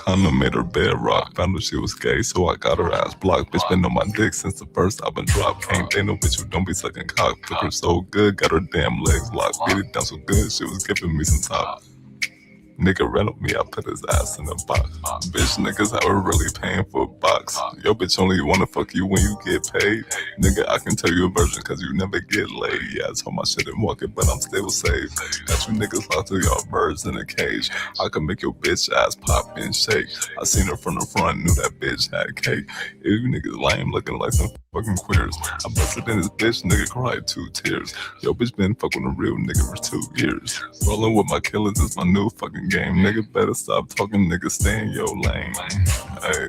condom made her bedrock. Found out she was gay, so I got her ass blocked. Bitch been on my dick since the first I've been dropped. Can't date no bitch who don't be sucking cock. Took her so good, got her damn legs locked. Beat it down so good, she was giving me some top. Nigga ran up me, I put his ass in the box. Bitch, niggas that were really paying for a box. Yo, bitch only wanna fuck you when you get paid. Nigga, I can tell you a version cause you never get laid. Yeah, I told my shit in market, but I'm still safe. Got you niggas locked to y'all birds in a cage. I can make your bitch ass pop and shake. I seen her from the front, knew that bitch had cake. If you niggas lame, looking like some fucking queers. I busted in this bitch, nigga cried 2 tears. Yo, bitch been fucking a real nigga for 2 years. Rolling with my killers is my new fucking game. Nigga better stop talking, nigga stay in your lane. Hey.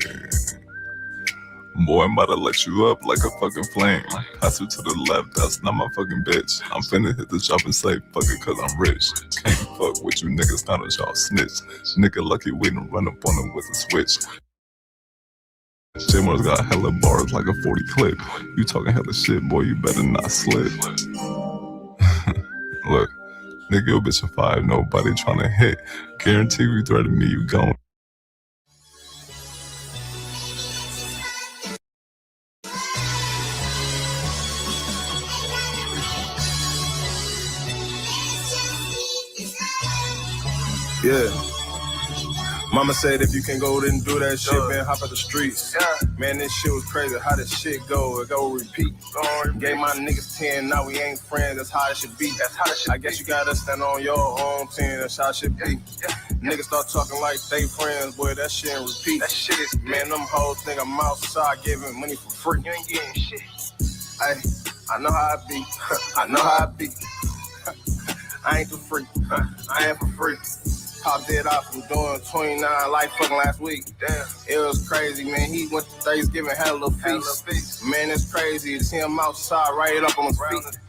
Boy, I'm about to let you up like a fucking flame. Pass it to the left, that's not my fucking bitch. I'm finna hit the shop and say fuck it cause I'm rich. Can't fuck with you niggas, not a y'all snitch. Nigga lucky we done run up on him with a switch. J-Mar's got hella bars like a 40 clip. You talking hella shit, boy, you better not slip. Look, nigga, your bitch a 5, nobody tryna hit. Guarantee you threaten me, you gon' Yeah. Mama said if you can go then do that shit, man, hop out the streets. Man, this shit was crazy. How this shit go? It go repeat. Gave my niggas 10, now we ain't friends. That's how it should be. I guess you gotta stand on your own 10. That's how it should be. Niggas start talking like they friends, boy, that shit ain't repeat. That shit is, man, them hoes think I'm outside giving money for free. You ain't getting shit. Ay, I know how I be. I know how I be. I ain't for free. I ain't for free. Popped it off from doing 29 like fucking last week. Damn, it was crazy, man. He went to Thanksgiving, had a little feast. Man, it's crazy to see him outside, right up on his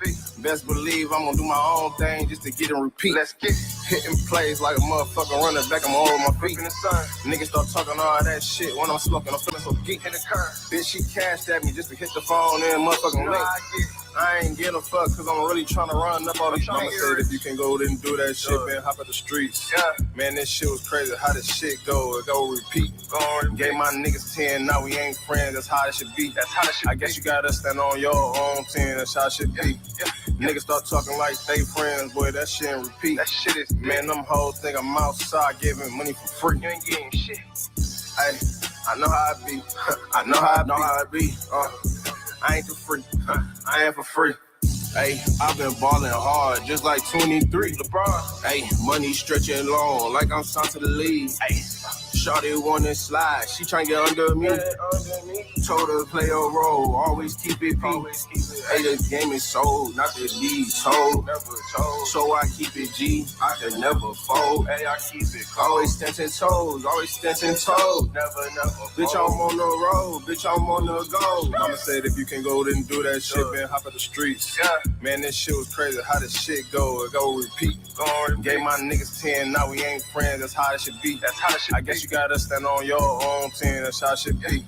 feet. Best believe I'm gonna do my own thing just to get and repeat. Let's get hitting plays like a motherfucker running back. I'm all on my feet in the sun. Niggas start talking all that shit when I'm smoking. I'm feeling so geek in the car. Bitch, she cashed at me just to hit the phone and motherfucking link. I ain't give a fuck cause I'm really trying to run up all these Mama said if you can go then do that shit, man, hop out the streets. Man, this shit was crazy. How this shit go? It go repeat. Gave my niggas 10, now we ain't friends. That's how it should be. That's how it should be. I guess you gotta stand on your own 10. That's how it should be. Niggas start talking like they friends, boy, that shit ain't repeat. That shit is, man, them hoes think I'm outside giving money for free. You ain't getting shit. Hey, I know how I be. I know how I be. I ain't for free. I ain't for free. Hey, I've been ballin' hard, just like 23. LeBron. Hey, money stretching long, like I'm signed to the league. Hey, shawty wanna slide, she tryna get under me. Told her play a role, always keep it P. Hey, the game is sold, not the league told. So I keep it G, I can never fold. Hey, I keep it cold. Always stenching toes, always stenching toes. Never. Bitch, I'm on the road, bitch, I'm on the go. Mama said if you can go then do that shit, man, hop out the streets. Man, this shit was crazy. How this shit go? It go repeat. Gave my niggas 10, now we ain't friends. That's how it should be. That's how it should be. I guess you gotta stand on your own 10. That's how it should be.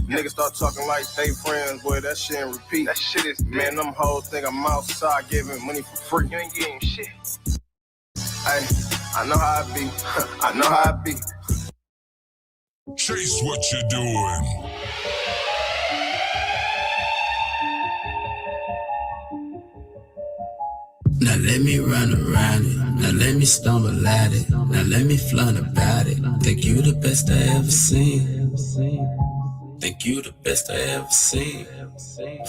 Niggas start talking like they friends, boy, that shit ain't repeat. That shit is, man, them hoes think I'm outside giving money for free. You ain't getting shit. Hey, I know how I be. I know how I be. Chase what you're doing. Now let me run around it, now let me stumble at it, now let me flaunt about it. Think you the best I ever seen. Think you the best I ever seen.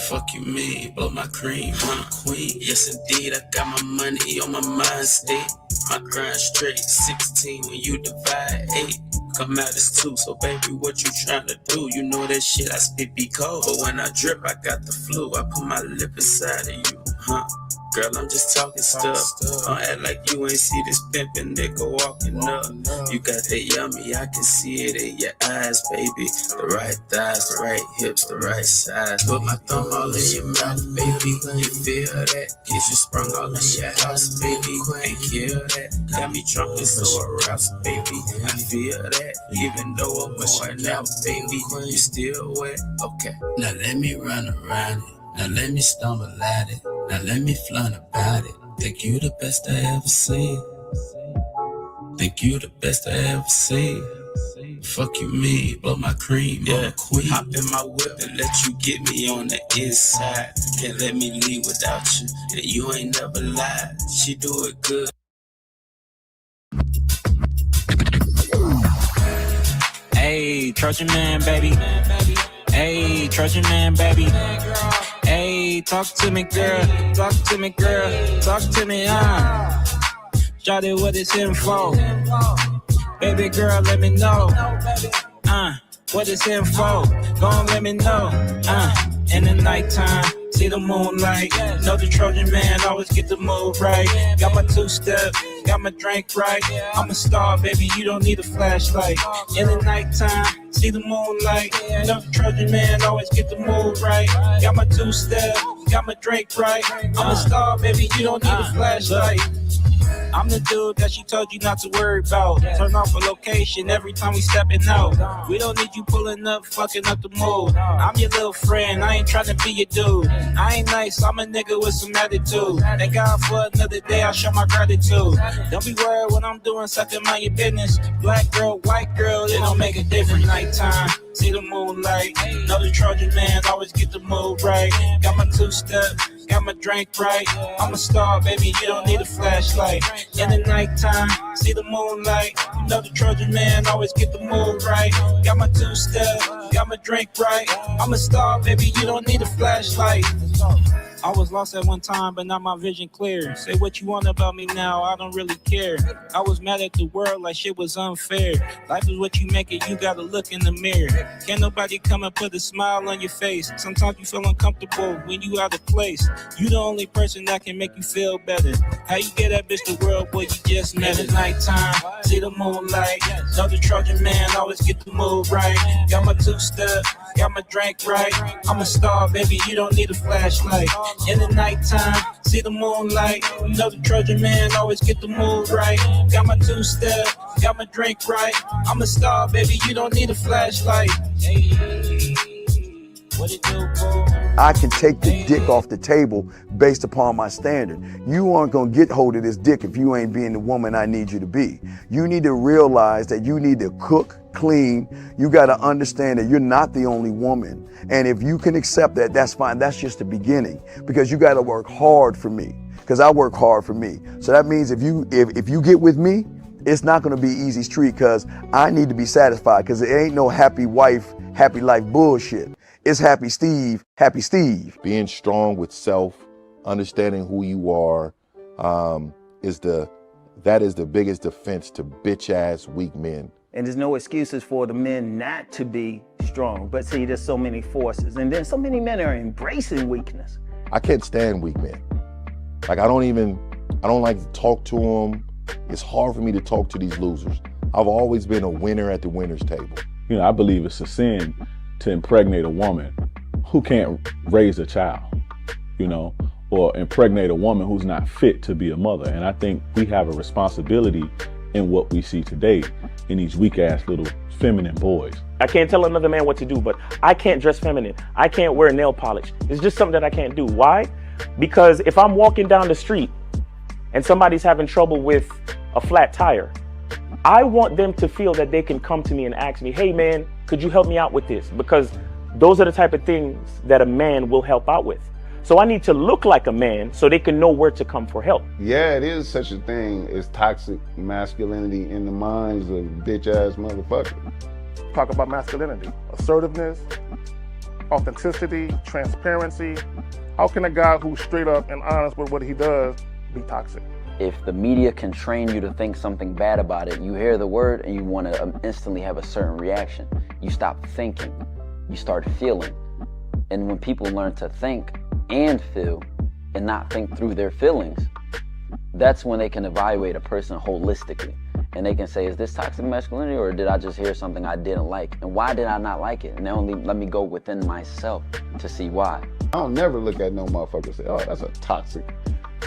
Fuck you mean, blow my cream, I'm a queen. Yes indeed, I got my money on my mind state. My grind straight, 16 when you divide 8. Come out as 2, so baby, what you tryna do? You know that shit, I spit be cold. But when I drip, I got the flu. I put my lip inside of you, huh? Girl, I'm just talking stuff. Don't act like you ain't see this pimpin' nigga walking up. You got that yummy, I can see it in your eyes, baby. The right thighs, the right hips, the right size. Put my thumb all in your mouth, baby. You feel that? Get you sprung all in your house, baby. And kill that. Got me drunk and so aroused, baby. I feel that. Even though I'm going out, baby, you still wet. Okay. Now let me run around it. Now let me stumble at it. Now let me flaunt about it. Think you the best I ever seen. Think you the best I ever seen. Fuck you mean, blow my cream, yeah. Queen. Hop in my whip and let you get me on the inside. Can't let me leave without you, and you ain't never lied. She do it good. Hey, Trojan man, baby. Hey, Trojan man, baby. Hey, talk to me, girl. Talk to me, girl. Talk to me, Shawty, what it's in for? Baby girl, let me know. What it's in for? Gon' let me know. In the nighttime, see the moonlight. Know the Trojan man always get the move right. Got my two-step, got my drink right. I'm a star, baby, you don't need a flashlight. In the nighttime, see the moonlight. Know the Trojan man always get the move right. Got my two-step, got my drink right. I'm a star, baby, you don't need a flashlight. I'm the dude that she told you not to worry about. Turn off a location every time we stepping out. We don't need you pulling up, fucking up the mood. I'm your little friend, I ain't trying to be your dude. I ain't nice, I'm a nigga with some attitude. Thank God for another day, I show my gratitude. Don't be worried what I'm doing, sucking mind your business. Black girl, white girl, it don't make a difference. Nighttime, see the moonlight. Know the Trojan man always get the move right. Got my two-step, got my drink right. I'm a star, baby, you don't need a flashlight. In the nighttime, see the moonlight. You know the Trojan man always get the move right. Got my two-step, got my drink right. I'm a star, baby, you don't need a flashlight. I was lost at one time, but now my vision clear. Say what you want about me now, I don't really care. I was mad at the world like shit was unfair. Life is what you make it, you gotta look in the mirror. Can't nobody come and put a smile on your face. Sometimes you feel uncomfortable when you out of place. You the only person that can make you feel better. How you get that bitch the world, boy, you just met at nighttime. See the moonlight. Know the Trojan man always get the move right. Got my two-step, got my drink right. I'm a star, baby, you don't need a flashlight. In the nighttime, see the moonlight. You know the Trojan man always get the move right. Got my two-step, got my drink right. I'm a star, baby, you don't need a flashlight. Hey, what it do, boy? I can take the dick off the table based upon my standard. You aren't gonna get hold of this dick if you ain't being the woman I need you to be. You need to realize that you need to cook, clean. You gotta understand that you're not the only woman. And if you can accept that, that's fine. That's just the beginning, because you gotta work hard for me, because I work hard for me. So that means if you get with me, it's not gonna be easy street, because I need to be satisfied, because it ain't no happy wife, happy life bullshit. It's happy Steve, happy Steve. Being strong with self, understanding who you are, that is the biggest defense to bitch-ass weak men. And there's no excuses for the men not to be strong. But see, there's so many forces. And then so many men are embracing weakness. I can't stand weak men. Like, I don't like to talk to them. It's hard for me to talk to these losers. I've always been a winner at the winner's table. You know, I believe it's a sin to impregnate a woman who can't raise a child, you know, or impregnate a woman who's not fit to be a mother. And I think we have a responsibility in what we see today in these weak ass little feminine boys. I can't tell another man what to do, but I can't dress feminine. I can't wear nail polish. It's just something that I can't do. Why? Because if I'm walking down the street and somebody's having trouble with a flat tire, I want them to feel that they can come to me and ask me, hey man, could you help me out with this? Because those are the type of things that a man will help out with. So I need to look like a man so they can know where to come for help. Yeah, it is such a thing as toxic masculinity in the minds of bitch-ass motherfuckers. Talk about masculinity, assertiveness, authenticity, transparency. How can a guy who's straight up and honest with what he does be toxic? If the media can train you to think something bad about it, you hear the word and you want to instantly have a certain reaction. You stop thinking, you start feeling. And when people learn to think and feel and not think through their feelings, that's when they can evaluate a person holistically. And they can say, is this toxic masculinity, or did I just hear something I didn't like? And why did I not like it? And only let me go within myself to see why. I don't never look at no motherfucker and say, oh, that's a toxic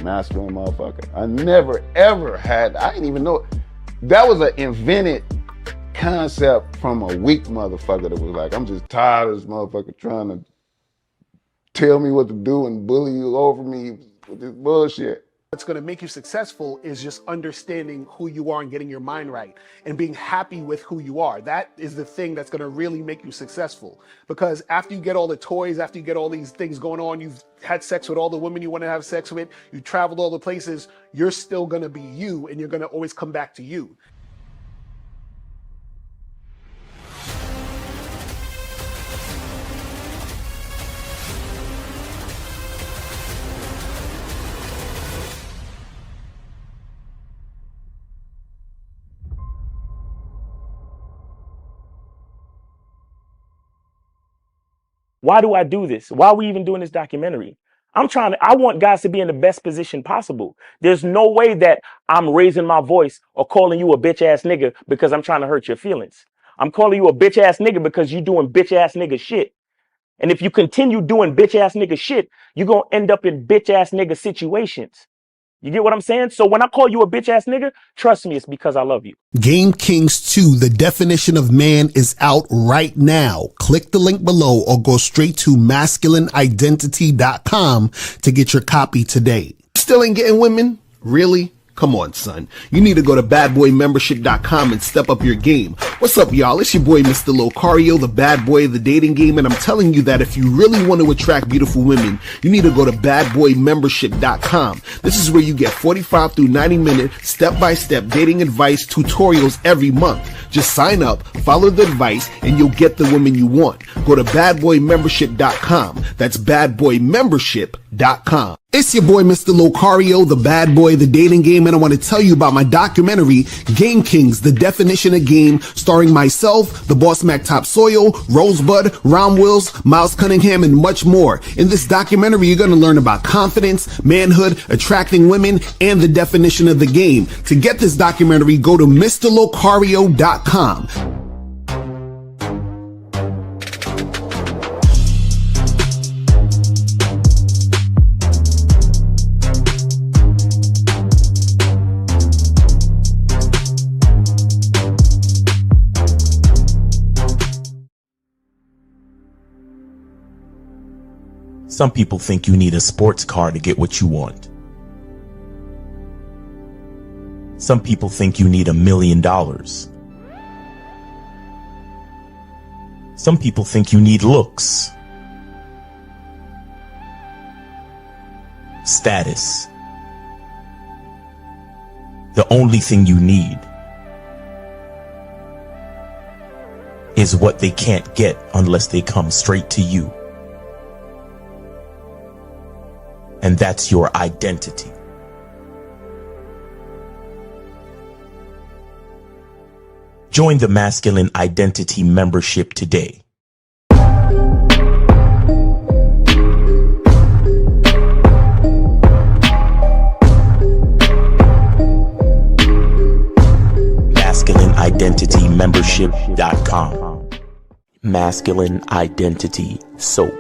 masculine motherfucker. I never ever had, I didn't even know. That was an invented concept from a weak motherfucker that was like, I'm just tired of this motherfucker trying to tell me what to do and bully you over me with this bullshit. What's going to make you successful is just understanding who you are and getting your mind right and being happy with who you are. That is the thing that's going to really make you successful. Because after you get all the toys, after you get all these things going on, you've had sex with all the women you want to have sex with, you traveled all the places, you're still going to be you, and you're going to always come back to you. Why do I do this? Why are we even doing this documentary? I want guys to be in the best position possible. There's no way that I'm raising my voice or calling you a bitch ass nigga because I'm trying to hurt your feelings. I'm calling you a bitch ass nigga because you doing bitch ass nigga shit. And if you continue doing bitch ass nigga shit, you're going to end up in bitch ass nigga situations. You get what I'm saying? So when I call you a bitch ass nigga, trust me, it's because I love you. Game Kings 2, the definition of man, is out right now. Click the link below or go straight to masculineidentity.com to get your copy today. Still ain't getting women? Really? Come on, son. You need to go to badboymembership.com and step up your game. What's up, y'all? It's your boy, Mr. Locario, the bad boy of the dating game, and I'm telling you that if you really want to attract beautiful women, you need to go to badboymembership.com. This is where you get 45 through 90-minute step-by-step dating advice tutorials every month. Just sign up, follow the advice, and you'll get the women you want. Go to badboymembership.com. That's badboymembership.com. It's your boy, Mr. Locario, the bad boy of the dating game, and I want to tell you about my documentary, Game Kings, the definition of game, starring myself, the Boss Mac Top Soil, Rosebud, Ron Wills, Miles Cunningham, and much more. In this documentary, you're going to learn about confidence, manhood, attracting women, and the definition of the game. To get this documentary, go to MrLocario.com. Some people think you need a sports car to get what you want. Some people think you need $1 million. Some people think you need looks, status. The only thing you need is what they can't get unless they come straight to you. And that's your identity. Join the Masculine Identity membership today. MasculineIdentityMembership.com. Masculine Identity Soap.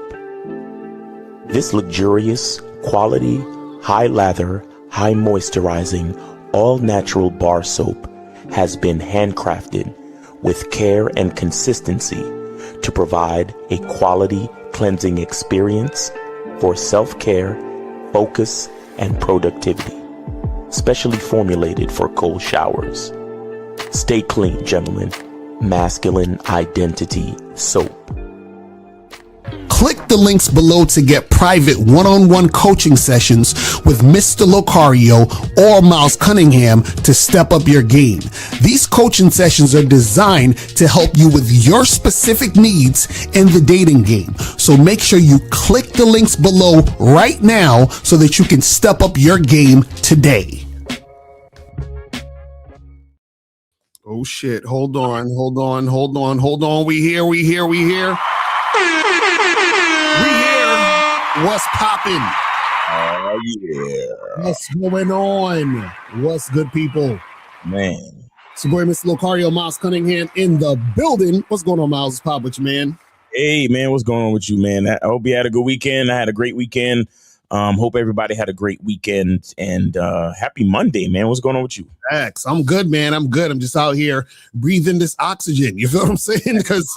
This luxurious, quality, high lather, high moisturizing, all natural bar soap has been handcrafted with care and consistency to provide a quality cleansing experience for self-care, focus, and productivity. Specially formulated for cold showers. Stay clean, gentlemen. Masculine Identity Soap. Click the links below to get private one-on-one coaching sessions with Mr. Locario or Miles Cunningham to step up your game. These coaching sessions are designed to help you with your specific needs in the dating game. So make sure you click the links below right now so that you can step up your game today. Oh shit, hold on. We here. What's poppin'? Oh, yeah. What's going on? What's good, people? Man. It's your boy, Mr. Locario, Miles Cunningham in the building. What's going on, Miles? What's pop with you, man? Hey, man, what's going on with you, man? I hope you had a good weekend. I had a great weekend. Hope everybody had a great weekend. And happy Monday, man. What's going on with you? X, I'm good, man. I'm good. I'm just out here breathing this oxygen. You feel what I'm saying? Because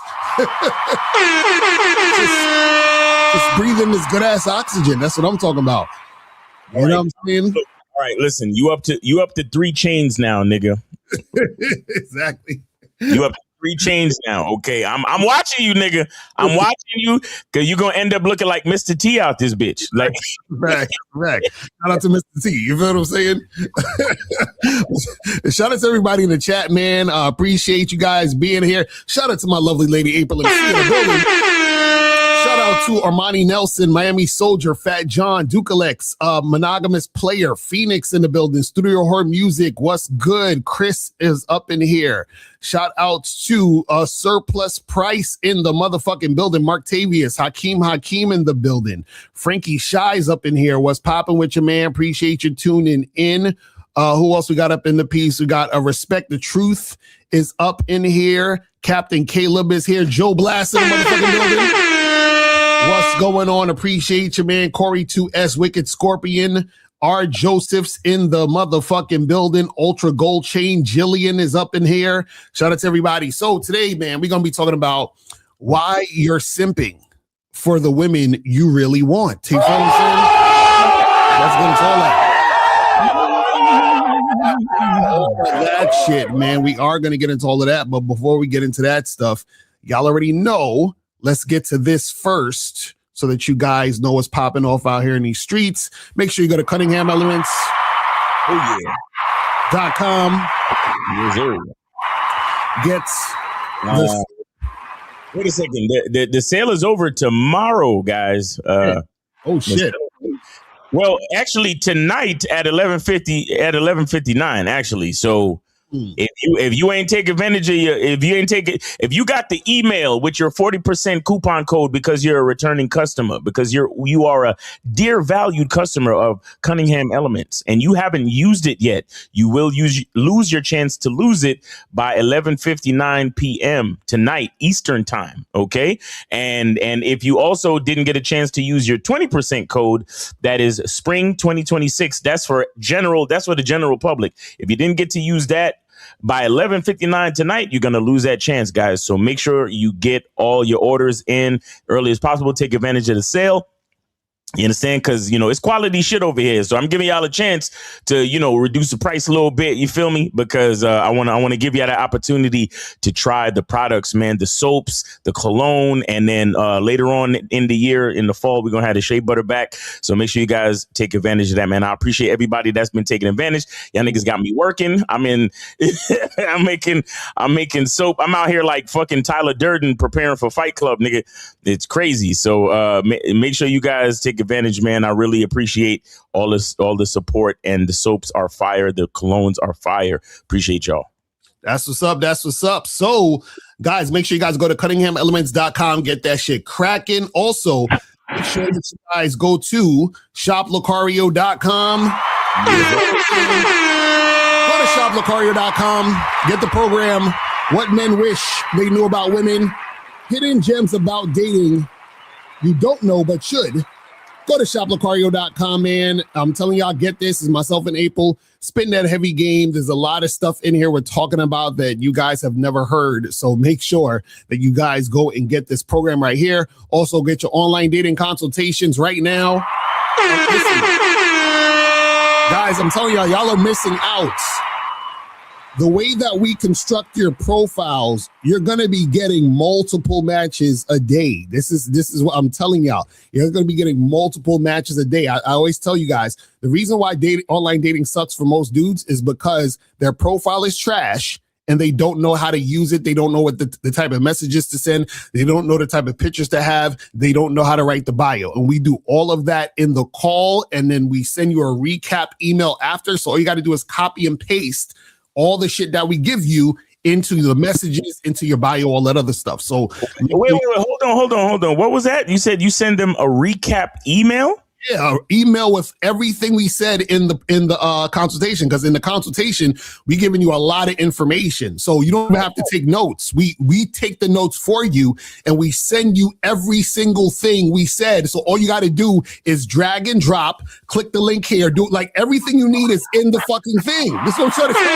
just breathing this good ass oxygen. That's what I'm talking about. You know what I'm saying? All right, listen, you up to 3 chains now, nigga. Exactly. You up to 3 chains now. Okay, I'm watching you, nigga. I'm watching you because you're gonna end up looking like Mr. T out this bitch. Like, right. Shout out to Mr. T. You feel what I'm saying? Shout out to everybody in the chat, man. Appreciate you guys being here. Shout out to my lovely lady April MC in the building. Shout out to Armani Nelson, Miami Soldier, Fat John, Dukalex, Monogamous Player, Phoenix in the building, Studio Horror Music, what's good? Chris is up in here. Shout out to Surplus Price in the motherfucking building, Marktavius, Hakeem in the building, Frankie Shy's up in here. What's popping with you, man? Appreciate you tuning in. Who else we got up in the piece? We got Respect the Truth is up in here. Captain Caleb is here. Joe Blast in the motherfucking building. What's going on? Appreciate you, man. Corey 2S, Wicked Scorpion. R. Joseph's in the motherfucking building. Ultra Gold Chain. Jillian is up in here. Shout out to everybody. So today, man, we're going to be talking about why you're simping for the women you really want. You know what I'm saying? Let's get into all that shit, man. We are going to get into all of that. But before we get into that stuff, y'all already know. Let's get to this first so that you guys know what's popping off out here in these streets. Make sure you go to Cunningham Elements. Oh, yeah. .com. Gets wait a second. The sale is over tomorrow, guys. Oh, shit. Well, actually, tonight at 11:59, actually. So if you ain't take advantage of if you got the email with your 40% coupon code because you're a returning customer, because you are a dear valued customer of Cunningham Elements and you haven't used it yet, you will lose your chance to lose it by 11:59 p.m. tonight Eastern time. Okay, and if you also didn't get a chance to use your 20% code, that is Spring 2026. That's for the general public. If you didn't get to use that by 11:59 tonight, you're going to lose that chance, guys. So make sure you get all your orders in early as possible. Take advantage of the sale. You understand? Because, it's quality shit over here. So I'm giving y'all a chance to, reduce the price a little bit. You feel me? Because I want to give y'all that opportunity to try the products, man, the soaps, the cologne. And then later on in the year, in the fall, we're going to have the shea butter back. So make sure you guys take advantage of that, man. I appreciate everybody that's been taking advantage. Y'all niggas got me working. I'm making soap. I'm out here like fucking Tyler Durden preparing for Fight Club, nigga. It's crazy. So make sure you guys take advantage, man. I really appreciate all the support, and the soaps are fire. The colognes are fire. Appreciate y'all. That's what's up. So, guys, make sure you guys go to CunninghamElements.com. Get that shit cracking. Also, make sure that you guys go to ShopLocario.com. Go to ShopLocario.com. Get the program, What Men Wish They Knew About Women. Hidden gems about dating you don't know but should. Go to shoplocario.com, man. I'm telling y'all, get this. It's myself and April. Spin that heavy game. There's a lot of stuff in here we're talking about that you guys have never heard. So make sure that you guys go and get this program right here. Also, get your online dating consultations right now. Listen, guys, I'm telling y'all are missing out. The way that we construct your profiles, you're going to be getting multiple matches a day. This is what I'm telling y'all. You're going to be getting multiple matches a day. I always tell you guys, the reason why online dating sucks for most dudes is because their profile is trash and they don't know how to use it. They don't know what the type of messages to send. They don't know the type of pictures to have. They don't know how to write the bio. And we do all of that in the call, and then we send you a recap email after. So all you got to do is copy and paste all the shit that we give you into the messages, into your bio, all that other stuff. So wait, hold on. What was that? You said you send them a recap email? Yeah, email with everything we said in the consultation, because in the consultation we giving you a lot of information, so you don't have to take notes. We take the notes for you, and we send you every single thing we said. So all you got to do is drag and drop, click the link here, do like everything you need is in the fucking thing. This is what I'm trying to tell you.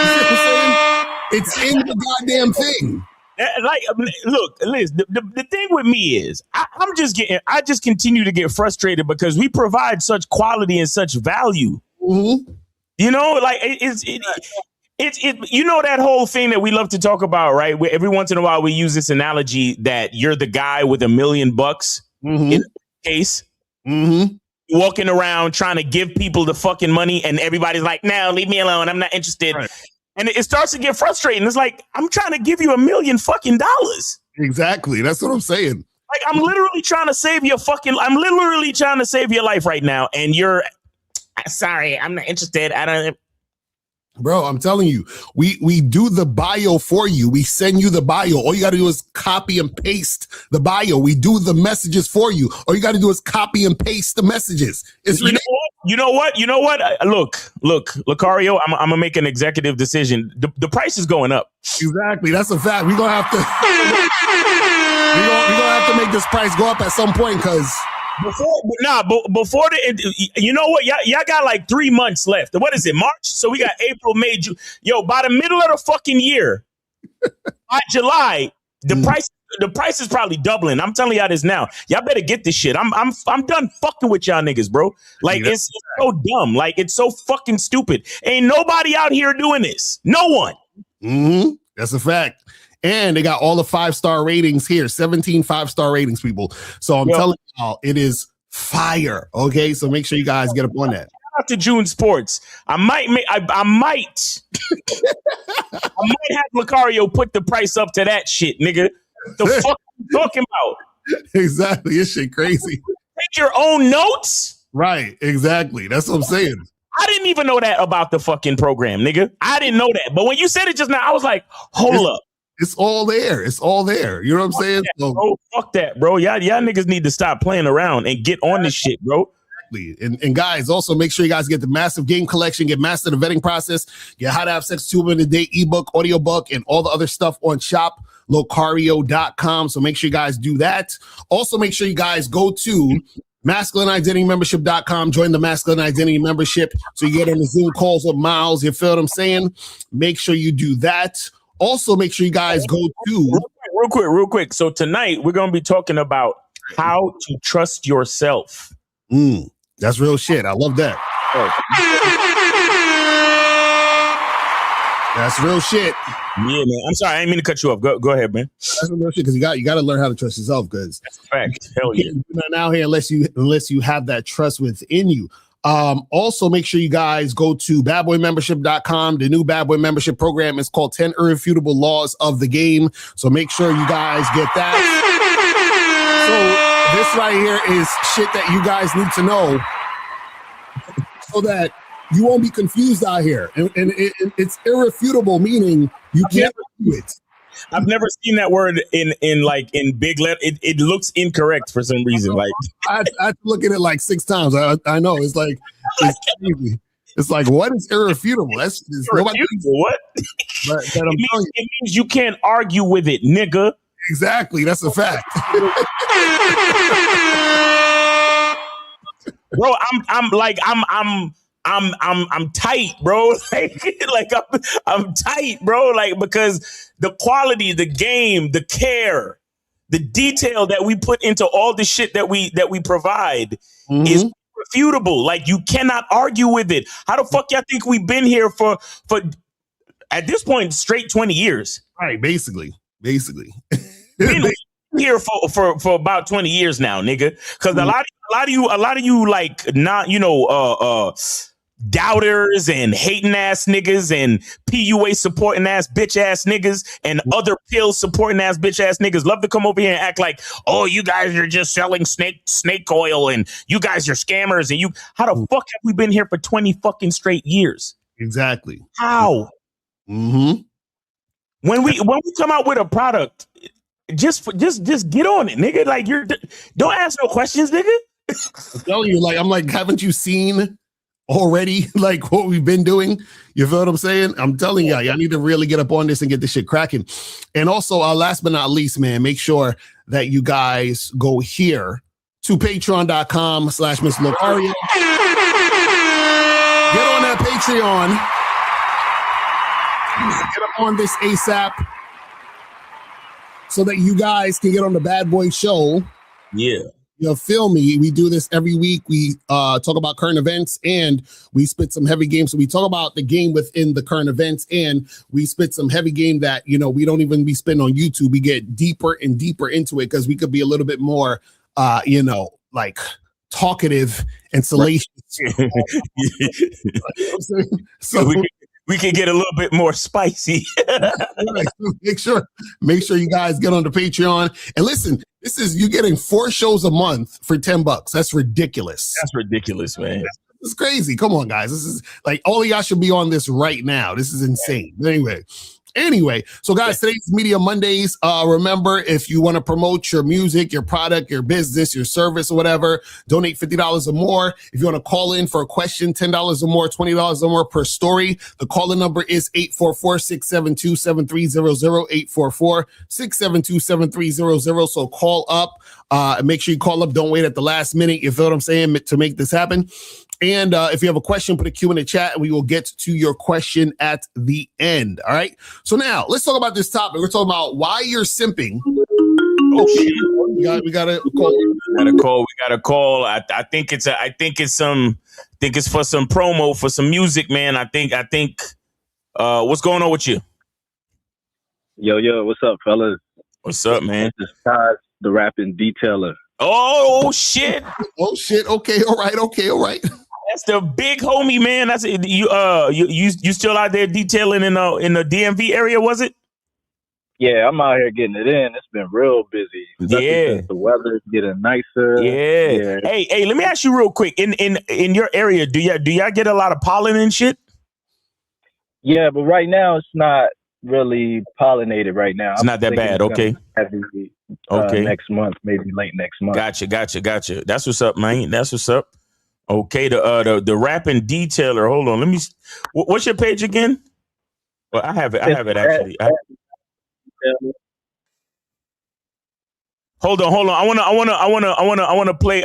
You see what I'm saying? It's in the goddamn thing. Like, look, Liz, the thing with me is I just continue to get frustrated because we provide such quality and such value. Mm-hmm. You know, like it's you know, that whole thing that we love to talk about, right? Where every once in a while we use this analogy that you're the guy with $1 million in the case. Mm-hmm. Walking around trying to give people the fucking money, and everybody's like, no, leave me alone. I'm not interested. Right. And it starts to get frustrating. It's like, I'm trying to give you $1 million fucking dollars. Exactly. That's what I'm saying. Like, I'm literally trying to save your life right now. And you're sorry, I'm not interested. I don't. Bro, I'm telling you, we do the bio for you. We send you the bio. All you got to do is copy and paste the bio. We do the messages for you. All you got to do is copy and paste the messages. It's You know what? Look, Locario, I'm gonna make an executive decision. The price is going up. Exactly. That's a fact. We're gonna have to we're gonna have to make this price go up at some point, because before you know what? Y'all got like 3 months left. What is it, March? So we got April, May, June. Yo, by the middle of the fucking year, by July, the price is probably doubling. I'm telling y'all this now. Y'all better get this shit. I'm done fucking with y'all niggas, bro. Like, it's so dumb. Like, it's so fucking stupid. Ain't nobody out here doing this. No one. Mm-hmm. That's a fact. And they got all the 5-star ratings here, 17 5-star ratings, people. So I'm telling y'all, it is fire. Okay, so make sure you guys get up on that. Shout out to June Sports. I might have Locario put the price up to that shit, nigga. The fuck are you talking about? Exactly, this shit crazy. Take your own notes. Right, exactly. That's what I'm saying. I didn't even know that about the fucking program, nigga. I didn't know that. But when you said it just now, I was like, hold up. It's all there. It's all there. You know what I'm saying? Fuck that, bro. Y'all niggas need to stop playing around and get on this shit, bro. And guys, also make sure you guys get the massive game collection, get Master the Vetting Process, get How to Have Sex 2 Women a Day ebook, audiobook, and all the other stuff on shoplocario.com. So make sure you guys do that. Also, make sure you guys go to masculineidentitymembership.com. Join the Masculine Identity Membership so you get on the Zoom calls with Miles. You feel what I'm saying? Make sure you do that. Also, make sure you guys go to real quick. So tonight we're going to be talking about how to trust yourself. That's real shit. I love that. That's real shit. Yeah, man. I'm sorry. I didn't mean to cut you off. Go ahead, man. That's real shit, because you got to learn how to trust yourself, because that's a fact. Hell yeah. You're not out here unless you have that trust within you. Also, make sure you guys go to badboymembership.com. The new Bad Boy membership program is called 10 Irrefutable Laws of the Game. So make sure you guys get that. So this right here is shit that you guys need to know so that you won't be confused out here. And it's irrefutable, meaning you can't do it. I've never seen that word in big letter. It looks incorrect for some reason. Like I had to look at it like 6 times. I know it's like it's crazy. It's like, what is irrefutable? That's nobody. What? But it means you can't argue with it, nigga. Exactly. That's a fact. Bro, I'm tight, bro. I'm tight, bro. Like, because the quality, the game, the care, the detail that we put into all the shit that we provide is irrefutable. Like, you cannot argue with it. How the fuck y'all think we've been here for at this point straight 20 years? Right, basically. Been here for about 20 years now, nigga. Because a lot of you like not, doubters and hating ass niggas and PUA supporting ass bitch ass niggas and other pills supporting ass bitch ass niggas love to come over here and act like, oh, you guys are just selling snake oil and you guys are scammers and how the fuck have we been here for 20 fucking straight years? Exactly. How? When we come out with a product, just get on it, nigga. Like, don't ask no questions, nigga. I'm telling you, I'm like, haven't you seen already like what we've been doing? You feel what I'm saying? I'm telling y'all need to really get up on this and get this shit cracking. And also, last but not least, man, make sure that you guys go here to patreon.com/Mr. Locario. Get on that Patreon. Get up on this ASAP. so that you guys can get on the Bad Boy Show. Yeah. You feel me? We do this every week. We talk about current events and we spit some heavy games. So we talk about the game within the current events and we spit some heavy game that, we don't even be spitting on YouTube. We get deeper and deeper into it because we could be a little bit more, like talkative and salacious. So we can get a little bit more spicy. Right. Make sure you guys get on the Patreon and listen. You're getting 4 shows a month for $10. That's ridiculous. That's ridiculous, man. It's crazy. Come on, guys. This is like all of y'all should be on this right now. This is insane. But Anyway, so guys, today's Media Mondays. Remember, if you want to promote your music, your product, your business, your service, or whatever, donate $50 or more. If you want to call in for a question, $10 or more, $20 or more per story. The call-in number is 844-672-7300, 844-672-7300. So call up. Make sure you call up. Don't wait at the last minute. You feel what I'm saying? To make this happen. And if you have a question, put a Q in the chat and we will get to your question at the end. All right. So now let's talk about this topic. We're talking about why you're simping. Oh shit. We got a call. We got a call. I think it's for some promo for some music, man. I think what's going on with you? Yo, what's up, fellas? What's up, man? This is Todd, the rapping detailer. Oh shit. Okay. All right. That's the big homie, man. That's it. You still out there detailing in the DMV area, was it? Yeah, I'm out here getting it in. It's been real busy. Yeah. The weather's getting nicer. Yeah. Hey, let me ask you real quick. In your area, do y'all get a lot of pollen and shit? Yeah, but right now it's not really pollinated right now. It's not that bad. Okay. Okay. Next month, maybe late next month. Gotcha. That's what's up, man. That's what's up. Okay, the rapping detailer. Hold on, let me. What's your page again? Well, I have it actually. Hold on. I want to play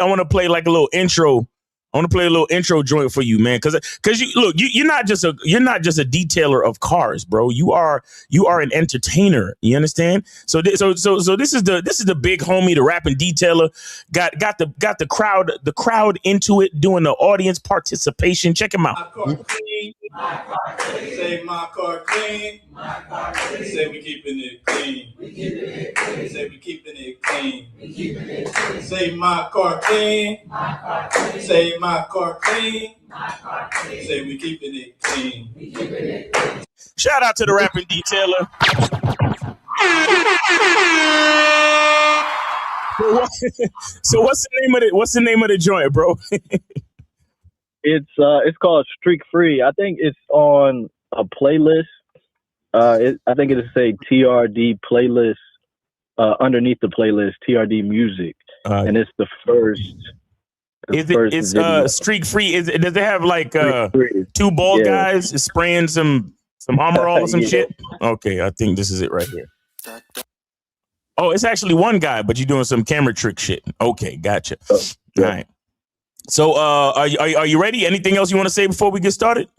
like a little intro. I want to play a little intro joint for you, man, because you're not just a detailer of cars, bro. You are an entertainer. You understand? So this is the big homie, the rapping detailer. Got the crowd into it, doing the audience participation. Check him out. Say my car clean. Say we keeping it clean. Say we keeping it clean. Say my car clean. Say my car clean. Say we keeping it clean. Shout out to the rapping detailer. So what's the name of the joint, bro? It's called Streak Free. I think it's on a playlist. I think it'll say TRD playlist underneath the playlist, TRD music, and it's the first. It's Streak Free. Does it have like two bald guys spraying some Armor All or some shit? Okay, I think this is it right here. Oh, it's actually one guy, but you're doing some camera trick shit. Okay, gotcha. All right. So, are you ready? Anything else you want to say before we get started?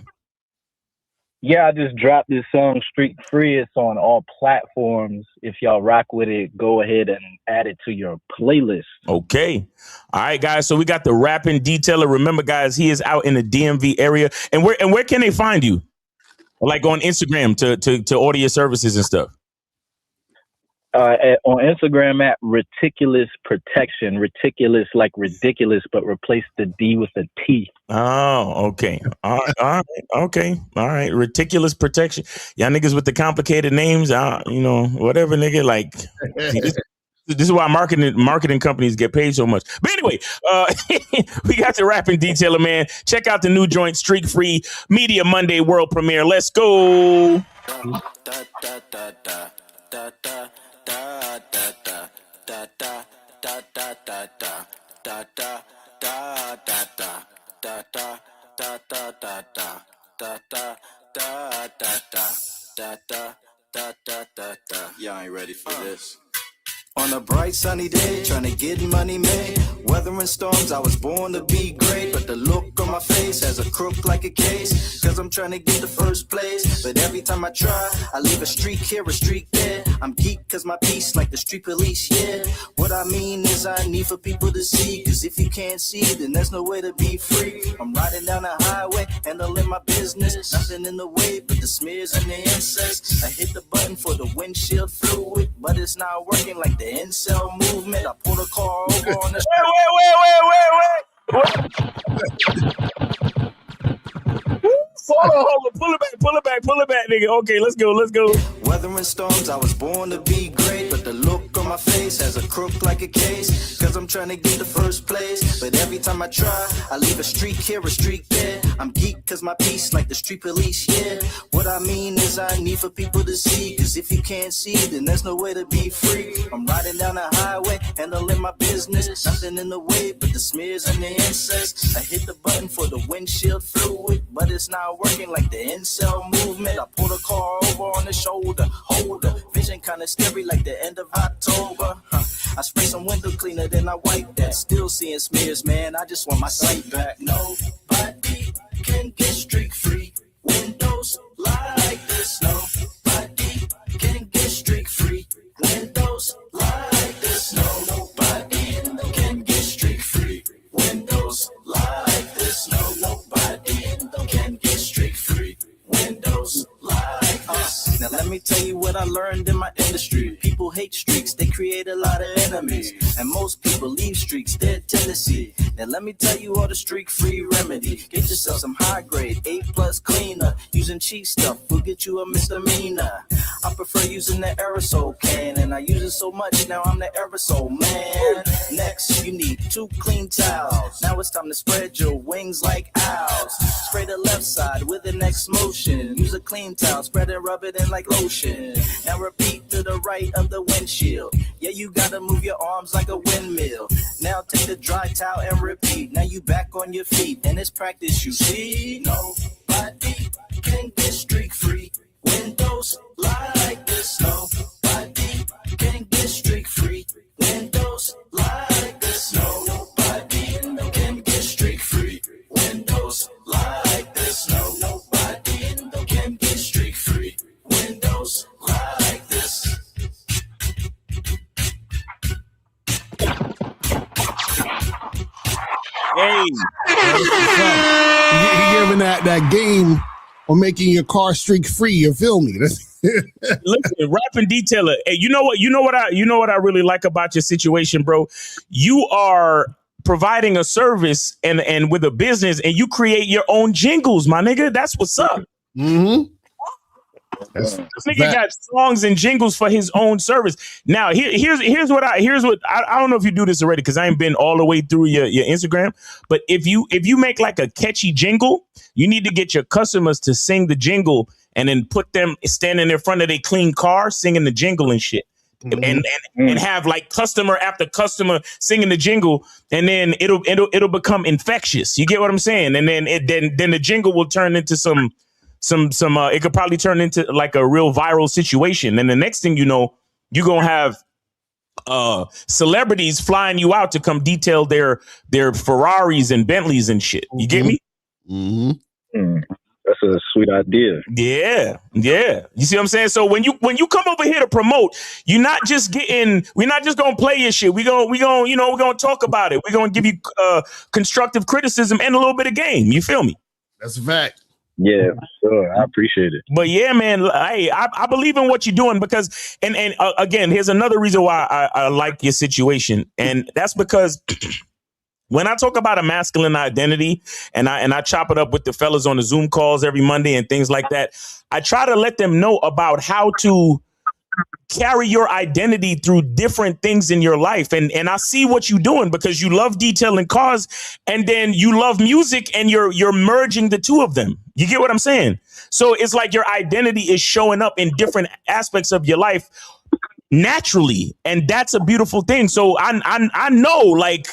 Yeah, I just dropped this song, Streak Free. It's on all platforms. If y'all rock with it, go ahead and add it to your playlist. Okay. All right, guys. So we got the rapping detailer. Remember, guys, he is out in the DMV area. And where can they find you? Like on Instagram to order your services and stuff. On Instagram at Reticulous Protection. Reticulous like ridiculous, but replace the D with a T. Oh, okay. All right. Okay. All right. Reticulous Protection. Y'all niggas with the complicated names, whatever, nigga. Like, this is why marketing companies get paid so much. But anyway, we got the rapping detailer, man. Check out the new joint, Streak Free, Media Monday world premiere. Let's go. Y'all ain't ready for this. On a bright sunny day, trying to get money made. Weathering storms, I was born to be great. But the look on my face has a crook like a case. Cause I'm trying to get the first place. But every time I try, I leave a streak here, a streak there. I'm geek cause my piece like the street police, yeah. What I mean is I need for people to see, cause if you can't see, then there's no way to be free. I'm riding down the highway, handling my business. Nothing in the way but the smears and the incest. I hit the button for the windshield fluid, but it's not working like the incel movement. I pull the car over on the Hold on, pull it back, nigga. Okay, let's go. Weathering storms, I was born to be great, but the look on my face has a crook like a case, cause I'm trying to get the first place, but every time I try, I leave a streak here, a streak there. I'm geek cause my piece like the street police, yeah. What I mean is I need for people to see, cause if you can't see, then there's no way to be free. I'm riding down the highway, handling my business. Nothing in the way but the smears and the incest. I hit the button for the windshield fluid, but it's not working like the incel movement. I pull the car over on the shoulder, holder. Vision kinda scary like the end of October. I spray some window cleaner, then I wipe that. Still seeing smears, man, I just want my sight back. Nobody can get streak free. Windows lie like this. Nobody can get streak free. Windows lie like this. Nobody can get streak free. Windows lie like this. Nobody can get streak free. Windows lie like this. Now let me tell you what I learned in my industry. People hate streaks, they create a lot of enemies, and most people leave streaks, their tendency. Now let me tell you all the streak-free remedy. Get yourself some high-grade, A+ cleaner. Using cheap stuff will get you a misdemeanor. I prefer using the aerosol can, and I use it so much now I'm the aerosol man. Next, you need 2 clean towels. Now it's time to spread your wings like owls. Spray the left side with the next motion. Use a clean towel, spread and rub it in like lotion. Now repeat to the right of the windshield. Yeah, you gotta move your arms like a windmill. Now take the dry towel and repeat. Now you back on your feet, and it's practice, you see. Nobody can get streak free. Windows lie like this. Nobody can get streak free. Windows lie like this. Nobody can get streak free. Windows lie like this. Nobody can get streak free. Windows lie like this. Hey, You're giving that game on making your car streak free. You feel me? Listen, rapping detailer. Hey, you know what I really like about your situation, bro. You are providing a service and with a business, and you create your own jingles, my nigga. That's what's up. Mm-hmm. This nigga got songs and jingles for his own service. Now, here's what I don't know if you do this already, because I ain't been all the way through your Instagram. But if you make like a catchy jingle, you need to get your customers to sing the jingle and then put them standing in front of their clean car singing the jingle and shit. Mm-hmm. And have like customer after customer singing the jingle, and then it'll become infectious. You get what I'm saying? And then then the jingle will turn into some it could probably turn into like a real viral situation. And the next thing you know, you're gonna have celebrities flying you out to come detail their Ferraris and Bentleys and shit. You get me? Mm-hmm. That's a sweet idea. Yeah. You see what I'm saying? So when you come over here to promote, we're not just gonna play your shit. We're gonna talk about it. We're gonna give you constructive criticism and a little bit of game. You feel me? That's a fact. Yeah, sure. I appreciate it. But yeah, man, I believe in what you're doing, because and again, here's another reason why I like your situation, and that's because when I talk about a masculine identity and I chop it up with the fellas on the Zoom calls every Monday and things like that, I try to let them know about how to carry your identity through different things in your life. And I see what you're doing, because you love detailing cars and then you love music, and you're merging the two of them. You get what I'm saying? So it's like your identity is showing up in different aspects of your life naturally. And that's a beautiful thing. So I know, like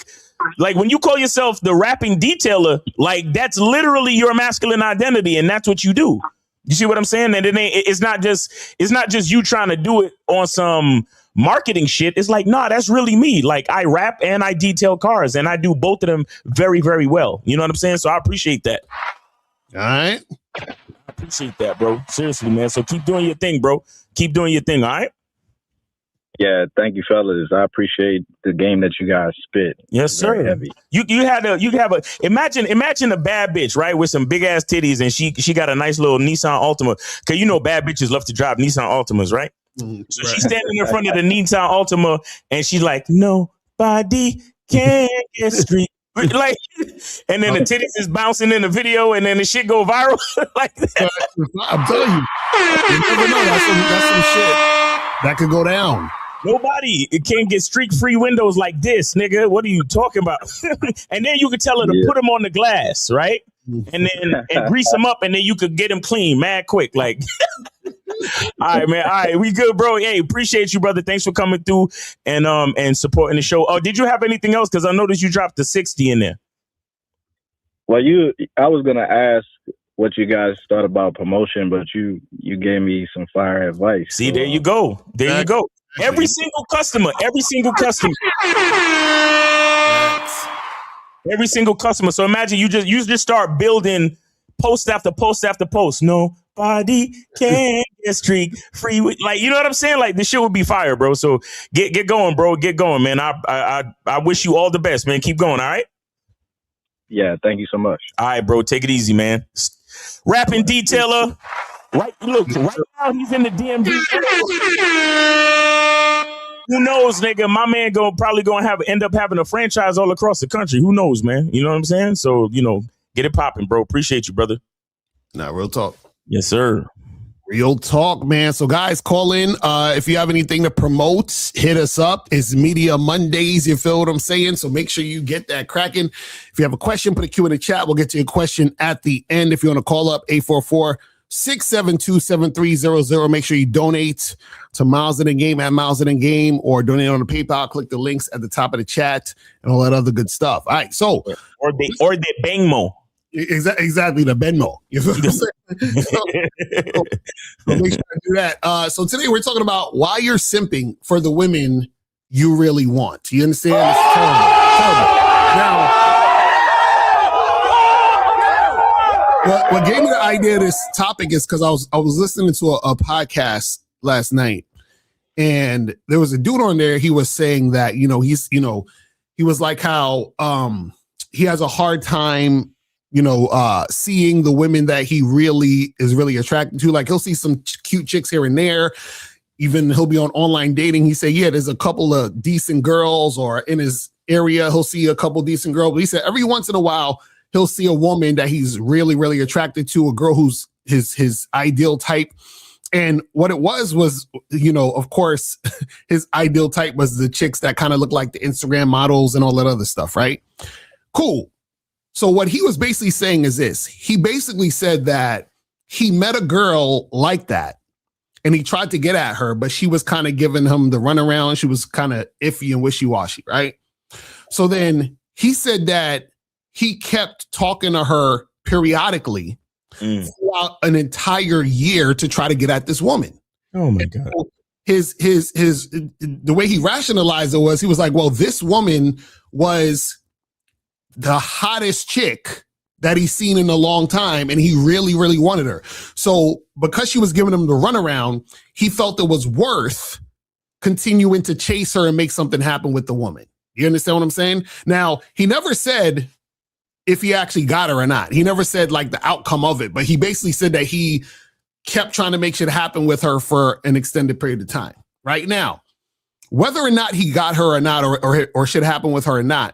when you call yourself the rapping detailer, like that's literally your masculine identity, and that's what you do. You see what I'm saying? And it's not just you trying to do it on some marketing shit. It's like, nah, that's really me. Like, I rap and I detail cars, and I do both of them very, very well. You know what I'm saying? So I appreciate that. All right. I appreciate that, bro. Seriously, man. So keep doing your thing, bro. Keep doing your thing. All right. Yeah, thank you, fellas. I appreciate the game that you guys spit. Yes, It's very sir. heavy. You have a imagine a bad bitch, right, with some big ass titties, and she got a nice little Nissan Altima. Cause you know bad bitches love to drive Nissan Altimas, right? So she's standing in front of the Nissan Altima, and she's like, "Nobody can get street." Like, and then the titties is bouncing in the video, and then the shit go viral like that. I'm telling you, you never know. That's some shit that could go down. Nobody can get streak-free windows like this, nigga. What are you talking about? And then you could tell her to put them on the glass, right? And then grease them up, and then you could get them clean, mad quick. Like, all right, man. All right, we good, bro. Hey, appreciate you, brother. Thanks for coming through and supporting the show. Oh, did you have anything else? Because I noticed you dropped the 60 in there. Well, I was gonna ask what you guys thought about promotion, but you gave me some fire advice. See, there you go. There you go. Every single customer. Every single customer. So imagine you just start building post after post after post. Nobody can get streak free. Like, you know what I'm saying? Like, this shit would be fire, bro. So get going, bro. Get going, man. I wish you all the best, man. Keep going. All right. Yeah. Thank you so much. All right, bro. Take it easy, man. Rapping detailer. Right now he's in the DMV. Who knows, nigga? My man probably gonna end up having a franchise all across the country. Who knows, man? You know what I'm saying? So, get it popping, bro. Appreciate you, brother. Nah, real talk. Yes, sir. Real talk, man. So, guys, call in. If you have anything to promote, hit us up. It's Media Mondays. You feel what I'm saying? So make sure you get that cracking. If you have a question, put a Q in the chat. We'll get to your question at the end. If you want to call up, 844-672-7300. Make sure you donate to Miles in the Game at Miles in the Game, or donate on the PayPal. Click the links at the top of the chat and all that other good stuff. All right, so or the Bangmo. Exactly, the Benmo. You feel what I'm saying? So make sure I do that. So today we're talking about why you're simping for the women you really want. You understand? It's terrible. Now, what gave me the idea of this topic is because I was listening to a podcast last night, and there was a dude on there. He was saying that he was like how he has a hard time seeing the women that he really is really attracted to. Like, he'll see some cute chicks here and there. Even he'll be on online dating. He said, yeah, there's a couple of decent girls, or in his area, he'll see a couple decent girls. But he said every once in a while, he'll see a woman that he's really, really attracted to, a girl who's his ideal type. And what it was, of course, his ideal type was the chicks that kind of look like the Instagram models and all that other stuff, right? Cool. So what he was basically saying is this. He basically said that he met a girl like that, and he tried to get at her, but she was kind of giving him the runaround. She was kind of iffy and wishy-washy, right? So then he said that he kept talking to her periodically throughout an entire year to try to get at this woman. Oh my God. The way he rationalized it was, he was like, well, this woman was the hottest chick that he's seen in a long time, and he really, really wanted her. So because she was giving him the runaround, he felt it was worth continuing to chase her and make something happen with the woman. You understand what I'm saying? Now, he never said if he actually got her or not. He never said like the outcome of it, but he basically said that he kept trying to make shit happen with her for an extended period of time. Right now, whether or not he got her or not, or shit happened with her or not,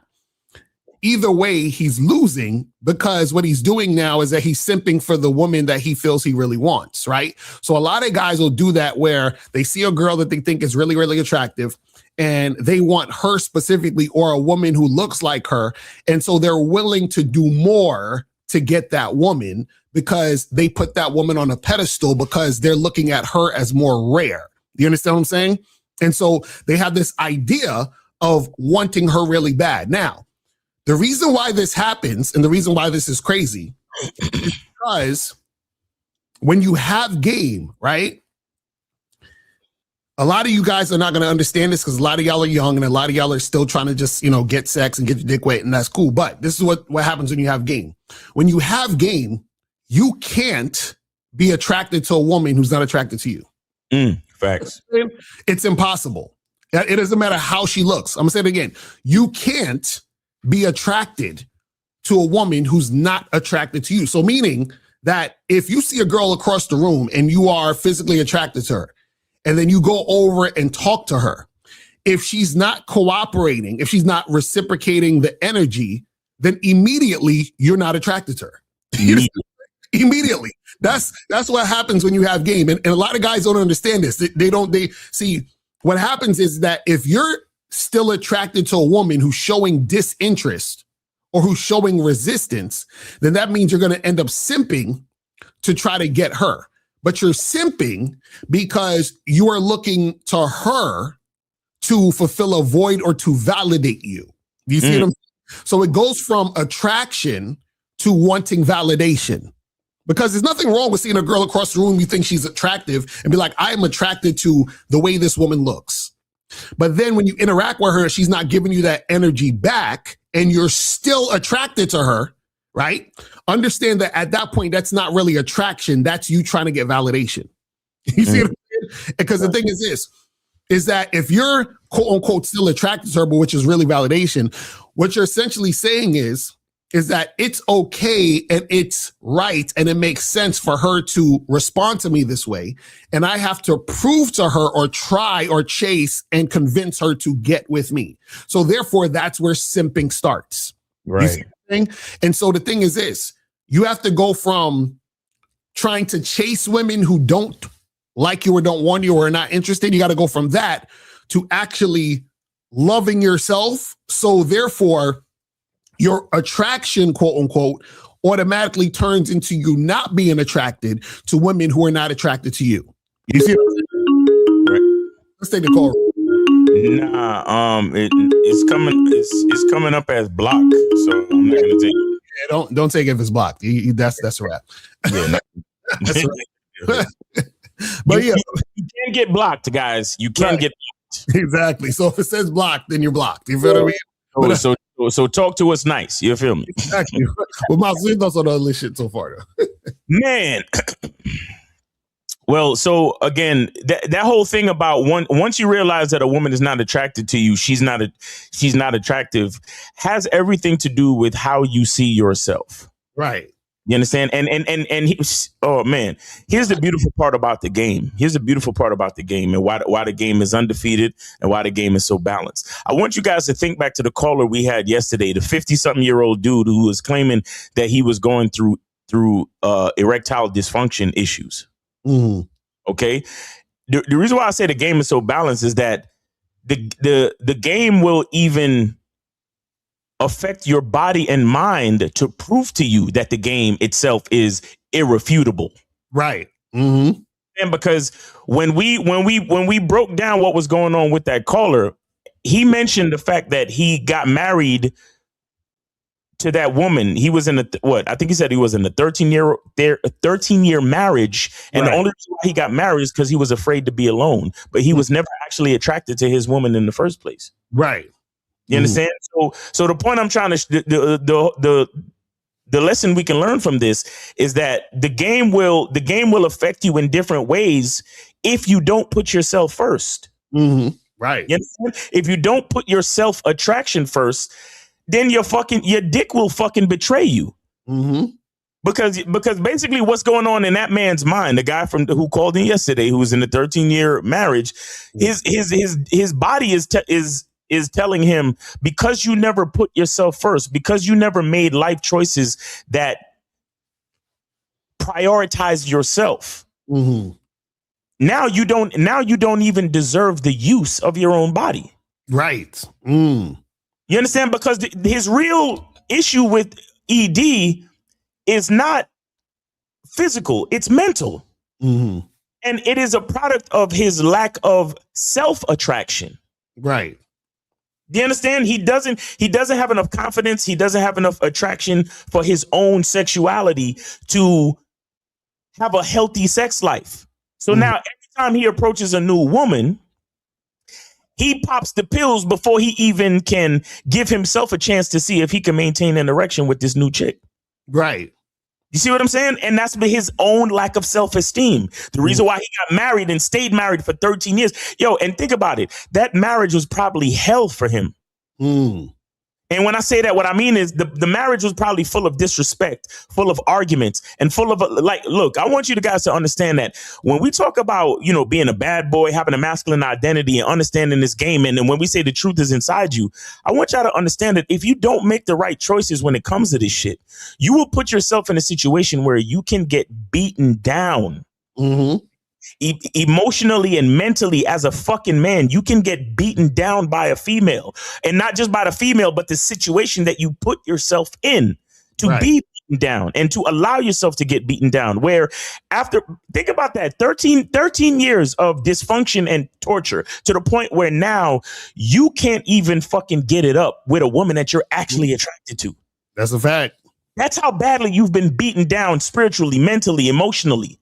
either way, he's losing, because what he's doing now is that he's simping for the woman that he feels he really wants, right? So a lot of guys will do that, where they see a girl that they think is really, really attractive, and they want her specifically, or a woman who looks like her. And so they're willing to do more to get that woman, because they put that woman on a pedestal, because they're looking at her as more rare. You understand what I'm saying? And so they have this idea of wanting her really bad. Now, the reason why this happens, and the reason why this is crazy, is because when you have game, right? A lot of you guys are not going to understand this, because a lot of y'all are young, and a lot of y'all are still trying to just, get sex and get your dick wet, and that's cool. But this is what happens when you have game. When you have game, you can't be attracted to a woman who's not attracted to you. Facts. It's impossible. It doesn't matter how she looks. I'm gonna say it again. You can't be attracted to a woman who's not attracted to you. So meaning that if you see a girl across the room and you are physically attracted to her, and then you go over and talk to her, if she's not cooperating, if she's not reciprocating the energy, then immediately you're not attracted to her. Immediately. That's what happens when you have game. And a lot of guys don't understand this. They see what happens is that if you're still attracted to a woman who's showing disinterest or who's showing resistance, then that means you're going to end up simping to try to get her. But you're simping because you are looking to her to fulfill a void or to validate you. Do you see what I'm saying? So it goes from attraction to wanting validation. Because there's nothing wrong with seeing a girl across the room you think she's attractive and be like, I'm attracted to the way this woman looks. But then when you interact with her, she's not giving you that energy back and you're still attracted to her, right? Understand that at that point, that's not really attraction. That's you trying to get validation. You see what I'm saying? Because the thing is this, is that if you're quote unquote still attracted to her, but which is really validation, what you're essentially saying is that it's okay and it's right and it makes sense for her to respond to me this way. And I have to prove to her or try or chase and convince her to get with me. So therefore, that's where simping starts. Right. You see what I'm saying? And so the thing is this, you have to go from trying to chase women who don't like you or don't want you or are not interested. You got to go from that to actually loving yourself. So therefore, your attraction, quote unquote, automatically turns into you not being attracted to women who are not attracted to you. You see what I'm saying? Right. Let's take the call. Nah, it's coming up as blocked, so I'm not gonna take it. Yeah, don't take it if it's blocked. That's a wrap. Yeah, that's a wrap. But you can get blocked, guys. You can get blocked. Exactly. So if it says blocked, then you're blocked. You feel what I mean? So talk to us nice. You feel me? Exactly. Well, my thoughts on all this shit so far, though. Man. Well, so again, that whole thing about once you realize that a woman is not attracted to you, she's not attractive, has everything to do with how you see yourself. Right. You understand? Oh man, here's the beautiful part about the game. Here's the beautiful part about the game and why the game is undefeated and why the game is so balanced. I want you guys to think back to the caller we had yesterday, the 50-something-year-old dude who was claiming that he was going through erectile dysfunction issues. Mm. Okay. The reason why I say the game is so balanced is that the game will even affect your body and mind to prove to you that the game itself is irrefutable. Right. Mm-hmm. And because when we broke down what was going on with that caller, he mentioned the fact that he got married to that woman. He was in I think he said he was in a 13-year marriage. And the only reason why he got married is because he was afraid to be alone. But he was never actually attracted to his woman in the first place. Right. You understand? So the point I'm trying to the lesson we can learn from this is that the game will affect you in different ways if you don't put yourself first. Mm-hmm. Right. You understand? If you don't put your self attraction first, then your dick will fucking betray you. Mm-hmm. Because basically what's going on in that man's mind, the guy who called in yesterday, who was in a 13-year marriage, his body is telling him, because you never put yourself first, because you never made life choices that prioritize yourself. Mm-hmm. Now you don't even deserve the use of your own body. Right. Mm. You understand? Because his real issue with ED is not physical, it's mental. Mm-hmm. And it is a product of his lack of self-attraction. Right. Do you understand? He doesn't have enough confidence. He doesn't have enough attraction for his own sexuality to have a healthy sex life. So now every time he approaches a new woman, he pops the pills before he even can give himself a chance to see if he can maintain an erection with this new chick. Right. You see what I'm saying? And that's his own lack of self-esteem. The reason why he got married and stayed married for 13 years. Yo, and think about it. That marriage was probably hell for him. And when I say that, what I mean is the marriage was probably full of disrespect, full of arguments, and full of look, I want you guys to understand that when we talk about, being a bad boy, having a masculine identity and understanding this game. And then when we say the truth is inside you, I want y'all to understand that if you don't make the right choices when it comes to this shit, you will put yourself in a situation where you can get beaten down. Emotionally and mentally as a fucking man. You can get beaten down by a female, and not just by the female, but the situation that you put yourself in to be beaten down and to allow yourself to get beaten down, where think about that 13 years of dysfunction and torture to the point where now you can't even fucking get it up with a woman that you're actually attracted to. That's a fact. That's how badly you've been beaten down spiritually, mentally, emotionally.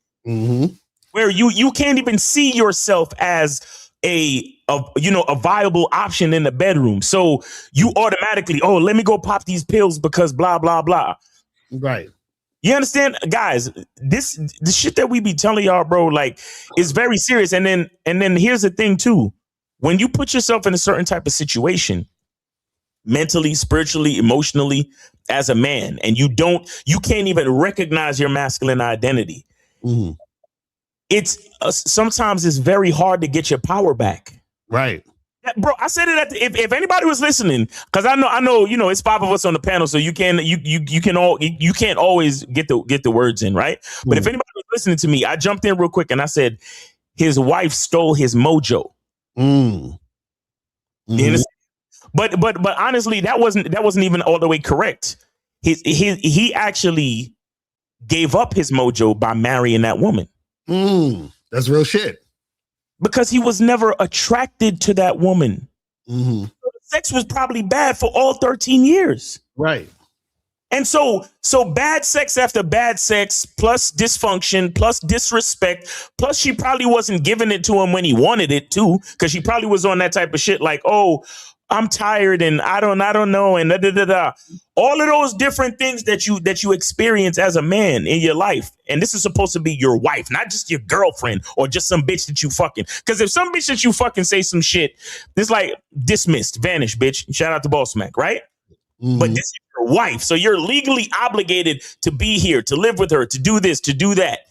Where you can't even see yourself as a viable option in the bedroom. So you automatically, let me go pop these pills because blah, blah, blah. Right. You understand, guys, the shit that we be telling y'all, bro, like, is very serious. And then here's the thing too. When you put yourself in a certain type of situation, mentally, spiritually, emotionally, as a man, and you can't even recognize your masculine identity. It's sometimes it's very hard to get your power back. Right. Yeah, bro, I said it if anybody was listening, because I know, it's 5 of us on the panel, so you can't always get the words in, right? But if anybody was listening to me, I jumped in real quick and I said his wife stole his mojo. You understand? But honestly, that wasn't even all the way correct. He actually gave up his mojo by marrying that woman. That's real shit. Because he was never attracted to that woman. Sex was probably bad for all 13 years. Right. And so bad sex after bad sex, plus dysfunction, plus disrespect, plus she probably wasn't giving it to him when he wanted it too, because she probably was on that type of shit like, oh, I'm tired and I don't know and all of those different things that you experience as a man in your life. And this is supposed to be your wife, not just your girlfriend or just some bitch that you fucking. Because if some bitch that you fucking say some shit, it's like dismissed, vanished, bitch. Shout out to Boss Mac, right? But this is your wife, so you're legally obligated to be here, to live with her, to do this, to do that.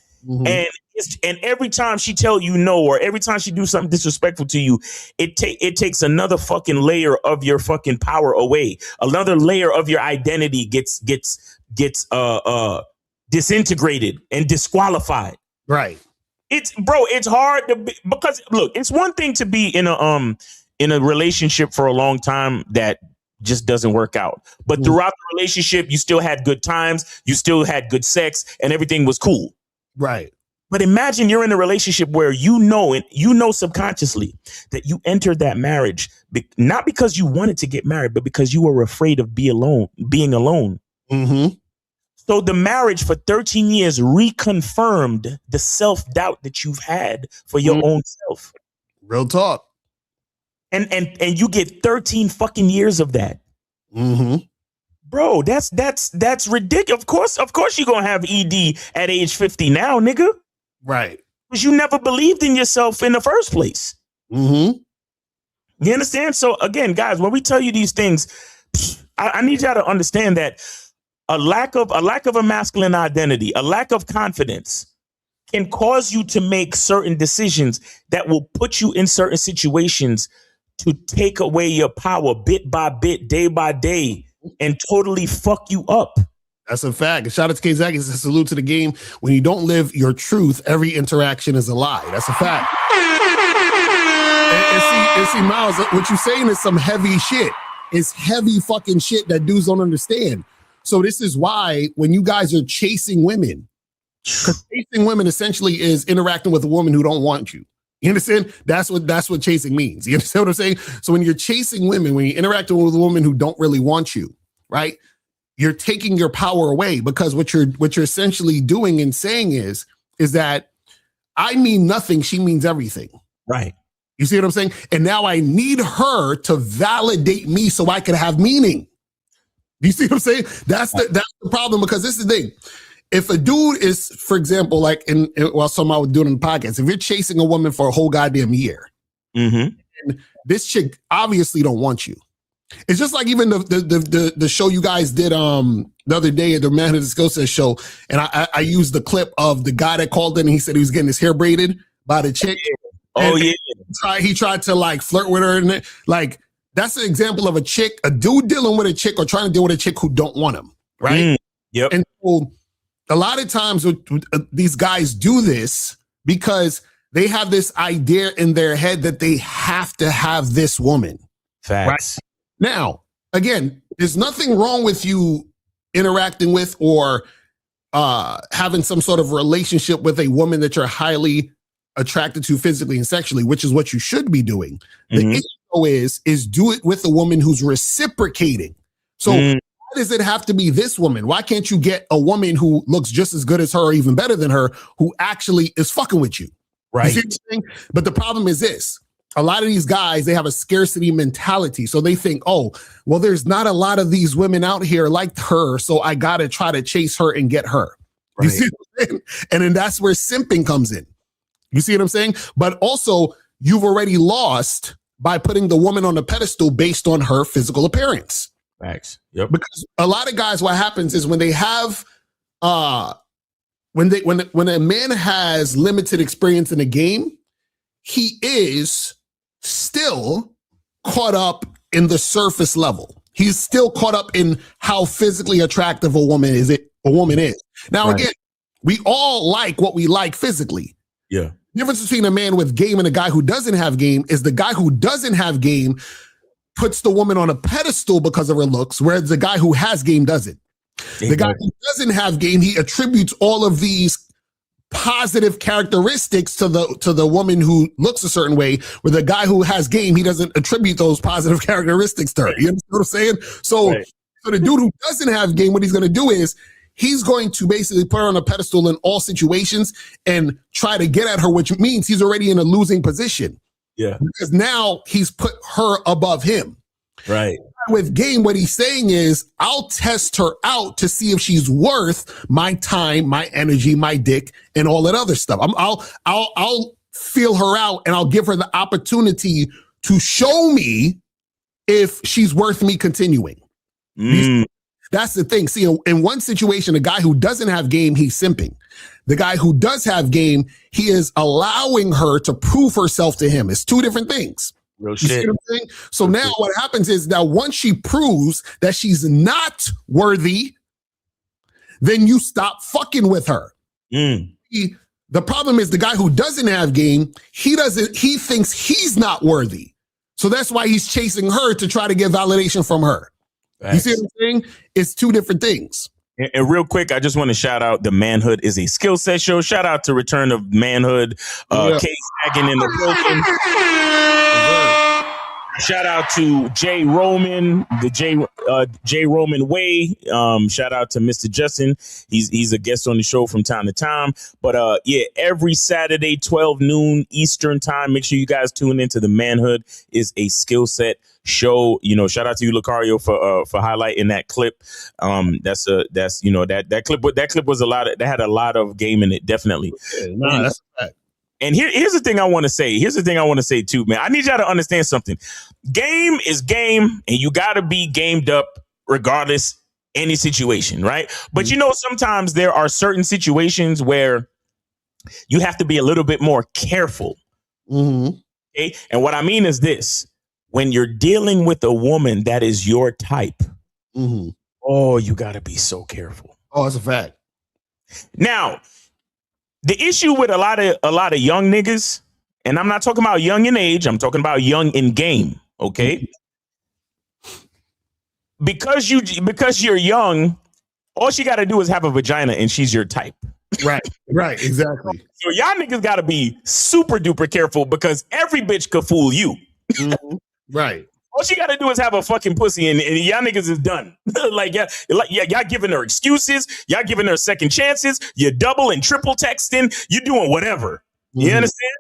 And every time she tell you no, or every time she do something disrespectful to you, it takes another fucking layer of your fucking power away. Another layer of your identity gets disintegrated and disqualified. Right. It's hard to be, because look, it's one thing to be in a relationship for a long time that just doesn't work out. But throughout the relationship, you still had good times, you still had good sex, and everything was cool. Right. But imagine you're in a relationship where you know subconsciously that you entered that marriage not because you wanted to get married, but because you were afraid of being alone. So the marriage for 13 years reconfirmed the self-doubt that you've had for your own self. Real talk. And you get 13 fucking years of that. Bro, that's ridiculous. Of course you're gonna have ED at age 50 now, nigga. Right. Because you never believed in yourself in the first place. You understand? So again, guys, when we tell you these things, I need y'all to understand that a lack of a masculine identity, a lack of confidence can cause you to make certain decisions that will put you in certain situations to take away your power bit by bit, day by day, and totally fuck you up. That's a fact. And shout out to K-Zaki. It's a salute to the game. When you don't live your truth, every interaction is a lie. That's a fact. and see, Miles, what you're saying is some heavy shit. It's heavy fucking shit that dudes don't understand. So this is why when you guys are chasing women, because chasing women essentially is interacting with a woman who don't want you. You understand? That's what chasing means. You understand what I'm saying? So when you're chasing women, when you're interacting with a woman who don't really want you, right? You're taking your power away, because what you're essentially doing and saying is that I mean nothing, she means everything. Right. You see what I'm saying? And now I need her to validate me so I can have meaning. Do you see what I'm saying? That's the problem, because this is the thing. if a dude is, for example, like while somebody was doing in the podcast, if you're chasing a woman for a whole goddamn year, and this chick obviously don't want you. It's just like even the show you guys did the other day at the Manhood Skill Set show, and I used the clip of the guy that called in and he said he was getting his hair braided by the chick. He tried to like flirt with her, and like that's an example of a dude dealing with a chick or trying to deal with a chick who don't want him, right? Yep. And so a lot of times these guys do this because they have this idea in their head that they have to have this woman. Facts. Right? Now, again, there's nothing wrong with you interacting with or having some sort of relationship with a woman that you're highly attracted to physically and sexually, which is what you should be doing. The issue is do it with a woman who's reciprocating. So why does it have to be this woman? Why can't you get a woman who looks just as good as her or even better than her who actually is fucking with you? Right. You see what I'm saying? But the problem is this. A lot of these guys, they have a scarcity mentality. So they think, oh, well, there's not a lot of these women out here like her, so I got to try to chase her and get her. Right. You see what I'm saying? And then that's where simping comes in. You see what I'm saying? But also, you've already lost by putting the woman on a pedestal based on her physical appearance. Facts. Yep. Because a lot of guys, what happens is when they have, when a man has limited experience in a game, he is still caught up in the surface level. He's still caught up in how physically attractive a woman is. Now, again, we all like what we like physically. Yeah. The difference between a man with game and a guy who doesn't have game is the guy who doesn't have game puts the woman on a pedestal because of her looks, whereas the guy who has game doesn't. The guy who doesn't have game, he attributes all of these positive characteristics to the woman who looks a certain way, where the guy who has game, he doesn't attribute those positive characteristics to her. You understand what I'm saying? So the dude who doesn't have game, what he's going to do is he's going to basically put her on a pedestal in all situations and try to get at her, which means he's already in a losing position. Yeah. Because now he's put her above him. Right. With game, what he's saying is, I'll test her out to see if she's worth my time, my energy, my dick, and all that other stuff. I'll feel her out, and I'll give her the opportunity to show me if she's worth me continuing. That's the thing. See, in one situation, a guy who doesn't have game, he's simping. The guy who does have game, he is allowing her to prove herself to him. It's two different things. Real You shit. see what I'm saying? So now what happens is that once she proves that she's not worthy, then you stop fucking with her. The problem is the guy who doesn't have game, he thinks he's not worthy. So that's why he's chasing her to try to get validation from her. You see what I'm saying? It's two different things. And real quick, I just want to shout out the Manhood is a Skill Set show. Shout out to Return of Manhood, Case Hagen in the building. Shout out to Jay Roman, the Jay Roman Way. Shout out to Mr. Justin. He's a guest on the show from time to time. But every Saturday, 12 noon Eastern time. Make sure you guys tune into the Manhood is a Skill Set show. Shout out to you, Locario, for highlighting that clip. That clip was that had a lot of game in it, definitely. That's a fact. And here's the thing I want to say. Here's the thing I want to say too, man. I need y'all to understand something. Game is game, and you got to be gamed up regardless any situation, right? But sometimes there are certain situations where you have to be a little bit more careful. Okay? And what I mean is this. When you're dealing with a woman that is your type, you got to be so careful. Oh, that's a fact. Now, the issue with a lot of young niggas, and I'm not talking about young in age, I'm talking about young in game, okay? Because you're young, all she got to do is have a vagina and she's your type. Right, exactly. So y'all niggas got to be super duper careful because every bitch could fool you. Right. All she got to do is have a fucking pussy and y'all niggas is done. Y'all giving her excuses. Y'all giving her second chances. You're double and triple texting. You're doing whatever. You understand?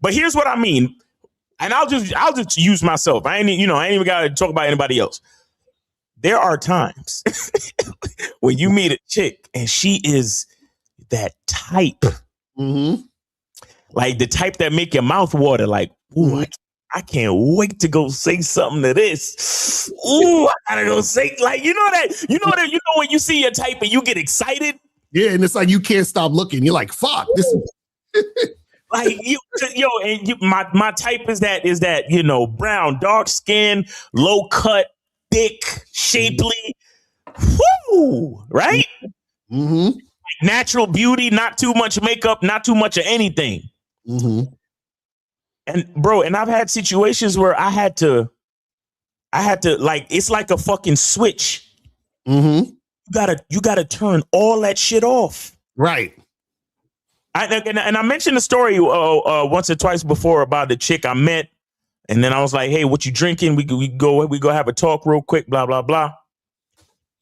But here's what I mean. And I'll just use myself. I ain't even got to talk about anybody else. There are times when you meet a chick and she is that type. Mm-hmm. Like the type that make your mouth water. Like, ooh, I can't wait to go say something to this. Ooh, I gotta go say, like, you know when you see your type and you get excited. Yeah, and it's like you can't stop looking. You're like, fuck, this is like my type is that brown, dark skin, low cut, thick, shapely. Woo! Right? Mm-hmm. Natural beauty, not too much makeup, not too much of anything. Mm-hmm. And bro, and I've had situations where I had to like, it's like a fucking switch. Mm-hmm. You gotta turn all that shit off. Right. And I mentioned the story once or twice before about the chick I met, and then I was like, "Hey, what you drinking? We go have a talk real quick, blah blah blah."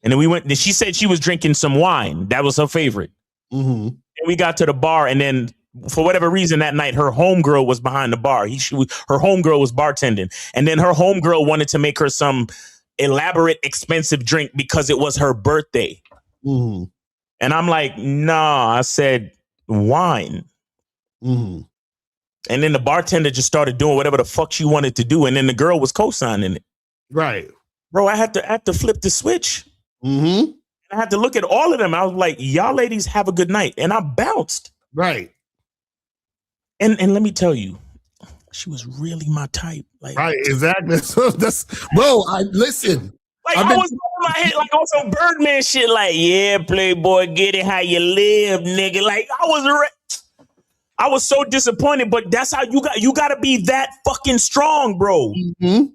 And then we went. She said she was drinking some wine. That was her favorite. Mm-hmm. And we got to the bar, and then for whatever reason that night, her homegirl was behind the bar. Her homegirl was bartending, and then her homegirl wanted to make her some elaborate, expensive drink because it was her birthday. Mm-hmm. And I'm like, nah. I said wine. Mm-hmm. And then the bartender just started doing whatever the fuck she wanted to do, and then the girl was co-signing it. Right, bro. I had to flip the switch. Mm-hmm. And I had to look at all of them. I was like, y'all ladies have a good night. And I bounced. Right. And let me tell you, she was really my type. Like, right, exactly. So that's bro, listen. Like I was in my head like on some Birdman shit, like, yeah, playboy, get it how you live, nigga. Like I was so disappointed, but that's how you gotta be that fucking strong, bro. Mm-hmm.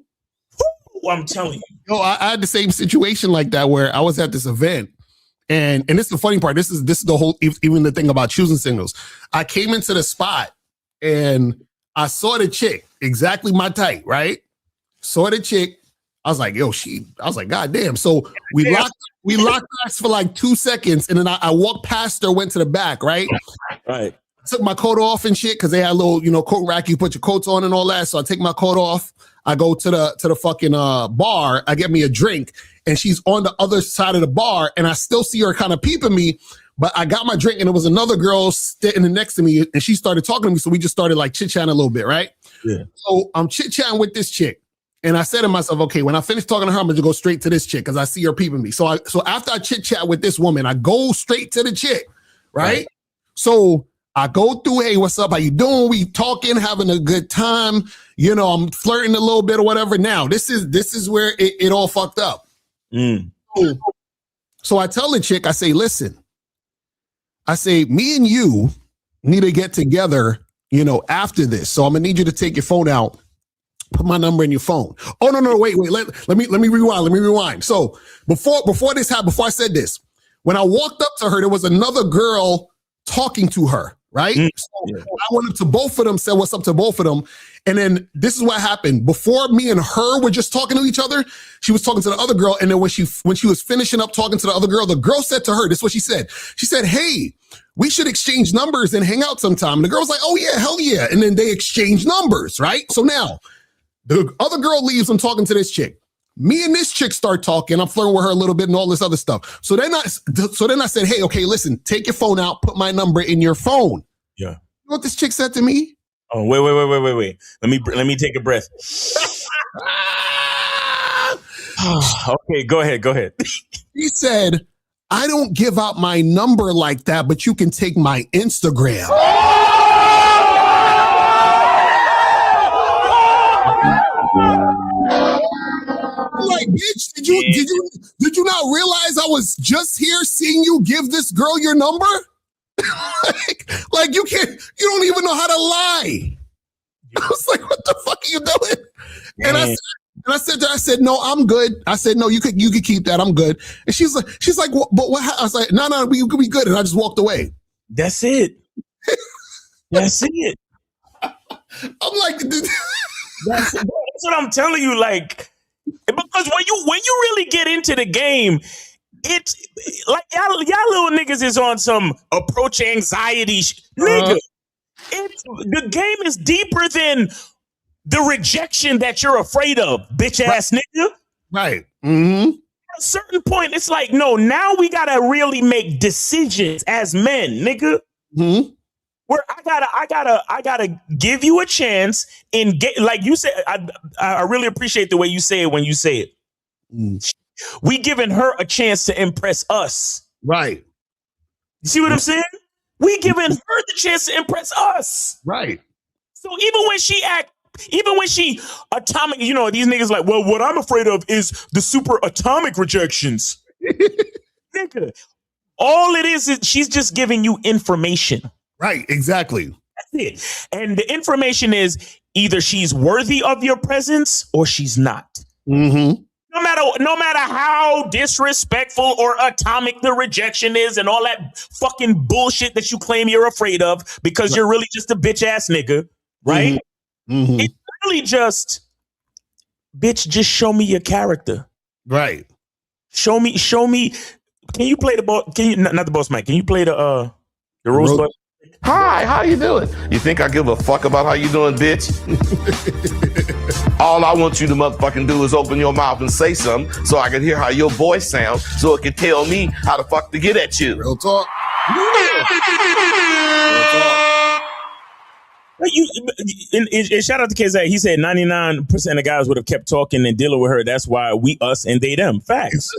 I'm telling you. Yo, I had the same situation like that where I was at this event, and this is the funny part. This is the whole, even the thing about choosing singles. I came into the spot and I saw the chick, exactly my type, right? Saw the chick. I was like, yo, I was like, God damn. So we locked eyes for like 2 seconds, and then I walked past her, went to the back, right? Right. Took my coat off and shit, because they had a little, coat rack, you put your coats on and all that. So I take my coat off. I go to the fucking bar. I get me a drink, and she's on the other side of the bar, and I still see her kind of peeping me. But I got my drink, and there was another girl sitting next to me, and she started talking to me. So we just started like chit-chatting a little bit, right? Yeah. So I'm chit-chatting with this chick, and I said to myself, okay, when I finish talking to her, I'm gonna go straight to this chick because I see her peeping me. So after I chit-chat with this woman, I go straight to the chick, right? So I go through, hey, what's up? How you doing? We talking, having a good time. I'm flirting a little bit or whatever. Now, this is where it all fucked up. Mm. So I tell the chick, I say, listen, I say, me and you need to get together, after this. So I'm gonna need you to take your phone out, put my number in your phone. Oh, no, wait. Let me rewind. So before this happened, before I said this, when I walked up to her, there was another girl talking to her, right? So I went up to both of them, said what's up to both of them. And then this is what happened. Before me and her were just talking to each other, she was talking to the other girl. And then when she was finishing up talking to the girl said to her, this is what she said. She said, hey, we should exchange numbers and hang out sometime. And the girl was like, oh yeah, hell yeah. And then they exchange numbers, right? So now the other girl leaves. I'm talking to this chick. Me and this chick start talking. I'm flirting with her a little bit and all this other stuff. So then I said, hey, okay, listen, take your phone out, put my number in your phone. Yeah. You know what this chick said to me? Oh, wait. Let me take a breath. Okay, go ahead. He said, I don't give out my number like that, but you can take my Instagram. Like, bitch, did you not realize I was just here seeing you give this girl your number? like you don't even know how to lie. I was like, what the fuck are you doing? And I said to her, I said, no, I'm good. I said, no, you could keep that. I'm good. And she's like, but what? I was like, no, we could be good. And I just walked away. That's it. That's it. I'm like, that's what I'm telling you. Like, because when you really get into the game, it's like y'all little niggas is on some approach anxiety. Nigga, the game is deeper than the rejection that you're afraid of, bitch ass nigga. Right. Mm-hmm. a certain point, it's like, no, now we gotta really make decisions as men, nigga. Mm-hmm. Where I gotta give you a chance and get, like you said, I really appreciate the way you say it when you say it. We giving her a chance to impress us. Right. You see what I'm saying? We giving her the chance to impress us. Right. So even when she atomic, you know, these niggas like, well, what I'm afraid of is the super atomic rejections. Nigga, all it is she's just giving you information. Right, exactly. That's it. And the information is either she's worthy of your presence or she's not. Mm-hmm. No matter how disrespectful or atomic the rejection is and all that fucking bullshit that you claim you're afraid of because you're really just a bitch ass nigga, right? Mm-hmm. It's really just, bitch, just show me your character. Right. Show me. Can you play the boss? Can you not the boss mic? Can you play the Rosebud? Hi, how you doing? You think I give a fuck about how you doing, bitch? All I want you to motherfucking do is open your mouth and say something so I can hear how your voice sounds so it can tell me how the fuck to get at you. Real talk. And shout out to KZ. He said 99% of guys would have kept talking and dealing with her. That's why we, us, and they, them. Facts.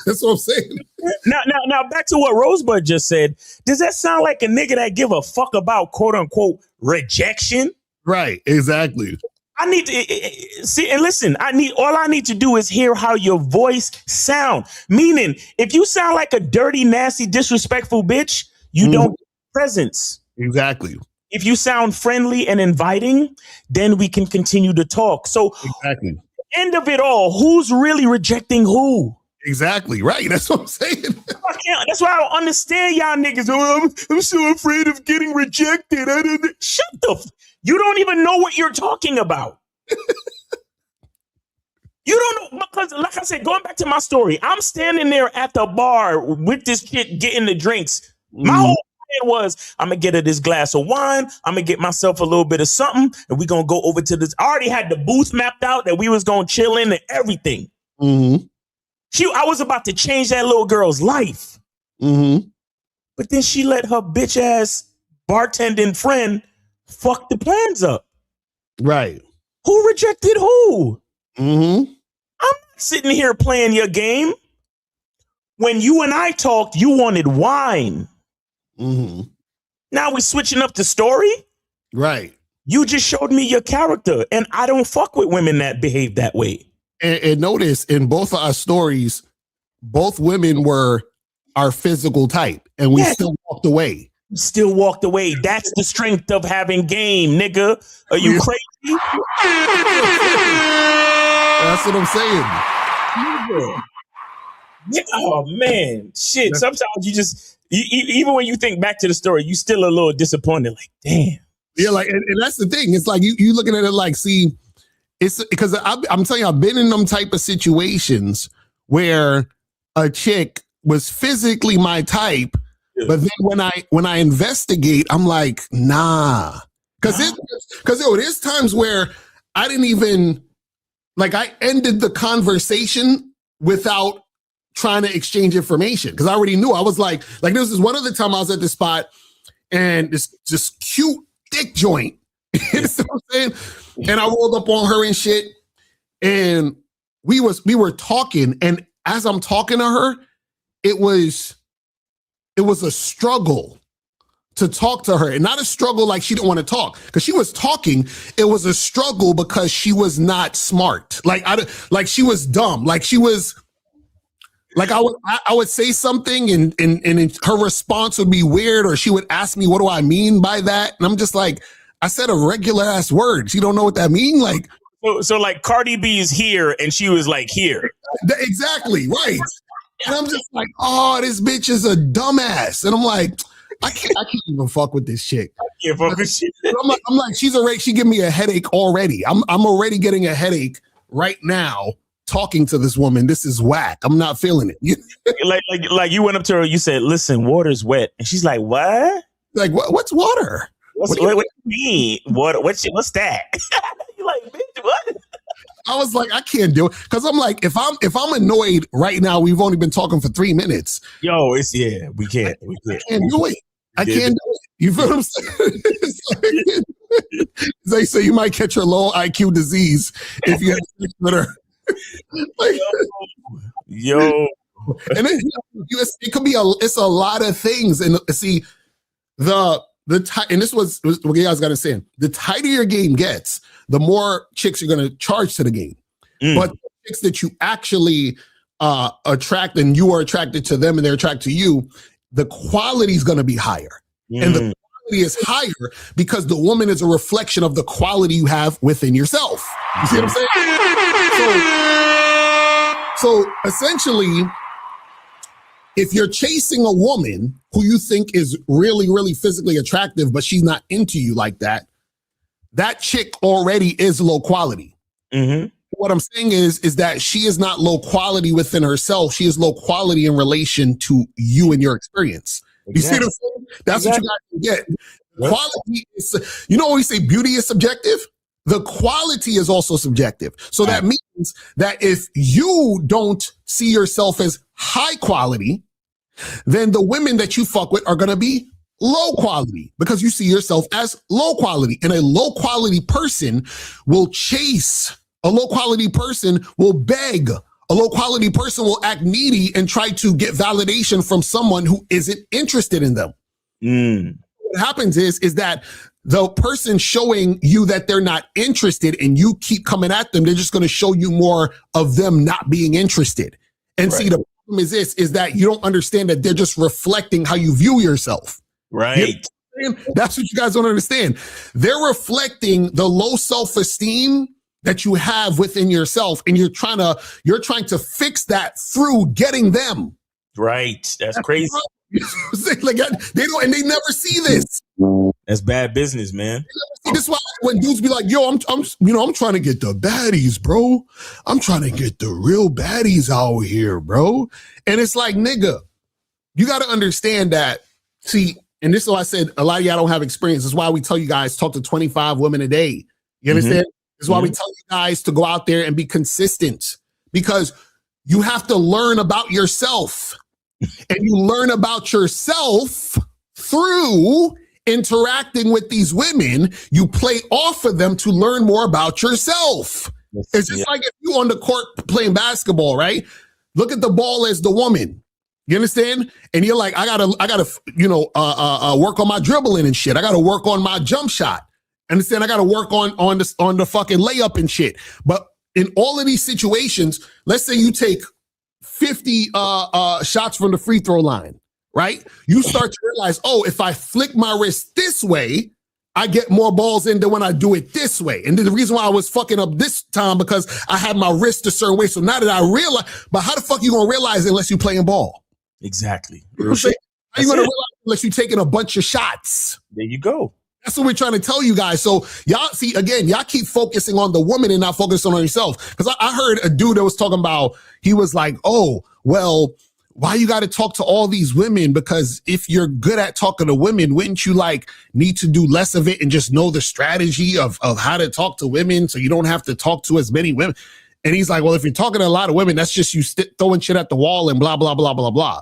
That's what I'm saying. Now, back to what Rosebud just said. Does that sound like a nigga that give a fuck about quote unquote rejection? Right. Exactly. I need to see and listen. All I need to do is hear how your voice sound. Meaning, if you sound like a dirty, nasty, disrespectful bitch, you don't get presence. Exactly. If you sound friendly and inviting, then we can continue to talk. So, exactly. End of it all, who's really rejecting who? Exactly. Right. That's what I'm saying. That's why I don't understand y'all niggas. Oh, I'm so afraid of getting rejected. Shut the. You don't even know what you're talking about. You don't know, because like I said, going back to my story, I'm standing there at the bar with this chick getting the drinks. My whole plan was, I'm gonna get her this glass of wine. I'm gonna get myself a little bit of something, and we're gonna go over to this. I already had the booth mapped out that we was gonna chill in and everything. Mm-hmm. I was about to change that little girl's life. Mm-hmm. But then she let her bitch ass bartending friend fuck the plans up. Right. Who rejected who? Mm-hmm. I'm not sitting here playing your game. When you and I talked, you wanted wine. Mm-hmm. Now we're switching up the story. Right. You just showed me your character, and I don't fuck with women that behave that way. And notice in both of our stories, both women were our physical type, and we still walked away. Still walked away. That's the strength of having game, nigga. Are you crazy? That's what I'm saying. Yeah. Oh man, shit. Sometimes you just even when you think back to the story, you still a little disappointed. Like, damn. Yeah, like, and that's the thing. It's like you looking at it like, see, it's because I'm telling you, I've been in them type of situations where a chick was physically my type, but then when I investigate, I'm like, nah, because there's times where I didn't even like I ended the conversation without trying to exchange information because I already knew. I was like this is one other time I was at the spot and this just cute dick joint. You know what I'm saying? And I rolled up on her and shit, and we were talking, and as I'm talking to her, it was a struggle to talk to her, and not a struggle like she didn't want to talk because she was talking. It was a struggle because she was not smart. Like she was dumb. Like she was. Like I would say something and her response would be weird, or she would ask me, what do I mean by that? And I'm just like, I said a regular ass word. She don't know what that mean? Like, so like Cardi B is here and she was like here. Exactly, right. And I'm just like, oh, this bitch is a dumbass. And I'm like, I can't even fuck with this chick. I can't fuck with shit. I'm like, she giving me a headache already. I'm already getting a headache right now. Talking to this woman, this is whack. I'm not feeling it. like you went up to her, you said, listen, water's wet. And she's like, what? Like, what's water? What do you mean? What's that? You're like, bitch, what? I was like, I can't do it. Cause I'm like, if I'm annoyed right now, we've only been talking for 3 minutes. Yo, we can't. I can't do it. I can't do it. You feel what I'm saying? They say you might catch a low IQ disease if you have sex with her. Like, yo. And it could be it's a lot of things. And see, and this was what you guys got to say. The tighter your game gets, the more chicks you're going to charge to the game. But the chicks that you actually attract and you are attracted to them and they're attracted to you, the quality is going to be higher. And the quality is higher because the woman is a reflection of the quality you have within yourself. You see what I'm saying? So essentially, if you're chasing a woman who you think is really, really physically attractive, but she's not into you like that, that chick already is low quality. What I'm saying is that she is not low quality within herself. She is low quality in relation to you and your experience. You see what I'm saying? That's what you got to get. Quality is, you know, when we say beauty is subjective, the quality is also subjective. So that means that if you don't see yourself as high quality, then the women that you fuck with are going to be low quality because you see yourself as low quality. And a low quality person will chase. A low quality person will beg. A low quality person will act needy and try to get validation from someone who isn't interested in them. What happens is that the person showing you that they're not interested and you keep coming at them, they're just going to show you more of them not being interested. And see, the problem is that you don't understand that they're just reflecting how you view yourself. Right. You know, that's what you guys don't understand. They're reflecting the low self-esteem that you have within yourself, and you're trying to fix that through getting them. Right. That's crazy. Like, they don't, and they never see this. That's bad business, man. See, this is why when dudes be like, "Yo, I'm trying to get the baddies, bro. I'm trying to get the real baddies out here, bro." And it's like, nigga, you got to understand that. See, and this is why I said a lot of y'all don't have experience. This is why we tell you guys talk to 25 women a day. You understand? This is why we tell you guys to go out there and be consistent, because you have to learn about yourself. And you learn about yourself through interacting with these women. You play off of them to learn more about yourself. It's just like if you on the court playing basketball, right? Look at the ball as the woman. You understand? And you're like, I gotta, work on my dribbling and shit. I gotta work on my jump shot. Understand? I gotta work on the fucking layup and shit. But in all of these situations, let's say you take 50 shots from the free throw line, right? You start to realize, oh, if I flick my wrist this way, I get more balls in than when I do it this way. And the reason why I was fucking up this time because I had my wrist a certain way. So now that I realize, but how the fuck you gonna realize it unless you playing ball? Exactly. You know what I'm saying? How you gonna realize unless you taking a bunch of shots? There you go. That's what we're trying to tell you guys. So y'all see, again, y'all keep focusing on the woman and not focusing on yourself. Because I heard a dude that was talking about, he was like, oh, well, why you got to talk to all these women? Because if you're good at talking to women, wouldn't you like need to do less of it and just know the strategy of how to talk to women so you don't have to talk to as many women? And he's like, well, if you're talking to a lot of women, that's just you throwing shit at the wall and blah, blah, blah, blah, blah.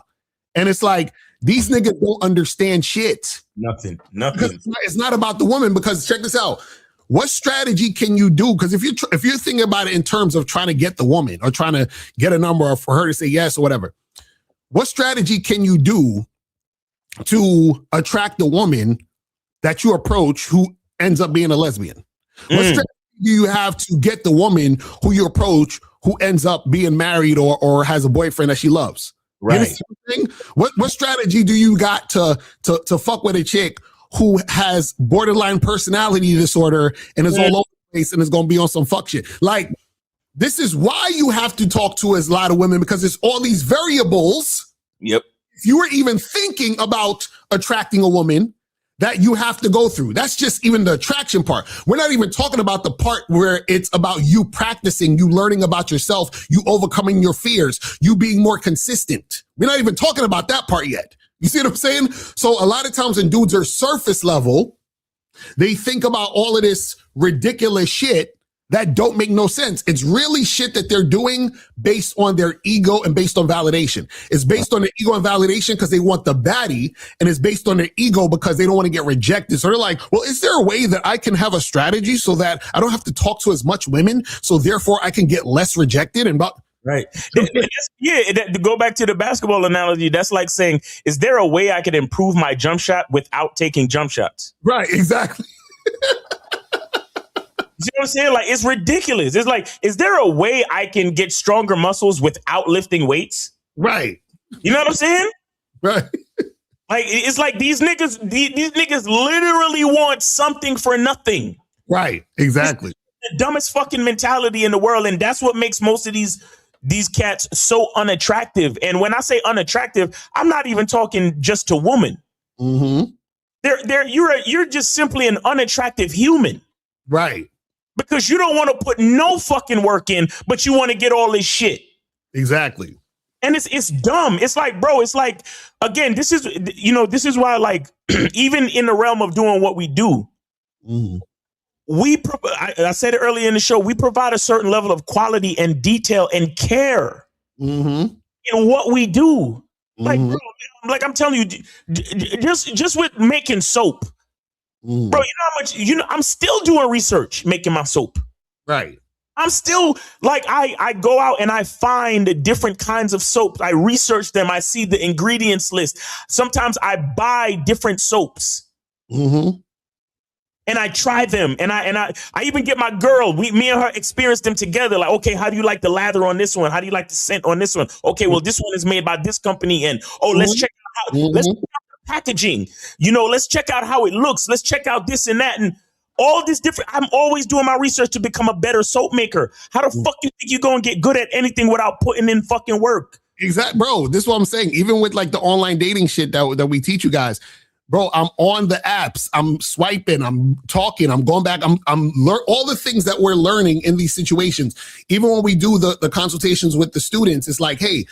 And it's like, these niggas don't understand shit. Nothing. It's not about the woman, because check this out. What strategy can you do? Because if you're thinking about it in terms of trying to get the woman or trying to get a number or for her to say yes or whatever, what strategy can you do to attract the woman that you approach who ends up being a lesbian? What strategy do you have to get the woman who you approach who ends up being married or has a boyfriend that she loves? Right. What strategy do you got to fuck with a chick who has borderline personality disorder and is all over the place and is going to be on some fuck shit? Like, this is why you have to talk to a lot of women, because it's all these variables. Yep. If you were even thinking about attracting a woman that you have to go through. That's just even the attraction part. We're not even talking about the part where it's about you practicing, you learning about yourself, you overcoming your fears, you being more consistent. We're not even talking about that part yet. You see what I'm saying? So a lot of times when dudes are surface level, they think about all of this ridiculous shit that don't make no sense. It's really shit that they're doing based on their ego and based on validation. It's based on their ego and validation because they want the baddie, and it's based on their ego because they don't want to get rejected. So they're like, well, is there a way that I can have a strategy so that I don't have to talk to as much women, so therefore I can get less rejected? And right. To go back to the basketball analogy, that's like saying, is there a way I could improve my jump shot without taking jump shots? Right, exactly. You see what I'm saying? Like, it's ridiculous. It's like, is there a way I can get stronger muscles without lifting weights? Right. You know what I'm saying? Right. Like, it's like these niggas literally want something for nothing. Right. Exactly. It's the dumbest fucking mentality in the world. And that's what makes most of these cats so unattractive. And when I say unattractive, I'm not even talking just to women. Mm-hmm. You're just simply an unattractive human. Right. Because you don't want to put no fucking work in, but you want to get all this shit. Exactly. And it's dumb. It's like, bro, it's like, again, this is why, like, even in the realm of doing what we do, I said it earlier in the show, we provide a certain level of quality and detail and care in what we do. Like, bro, like I'm telling you, just with making soap. Bro, you know how much, I'm still doing research making my soap. Right. I'm still like, I go out and I find different kinds of soaps. I research them. I see the ingredients list. Sometimes I buy different soaps. And I try them. And I even get my girl, me and her experience them together. Like, okay, how do you like the lather on this one? How do you like the scent on this one? Okay, well, this one is made by this company. And let's check out let's check out the packaging. Let's check out how it looks. Let's check out this and that. And all this different. I'm always doing my research to become a better soap maker. How the fuck you think you're going to get good at anything without putting in fucking work? Exactly, bro. This is what I'm saying. Even with like the online dating shit that we teach you guys, bro, I'm on the apps. I'm swiping. I'm talking. I'm going back. I'm all the things that we're learning in these situations. Even when we do the consultations with the students, it's like, hey,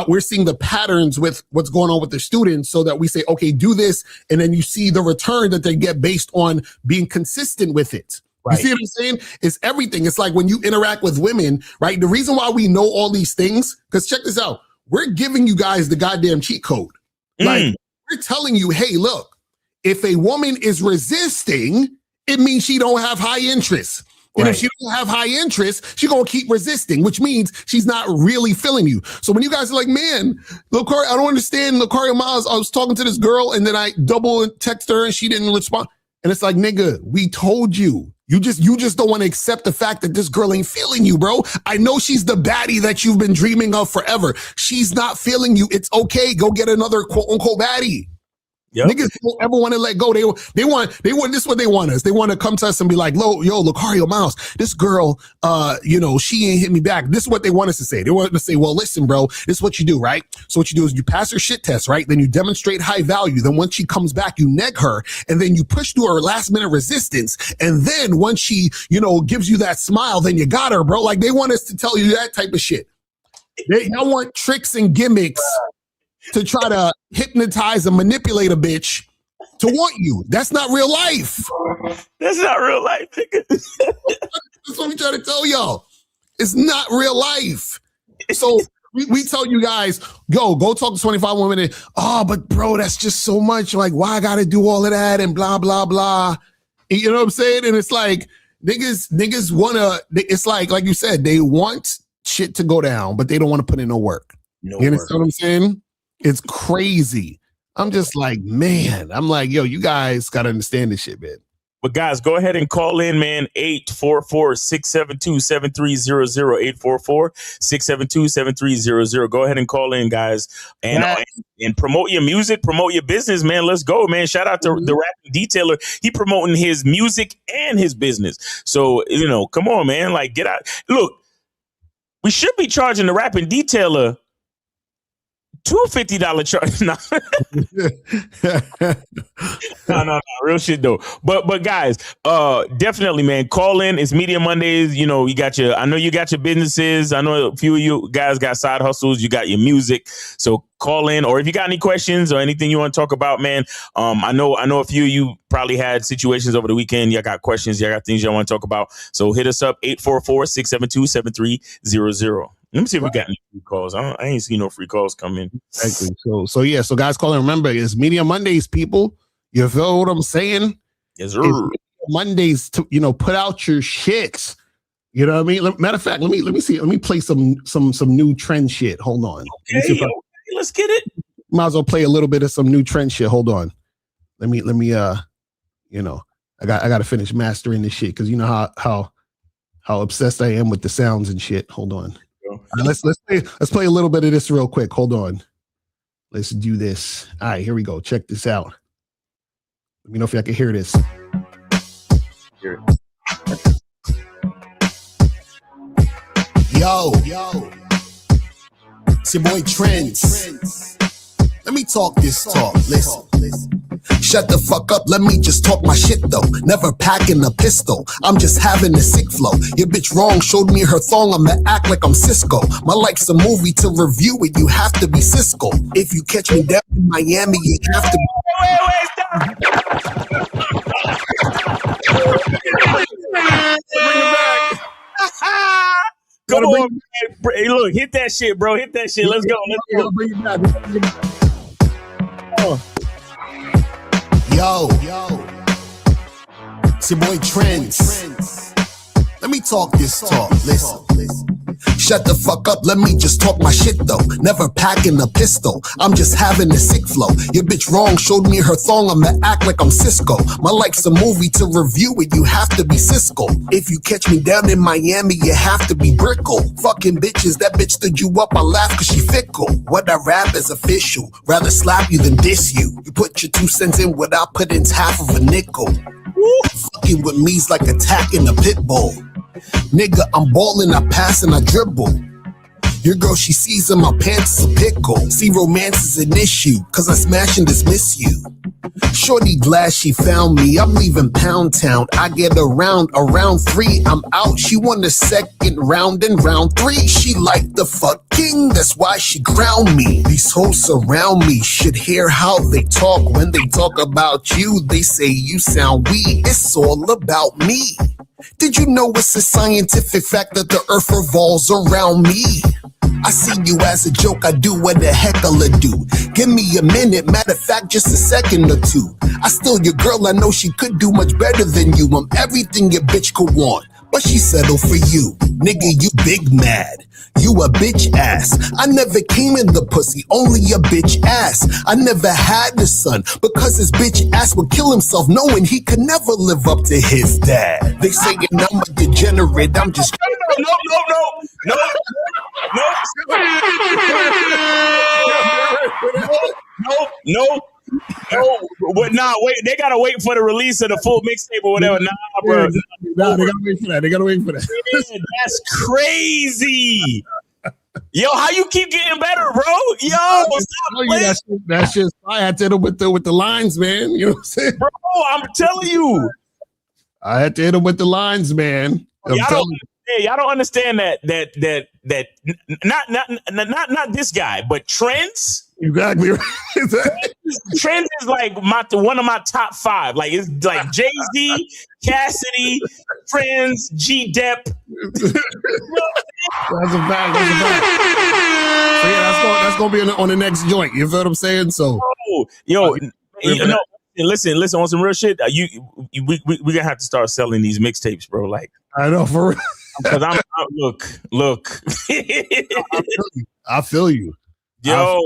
we're seeing the patterns with what's going on with the students, so that we say, okay, do this, and then you see the return that they get based on being consistent with it. Right. You see what I'm saying? It's everything. It's like when you interact with women, right? The reason why we know all these things, because check this out, we're giving you guys the goddamn cheat code. Like, we're telling you, hey, look, if a woman is resisting, it means she don't have high interest. And if she don't have high interest, she's going to keep resisting, which means she's not really feeling you. So when you guys are like, man, Locario, I don't understand, Locario Miles, I was talking to this girl and then I double text her and she didn't respond. And it's like, nigga, we told you. You just don't want to accept the fact that this girl ain't feeling you, bro. I know she's the baddie that you've been dreaming of forever. She's not feeling you. It's okay. Go get another quote unquote baddie. Yep. Niggas don't ever want to let go. They want this is what they want us. They want to come to us and be like, yo, Locario Miles, this girl, she ain't hit me back. This is what they want us to say. They want us to say, well, listen, bro, this is what you do, right? So what you do is you pass her shit test, right? Then you demonstrate high value. Then once she comes back, you neg her, and then you push through her last minute resistance. And then once she, gives you that smile, then you got her, bro. Like, they want us to tell you that type of shit. They want tricks and gimmicks to try to hypnotize and manipulate a bitch to want you. That's not real life. That's not real life. That's what we try to tell y'all. It's not real life. So we tell you guys, go talk to 25 women. And, but bro, that's just so much. Like, why I got to do all of that and blah, blah, blah. And you know what I'm saying? And it's like, niggas want to, it's like you said, they want shit to go down, but they don't want to put in no work. You understand what I'm saying? It's crazy. I'm just like, man, I'm like, yo, you guys got to understand this shit, man. But guys, go ahead and call in, man. 844-672-7300, 844-672-7300. Go ahead and call in, guys. And promote your music, promote your business, man. Let's go, man. Shout out to the rapping detailer. He promoting his music and his business. So, come on, man. Like, get out. Look, we should be charging the rapping detailer two $50 charges. No, real shit though. But guys, definitely, man, call in. It's Media Mondays. You know, I know you got your businesses. I know a few of you guys got side hustles. You got your music. So call in, or if you got any questions or anything you want to talk about, man. I know a few of you probably had situations over the weekend. Y'all got questions. Y'all got things y'all want to talk about. So hit us up 844-672-7300. Let me see if we got any free calls. I ain't seen no free calls come in. Exactly. So guys, call in. Remember, it's Media Mondays, people. You feel what I'm saying? Yes, sir. It's Mondays to put out your shits. You know what I mean? Matter of fact, let me see. Let me play some new trend shit. Hold on. Okay, let's get it. Might as well play a little bit of some new trend shit. Hold on. Let me I got to finish mastering this shit because you know how obsessed I am with the sounds and shit. Hold on. Let's play a little bit of this real quick. Hold on. Let's do this. All right, here we go. Check this out. Let me know if y'all can hear this. Hear it. Yo. It's your boy Trends. Let me talk this talk. Listen. Shut the fuck up, let me just talk my shit though. Never packing a pistol, I'm just having a sick flow. Your bitch wrong, showed me her thong, I'ma act like I'm Cisco. My life's a movie, to review it, you have to be Cisco. If you catch me down in Miami, you have to be. Wait, stop. Come on, man. Hey, look, hit that shit, bro. Hit that shit. Let's go. Bring it back. Yo, it's your boy Trends. Let me talk this talk. Listen. Shut the fuck up, let me just talk my shit though. Never packing a pistol, I'm just having a sick flow. Your bitch wrong, showed me her thong, I'ma act like I'm Cisco. My life's a movie, to review it, you have to be Cisco. If you catch me down in Miami, you have to be Brickle. Fucking bitches, that bitch stood you up, I laugh cause she fickle. What I rap is official, rather slap you than diss you. You put your 2 cents in, what I put in's half of a nickel. Fucking with me's like attacking a pit bull. Nigga, I'm ballin', I pass and I dribble. Your girl, she sees in my pants is a pickle. See, romance is an issue, cause I smash and dismiss you. Shorty glad she found me, I'm leaving Pound Town. I get around 3, I'm out. She won the second round in round 3. She like the fucking, that's why she crowned me. These hoes surround me, should hear how they talk. When they talk about you, they say you sound weak. It's all about me. Did you know it's a scientific fact that the earth revolves around me? I see you as a joke, I do what the heck I'll do. Give me a minute, matter of fact, just a second or two. I still your girl, I know she could do much better than you. I'm everything your bitch could want, but she settled for you. Nigga, you big mad. You a bitch ass. I never came in the pussy, only a bitch ass. I never had a son because his bitch ass would kill himself knowing he could never live up to his dad. They saying I'm a degenerate, I'm just... No. Wait, they gotta wait for the release of the full mixtape or whatever. Bro. Nah, they gotta wait for that. Man, that's crazy. Yo, how you keep getting better, bro? Yo, stop playing. That's just I had to hit him with the lines, man. You know what I'm saying? Bro, I'm telling you. I had to hit him with the lines, man. Y'all don't understand that not this guy, but Trends. Exactly right. Trends is like one of my top 5. Like it's like Jay-Z, Cassidy, Trends, G-Dep. That's a fact. So yeah, that's gonna be on the next joint. You feel what I'm saying? So listen on some real shit. We gonna have to start selling these mixtapes, bro. Like I know for real. Because I'm look. I feel you. Yo.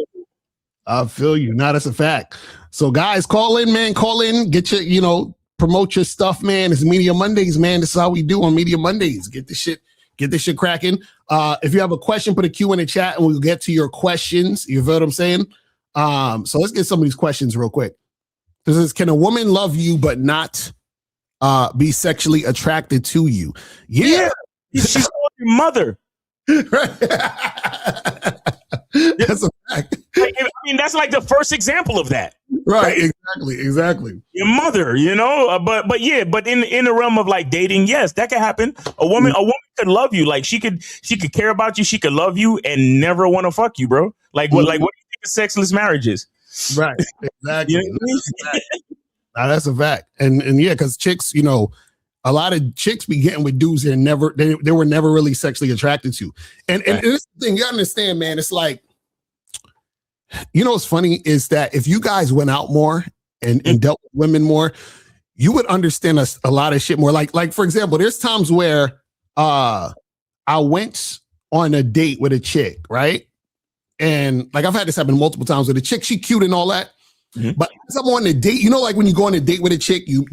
I feel you. Now that's a fact. So guys, call in, man. Call in. Get your, promote your stuff, man. It's Media Mondays, man. This is how we do on Media Mondays. Get this shit cracking. If you have a question, put a Q in the chat and we'll get to your questions. You feel what I'm saying? So let's get some of these questions real quick. This is, can a woman love you but not be sexually attracted to you? Yeah. She's your mother. That's a fact. That's like the first example of that. Right. Exactly. Your mother, but in the realm of like dating, yes, that could happen. A woman could love you. Like she could care about you. She could love you and never want to fuck you, bro. Like what do you think of sexless marriages? Right. Exactly. Now, that's a fact. And yeah, because chicks, a lot of chicks be getting with dudes they were never really sexually attracted to. And this is the thing, you understand, man. It's like, what's funny is that if you guys went out more and dealt with women more, you would understand a lot of shit more. Like for example, there's times where I went on a date with a chick, right? And like I've had this happen multiple times with a chick, she cute and all that. But as I'm on a date, like when you go on a date with a chick, you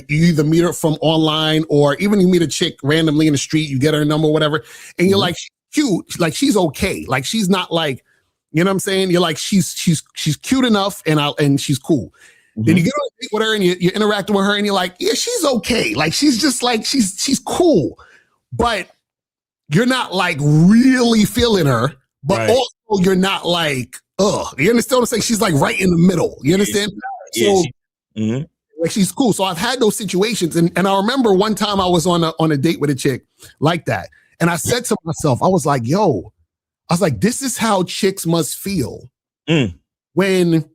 either meet her from online or even you meet a chick randomly in the street, you get her number or whatever, and you're like, she's cute, like she's okay, like she's not like, you know what I'm saying? You're like, she's cute enough and she's cool. Then you get on a date with her and you're interacting with her and you're like, yeah, she's okay, like she's just like she's cool, but you're not like really feeling her, but also you're not like. You understand what I'm saying? She's like right in the middle. You understand? So like she's cool. So I've had those situations. And I remember one time I was on a date with a chick like that. And I said to myself, I was like, this is how chicks must feel when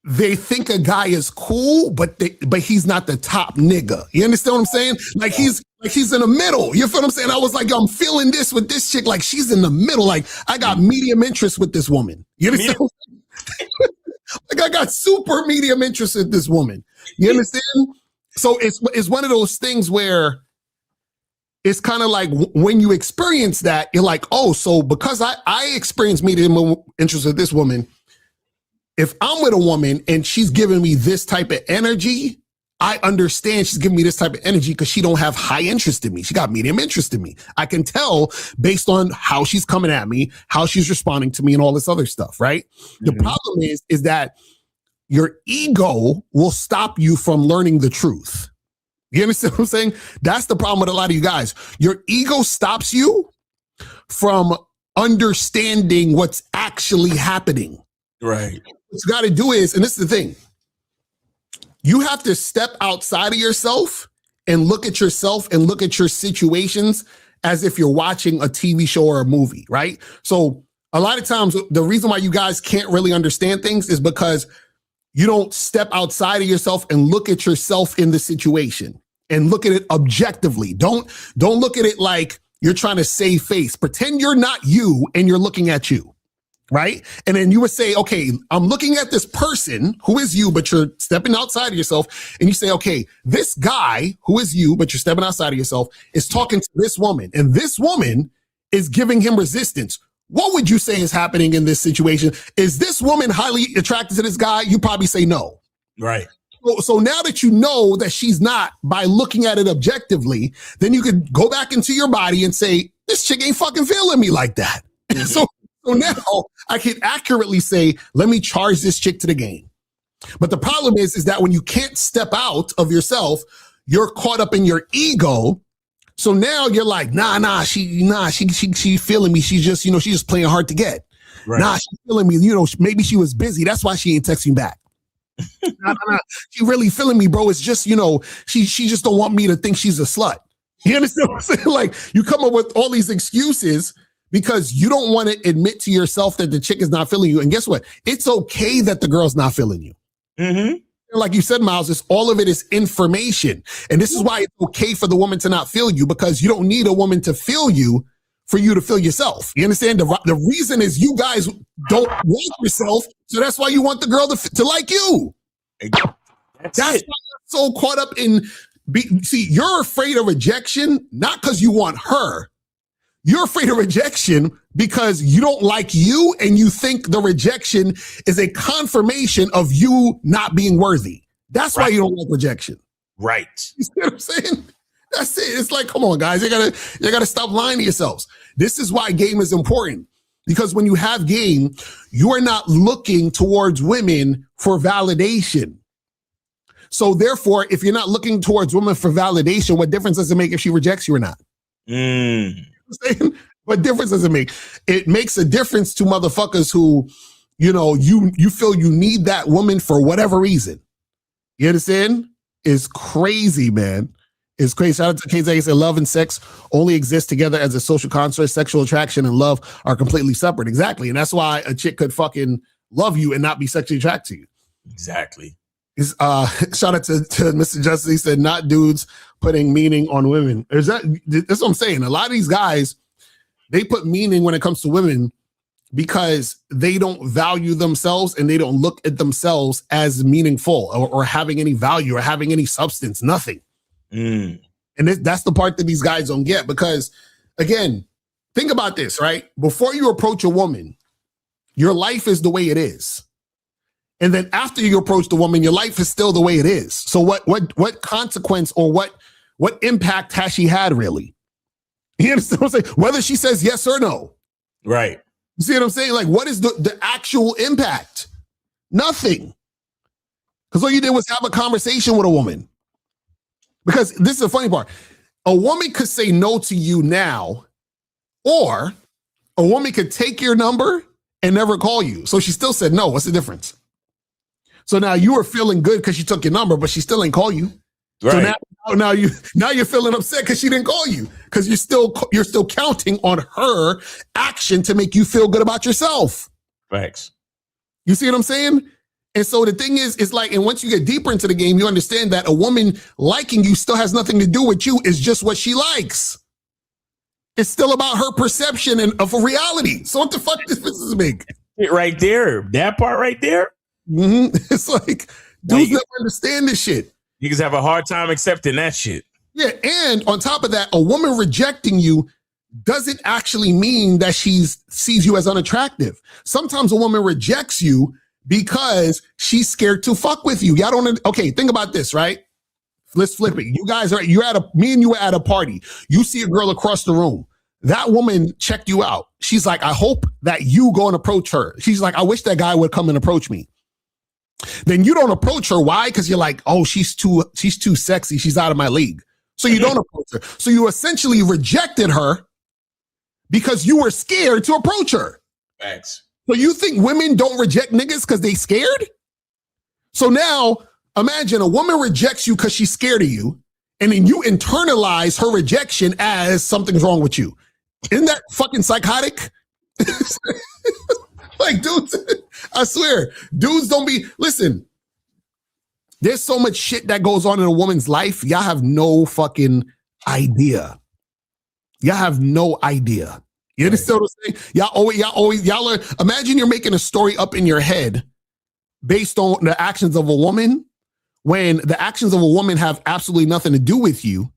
they think a guy is cool, but he's not the top nigga. You understand what I'm saying? Like he's in the middle. You feel what I'm saying? I was like, I'm feeling this with this chick. Like she's in the middle. Like I got medium interest with this woman. You understand? Like I got super medium interest in this woman. You understand? So it's one of those things where it's kind of like when you experience that, you're like, oh, so because I experienced medium interest with this woman, if I'm with a woman and she's giving me this type of energy, I understand she's giving me this type of energy because she don't have high interest in me. She got medium interest in me. I can tell based on how she's coming at me, how she's responding to me and all this other stuff, right? The problem is that your ego will stop you from learning the truth. You understand what I'm saying? That's the problem with a lot of you guys. Your ego stops you from understanding what's actually happening. Right. What you got to do is, and this is the thing, you have to step outside of yourself and look at yourself and look at your situations as if you're watching a TV show or a movie, right? So a lot of times, the reason why you guys can't really understand things is because you don't step outside of yourself and look at yourself in the situation and look at it objectively. Don't look at it like you're trying to save face. Pretend you're not you and you're looking at you. Right? And then you would say, okay, I'm looking at this person who is you, but you're stepping outside of yourself. And you say, okay, this guy who is you, but you're stepping outside of yourself, is talking to this woman. And this woman is giving him resistance. What would you say is happening in this situation? Is this woman highly attracted to this guy? You probably say no. Right. So now that you know that she's not, by looking at it objectively, then you could go back into your body and say, this chick ain't fucking feeling me like that. So now I can accurately say, let me charge this chick to the game. But the problem is that when you can't step out of yourself, you're caught up in your ego. So now you're like, she feeling me. She's just, she's just playing hard to get. Right. Nah, she's feeling me. Maybe she was busy. That's why she ain't texting back. Nah. She really feeling me, bro. It's just, she just don't want me to think she's a slut. You understand what I'm saying? Like you come up with all these excuses because you don't want to admit to yourself that the chick is not feeling you. And guess what? It's okay that the girl's not feeling you. Like you said, Miles, all of it is information. And this is why it's okay for the woman to not feel you, because you don't need a woman to feel you for you to feel yourself. You understand? The reason is you guys don't like yourself. So that's why you want the girl to like you. That's why you're so caught up in, see, you're afraid of rejection, not because you want her. You're afraid of rejection because you don't like you and you think the rejection is a confirmation of you not being worthy. That's why you don't like rejection. Right. You see what I'm saying? That's it. It's like, come on, guys. You gotta stop lying to yourselves. This is why game is important. Because when you have game, you are not looking towards women for validation. So therefore, if you're not looking towards women for validation, what difference does it make if she rejects you or not? What difference does it make? It makes a difference to motherfuckers who you know, you feel you need that woman for whatever reason. You understand? Is crazy, man. It's crazy. Shout out to KZ. Said love and sex only exist together as a social construct. Sexual attraction and love are completely separate. Exactly. And that's why a chick could fucking love you and not be sexually attracted to you. Exactly. Shout out to Mr. Justice. He said, not dudes putting meaning on women. That's what I'm saying. A lot of these guys, they put meaning when it comes to women because they don't value themselves and they don't look at themselves as meaningful or having any value or having any substance, nothing. And that's the part that these guys don't get because, again, think about this, right? Before you approach a woman, your life is the way it is. And then after you approach the woman, your life is still the way it is. So what consequence or what impact has she had really? You understand what I'm saying? Whether she says yes or no. Right. You see what I'm saying? Like, what is the actual impact? Nothing. Because all you did was have a conversation with a woman. Because this is the funny part. A woman could say no to you now, or a woman could take your number and never call you. So she still said no. What's the difference? So now you were feeling good because she took your number, but she still ain't call you. Right. So now you're feeling upset because she didn't call you because you're still counting on her action to make you feel good about yourself. Facts. You see what I'm saying? And so the thing is, it's like, and once you get deeper into the game, you understand that a woman liking you still has nothing to do with you. It's just what she likes. It's still about her perception of a reality. So what the fuck this is big? Right there. That part right there. It's like, dudes never understand this shit. Niggas have a hard time accepting that shit. Yeah, and on top of that, a woman rejecting you doesn't actually mean that she sees you as unattractive. Sometimes a woman rejects you because she's scared to fuck with you. Y'all don't. Okay, think about this, right? Let's flip it. You guys me and you were at a party. You see a girl across the room. That woman checked you out. She's like, I hope that you go and approach her. She's like, I wish that guy would come and approach me. Then you don't approach her. Why? Because you're like, oh, she's too sexy. She's out of my league. So you don't approach her. So you essentially rejected her because you were scared to approach her. Thanks. So you think women don't reject niggas because they scared? So now imagine a woman rejects you because she's scared of you, and then you internalize her rejection as something's wrong with you. Isn't that fucking psychotic? Like, dudes, I swear, dudes don't be, listen, there's so much shit that goes on in a woman's life. Y'all have no fucking idea. Y'all have no idea. You understand what I'm saying? Y'all are, imagine you're making a story up in your head based on the actions of a woman when the actions of a woman have absolutely nothing to do with you.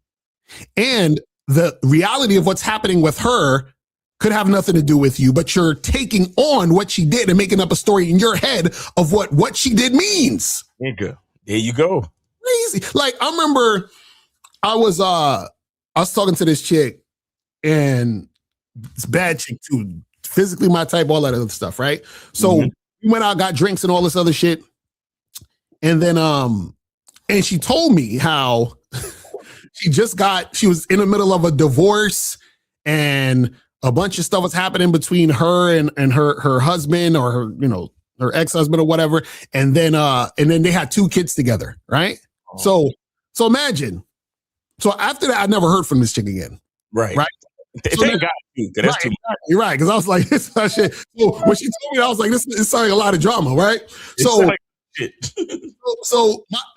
And the reality of what's happening with her could have nothing to do with you, but you're taking on what she did and making up a story in your head of what she did means. There you go. Crazy. Like, I remember I was talking to this chick, and it's bad chick too, physically my type, all that other stuff, right? So we went out, got drinks and all this other shit. And then and she told me how she was in the middle of a divorce, and a bunch of stuff was happening between her and her husband, or her, you know, her ex-husband or whatever. And then they had 2 kids together, right? So imagine. So after that, I never heard from this chick again. Right. So Thank God. That's too much. You're right. Because I was like, this is shit. So when she told me, I was like, this is sounding a lot of drama, right? So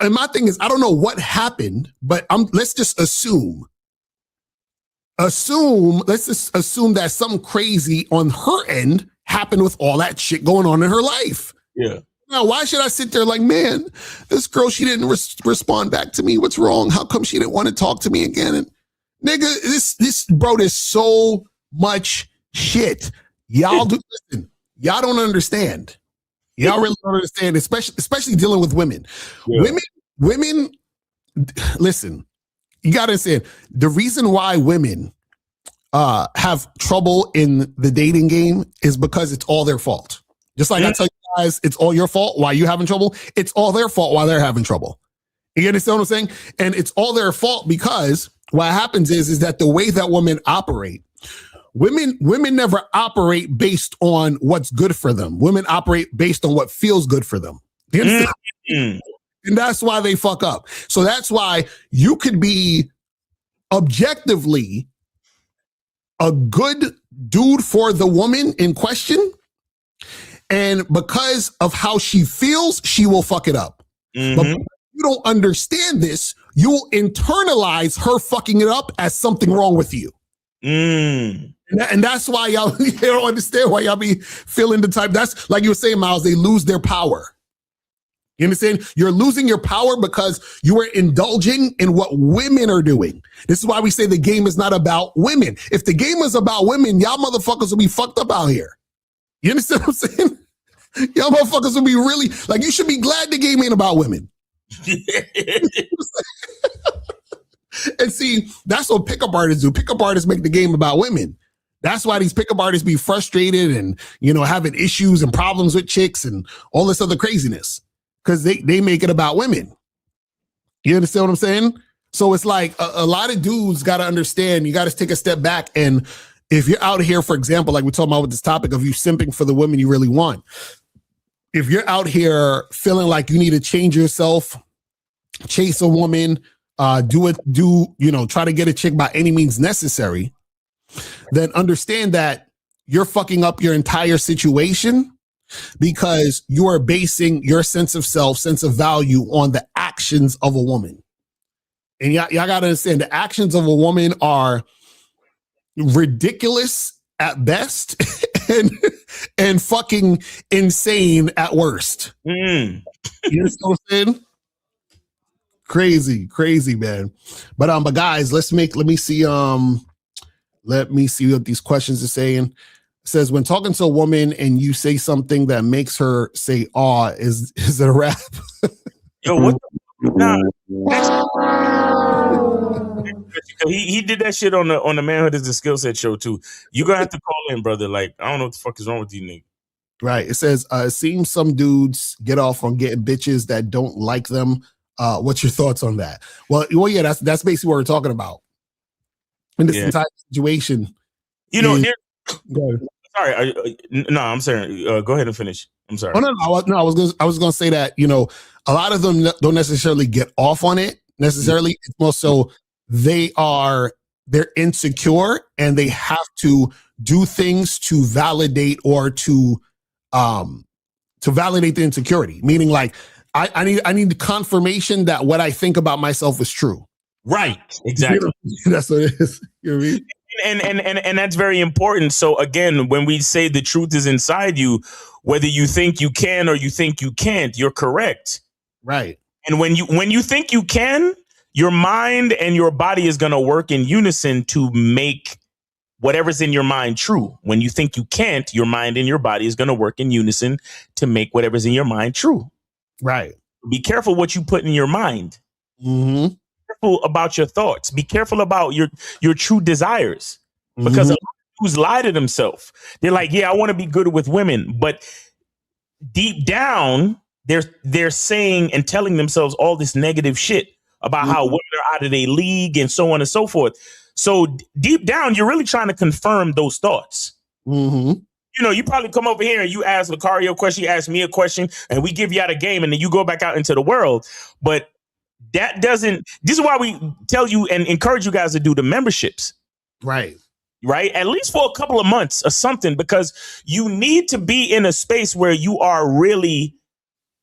my thing is, I don't know what happened, but let's just assume that something crazy on her end happened with all that shit going on in her life. Yeah. Now, why should I sit there like, man, this girl, she didn't respond back to me. What's wrong? How come she didn't want to talk to me again? And nigga, there's so much shit. Y'all don't understand. Y'all really don't understand, especially dealing with women. Yeah. Women, listen, you got to understand, the reason why women have trouble in the dating game is because it's all their fault. Just like I tell you guys, it's all your fault why you having trouble. It's all their fault why they're having trouble. You understand what I'm saying? And it's all their fault because what happens is that the way that women operate, women never operate based on what's good for them. Women operate based on what feels good for them. You understand? And that's why they fuck up. So that's why you could be objectively a good dude for the woman in question, and because of how she feels, she will fuck it up. But if you don't understand this, you'll internalize her fucking it up as something wrong with you. And that's why y'all you don't understand why y'all be feeling the type. That's like you were saying, Miles, they lose their power. You understand? You're losing your power because you are indulging in what women are doing. This is why we say the game is not about women. If the game is about women, y'all motherfuckers will be fucked up out here. You understand what I'm saying? Y'all motherfuckers will be really, like, you should be glad the game ain't about women. And see, that's what pickup artists do. Pickup artists make the game about women. That's why these pickup artists be frustrated and, you know, having issues and problems with chicks and all this other craziness. Because they make it about women. You understand what I'm saying? So it's like a lot of dudes got to understand, you got to take a step back. And if you're out here, for example, like we're talking about with this topic of you simping for the women you really want, if you're out here feeling like you need to change yourself, chase a woman, try to get a chick by any means necessary, then understand that you're fucking up your entire situation because you are basing your sense of self, sense of value on the actions of a woman. And y'all got to understand the actions of a woman are ridiculous at best and fucking insane at worst. You know what I'm saying? Crazy, man. But guys, let me see what these questions are saying. It says, when talking to a woman and you say something that makes her say "aw," is it a rap? Yo, what he did that shit on the Manhood is the Skill Set show too. You gonna have to call in, brother. Like, I don't know what the fuck is wrong with you, nigga. Right. It says, it seems some dudes get off on getting bitches that don't like them. What's your thoughts on that? Well, yeah, that's basically what we're talking about in this entire situation. You know, sorry. No, I'm sorry. Go ahead and finish. I'm sorry. Oh, no. I was gonna say that, you know, a lot of them don't necessarily get off on it necessarily. It's more so they're insecure and they have to do things to validate or to validate the insecurity. Meaning, like, I need confirmation that what I think about myself is true. Right. Exactly. That's what it is. You know what I mean? And that's very important. So again, when we say the truth is inside you, whether you think you can or you think you can't, you're correct. Right. And when you think you can, your mind and your body is going to work in unison to make whatever's in your mind true. When you think you can't, your mind and your body is going to work in unison to make whatever's in your mind true. Right. Be careful what you put in your mind. Mm-hmm. Careful about your thoughts. Be careful about your true desires, because a lot of dudes lie to themselves. They're like, yeah, I want to be good with women, but deep down they're saying and telling themselves all this negative shit about how women are out of their league and so on and so forth. So deep down, you're really trying to confirm those thoughts. You know, you probably come over here and you ask Locario a question, you ask me a question, and we give you out a game, and then you go back out into the world. But this is why we tell you and encourage you guys to do the memberships. Right. Right. At least for a couple of months or something, because you need to be in a space where you are really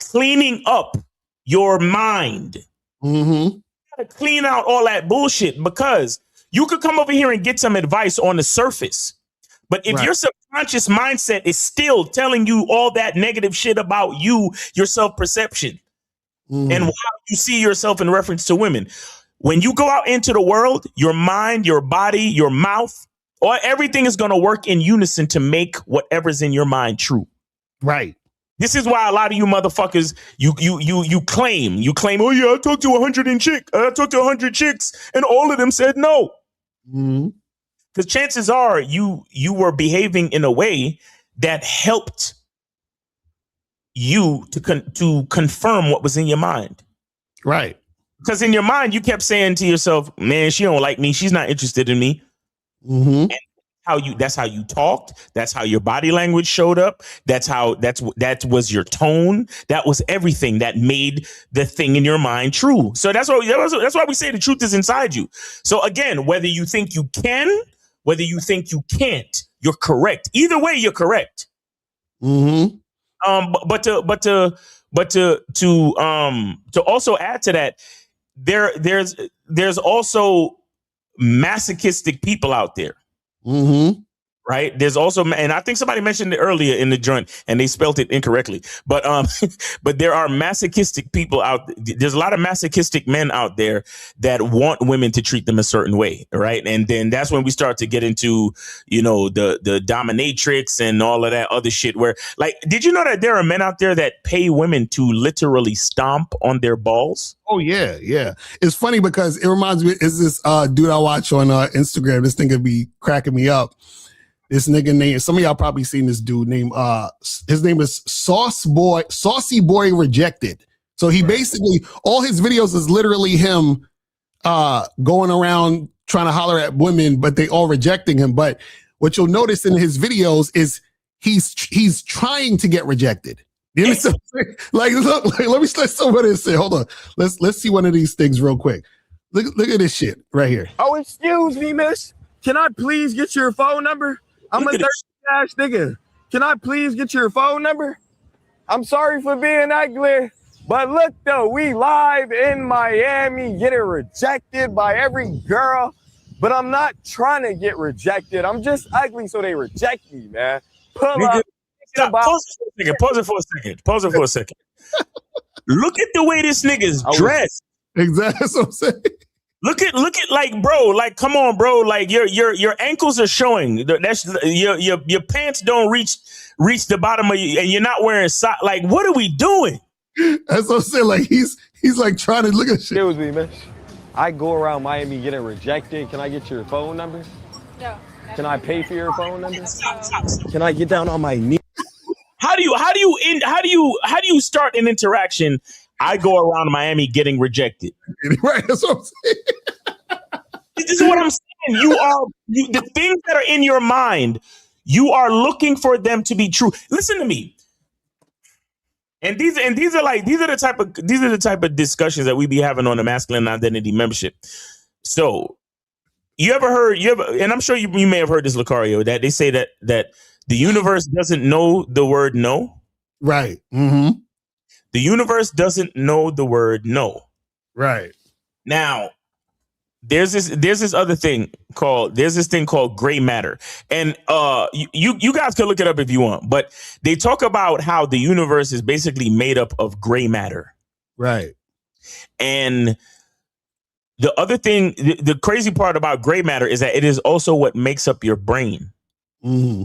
cleaning up your mind. You gotta clean out all that bullshit, because you could come over here and get some advice on the surface. But if your subconscious mindset is still telling you all that negative shit about you, your self-perception, and how you see yourself in reference to women, when you go out into the world, your mind, your body, your mouth, or everything is going to work in unison to make whatever's in your mind true. Right. This is why a lot of you motherfuckers, you claim, oh yeah, I talked to 100 chicks and all of them said no. Because chances are you were behaving in a way that helped you to confirm what was in your mind. Right. Because in your mind, you kept saying to yourself, man, she don't like me. She's not interested in me. And That's how you talked. That's how your body language showed up. That was your tone. That was everything that made the thing in your mind true. So that's why we say the truth is inside you. So again, whether you think you can, whether you think you can't, you're correct. Either way, you're correct. Mm-hmm. But to also add to that, there's also masochistic people out there. Mm-hmm. Right. There's also, and I think somebody mentioned it earlier in the joint and they spelt it incorrectly. But but there are masochistic people out. There's a lot of masochistic men out there that want women to treat them a certain way. Right. And then that's when we start to get into, the dominatrix and all of that other shit where, like, did you know that there are men out there that pay women to literally stomp on their balls? Oh, yeah. Yeah. It's funny because it reminds me, is this dude I watch on Instagram. This thing could be cracking me up. This nigga named, some of y'all probably seen this dude named, his name is Saucy Boy Rejected. So he basically, all his videos is literally him going around trying to holler at women, but they all rejecting him. But what you'll notice in his videos is he's trying to get rejected. You understand? Like, look, let me let somebody say, hold on. Let's see one of these things real quick. Look at this shit right here. Oh, excuse me, miss. Can I please get your phone number? I'm a 30-ass nigga. Can I please get your phone number? I'm sorry for being ugly, but look though, we live in Miami getting rejected by every girl, but I'm not trying to get rejected. I'm just ugly, so they reject me, man. Pull up. Stop. Pause it for a second. Look at the way this nigga's dressed. Exactly. That's what I'm saying. Look at like, bro, like, come on, bro. Like your ankles are showing. That's your pants don't reach the bottom of you, and you're not wearing socks. Like, what are we doing? That's what I'm saying. Like he's like trying to look at shit. Excuse me, miss. I go around Miami getting rejected. Can I get your phone number? No. Can I pay for your phone number? Can I get down on my knees? How do you start an interaction? I go around Miami getting rejected. Right, that's what I'm saying. This is what I'm saying. The things that are in your mind, you are looking for them to be true. Listen to me. And these are the type of discussions that we be having on the Masculine Identity Membership. So you ever heard, and I'm sure you may have heard this, Locario, that they say that the universe doesn't know the word no. Right. Mm-hmm. The universe doesn't know the word no. Right. Now, there's this other thing called gray matter. And you guys can look it up if you want, but they talk about how the universe is basically made up of gray matter. Right. And the other thing, the crazy part about gray matter is that it is also what makes up your brain. Mm-hmm.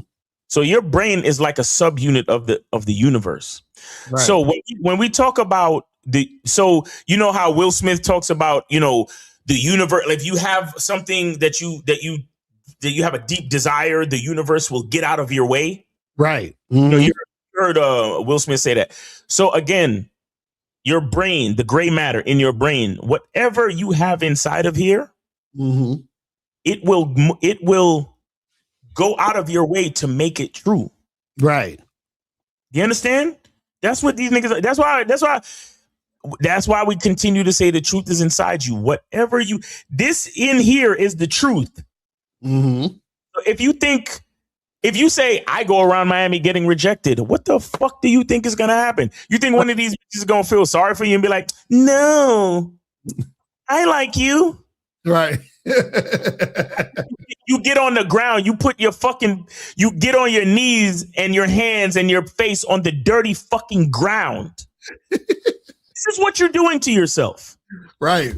So your brain is like a subunit of the universe. Right. So when we talk about you know how Will Smith talks about, the universe, if you have something that you have a deep desire, the universe will get out of your way. Right. Mm-hmm. You heard Will Smith say that. So again, your brain, the gray matter in your brain, whatever you have inside of here, mm-hmm. it will go out of your way to make it true. Right. You understand? That's what these niggas are. That's why we continue to say the truth is inside you. Whatever this in here is the truth. Mm-hmm. So if you say I go around Miami getting rejected, what the fuck do you think is gonna happen? You think one of these bitches is gonna feel sorry for you and be like, no, I like you. Right. You get on the ground, you get on your knees and your hands and your face on the dirty fucking ground. This is what you're doing to yourself. Right.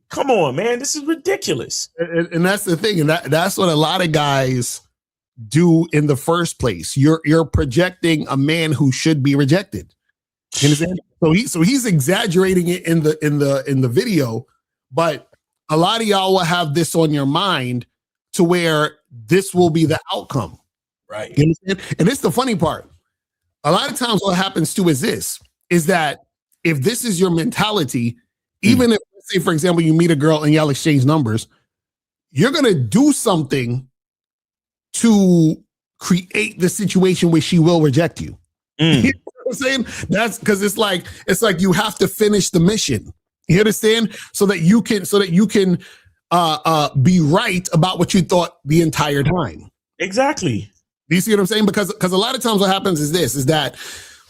Come on, man. This is ridiculous. And that's the thing. And that's what a lot of guys do in the first place. You're projecting a man who should be rejected. You understand? So he's exaggerating it in the video, but a lot of y'all will have this on your mind to where this will be the outcome. Right. You understand? And it's the funny part. A lot of times what happens too is that if this is your mentality, even if, let's say, for example, you meet a girl and y'all exchange numbers, you're going to do something to create the situation where she will reject you. You know what I'm saying? That's because it's like you have to finish the mission. You understand? So that you can be right about what you thought the entire time. Exactly. Do you see what I'm saying? Because a lot of times what happens is that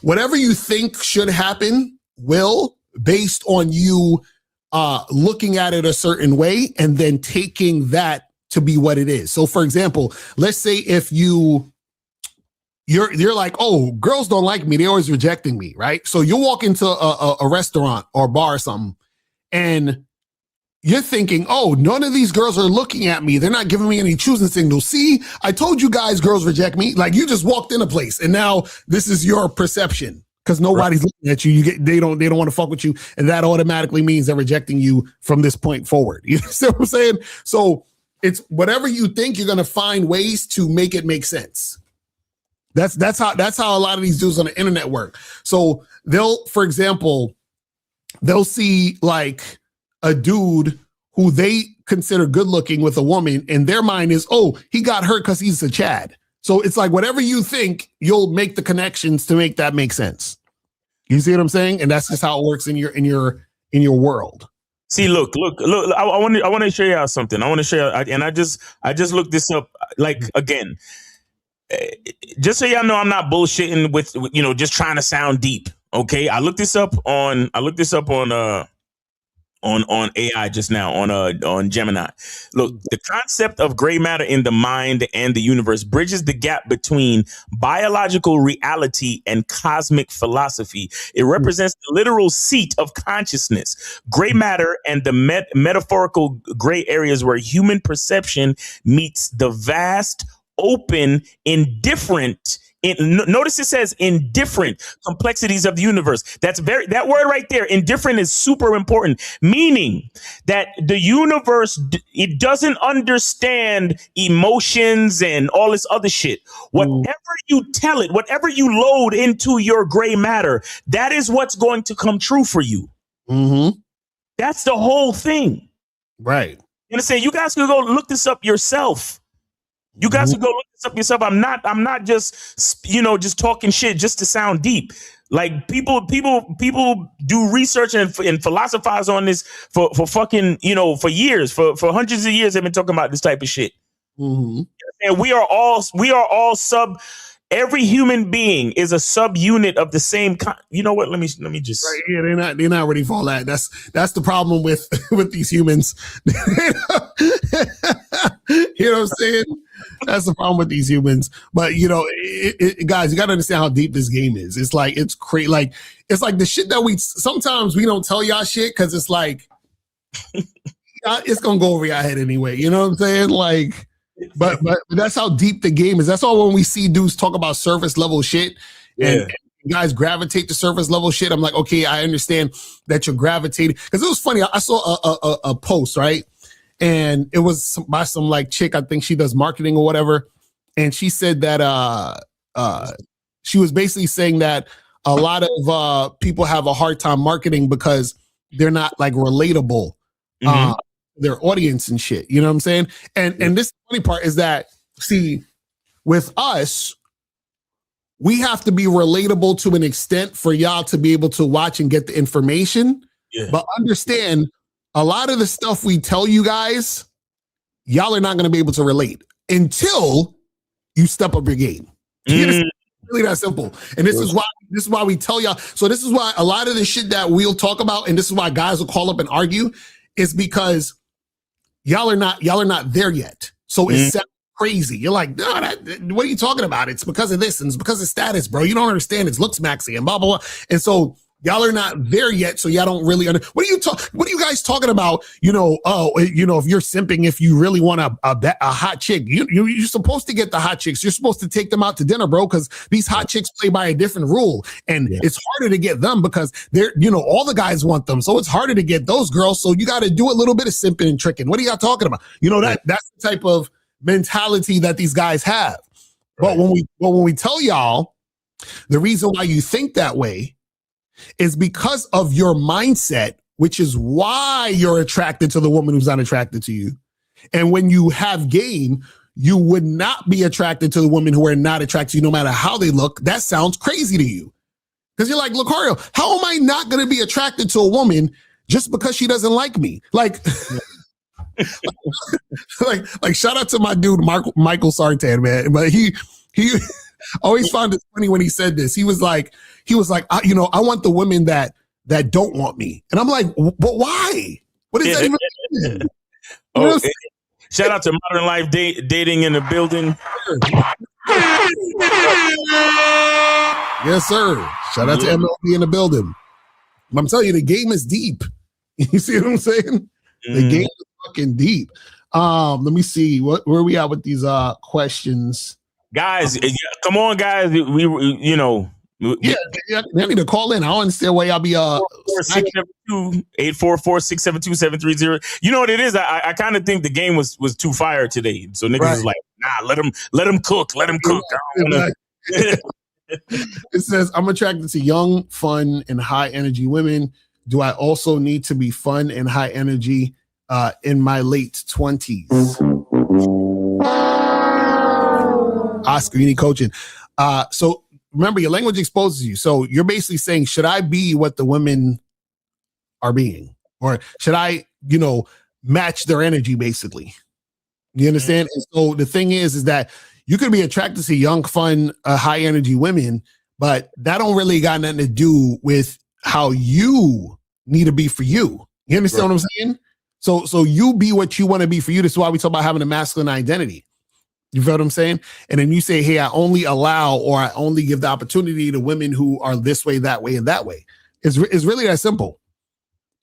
whatever you think should happen will, based on you looking at it a certain way and then taking that to be what it is. So for example, let's say if you're like, oh, girls don't like me, they're always rejecting me, right? So you walk into a restaurant or bar or something, and you're thinking, oh, none of these girls are looking at me. They're not giving me any choosing signals. See, I told you guys girls reject me. Like, you just walked in a place and now this is your perception because nobody's looking at you. They don't want to fuck with you. And that automatically means they're rejecting you from this point forward. You see what I'm saying? So it's whatever you think, you're going to find ways to make it make sense. That's how a lot of these dudes on the internet work. So for example, they'll see like a dude who they consider good looking with a woman, and their mind is, oh, he got hurt because he's a Chad. So it's like whatever you think, you'll make the connections to make that make sense. You see what I'm saying? And that's just how it works in your world. See, look. I want to show y'all something. I want to show y'all, and I just looked this up. Like again, just so y'all know, I'm not bullshitting with just trying to sound deep. Okay, I looked this up on AI just now on Gemini. Look, the concept of gray matter in the mind and the universe bridges the gap between biological reality and cosmic philosophy. It represents the literal seat of consciousness. Gray matter and the metaphorical gray areas where human perception meets the vast, open, indifferent. Notice it says indifferent complexities of the universe. That word right there, indifferent, is super important, meaning that the universe, it doesn't understand emotions and all this other shit. Whatever you tell it, whatever you load into your gray matter, that is what's going to come true for you. Mm-hmm. That's the whole thing. Right. You understand? You guys can go look this up yourself. You guys can go look this up yourself. I'm not just just talking shit just to sound deep. Like people do research and philosophize on this for fucking for years, for hundreds of years. They've been talking about this type of shit. Mm-hmm. And we are all sub. Every human being is a subunit of the same you know what? Let me just. Right, yeah, they're not ready for all that. That's the problem with these humans. You know what I'm saying? That's the problem with these humans. But guys, you gotta understand how deep this game is. It's like it's crazy. Like it's like the shit that sometimes we don't tell y'all shit because it's like it's gonna go over your head anyway. You know what I'm saying? Like. But that's how deep the game is. That's all when we see dudes talk about surface level shit and guys gravitate to surface level shit. I'm like, okay, I understand that you're gravitating. Because it was funny. I saw a post, right? And it was by some like chick, I think she does marketing or whatever. And she said that she was basically saying that a lot of people have a hard time marketing because they're not like relatable. Mm-hmm. Their audience and shit, you know what I'm saying? And this funny part is that, see, with us, we have to be relatable to an extent for y'all to be able to watch and get the information. Yeah. But understand, a lot of the stuff we tell you guys, y'all are not going to be able to relate until you step up your game. It's really that simple. And this is why we tell y'all. So this is why a lot of the shit that we'll talk about, and this is why guys will call up and argue, is because y'all are not there yet. So it sounds crazy. You're like, no, what are you talking about? It's because of this and it's because of status, bro. You don't understand. It's looks maxi and blah, blah, blah. And so y'all are not there yet. So y'all don't really what are you guys talking about? If you're simping, if you really want a hot chick, you're supposed to get the hot chicks. You're supposed to take them out to dinner, bro, because these hot chicks play by a different rule. And it's harder to get them because they're, all the guys want them. So it's harder to get those girls. So you got to do a little bit of simping and tricking. What are y'all talking about? That's the type of mentality that these guys have. Right. But when we tell y'all the reason why you think that way is because of your mindset, which is why you're attracted to the woman who's not attracted to you. And when you have game, you would not be attracted to the women who are not attracted to you no matter how they look, that sounds crazy to you. Because you're like, Locario, how am I not going to be attracted to a woman just because she doesn't like me? Like, like shout out to my dude, Michael Sartan, man. But he always found it funny when he said this. He was like, I want the women that don't want me. And I'm like, but why? What does that even mean? Shout out to Modern Life Dating in the building. Yes, sir. Shout out to MLB in the building. I'm telling you, the game is deep. You see what I'm saying? The game is fucking deep. Let me see where are we at with these questions. Guys, come on, guys. We they need to call in. I don't understand why y'all be 844-672-7330. You know what it is? I kind of think the game was too fire today. So niggas is like, nah, let him cook. Let him cook. It says, I'm attracted to young, fun, and high energy women. Do I also need to be fun and high energy in my late 20s? Oscar, you need coaching. So remember, your language exposes you. So you're basically saying, should I be what the women are being? Or should I, match their energy, basically? You understand? And so the thing is that you could be attracted to young, fun, high energy women, but that don't really got nothing to do with how you need to be for you. You understand what I'm saying? So you be what you want to be for you. This is why we talk about having a masculine identity. You feel what I'm saying? And then you say, hey, I only allow or I only give the opportunity to women who are this way, that way, and that way. It's really that simple.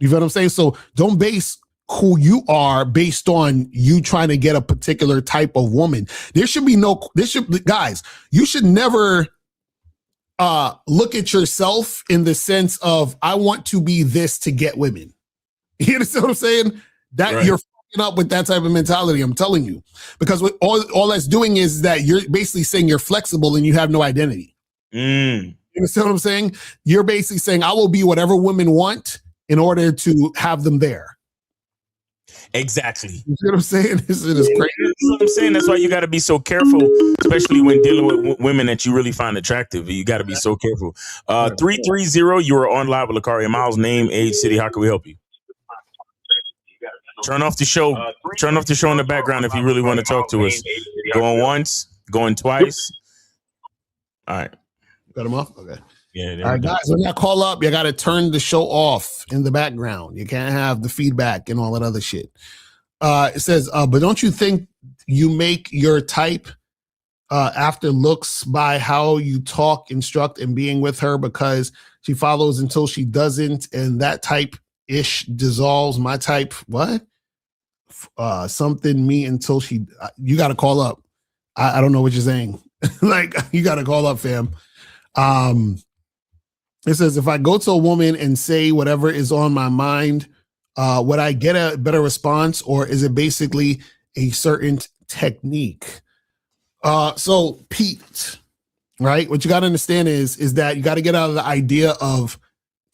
You feel what I'm saying? So don't base who you are based on you trying to get a particular type of woman. Guys, you should never look at yourself in the sense of, I want to be this to get women. You understand what I'm saying? You're fucking up with that type of mentality, I'm telling you. Because what all that's doing is that you're basically saying you're flexible and you have no identity. You understand what I'm saying? You're basically saying, I will be whatever women want in order to have them there. Exactly. You see what I'm saying? This is crazy. That's what I'm saying. That's why you got to be so careful, especially when dealing with women that you really find attractive. You got to be so careful. 330, you are on live with Locario Miles. Name, age, city. How can we help you? Turn off the show. Turn off the show in the background if you really want to talk to us. Going once, going twice. All right. Got him off? Okay. Yeah. All right, guys, when y'all call up, you got to turn the show off in the background. You can't have the feedback and all that other shit. It says, but don't you think you make your type after looks by how you talk, instruct, and being with her, because she follows until she doesn't, and that type-ish dissolves my type? What? Something me until she... you got to call up. I don't know what you're saying. Like, you got to call up, fam. It says, if I go to a woman and say whatever is on my mind, would I get a better response, or is it basically a certain technique? So Pete, right? What you got to understand is that you got to get out of the idea of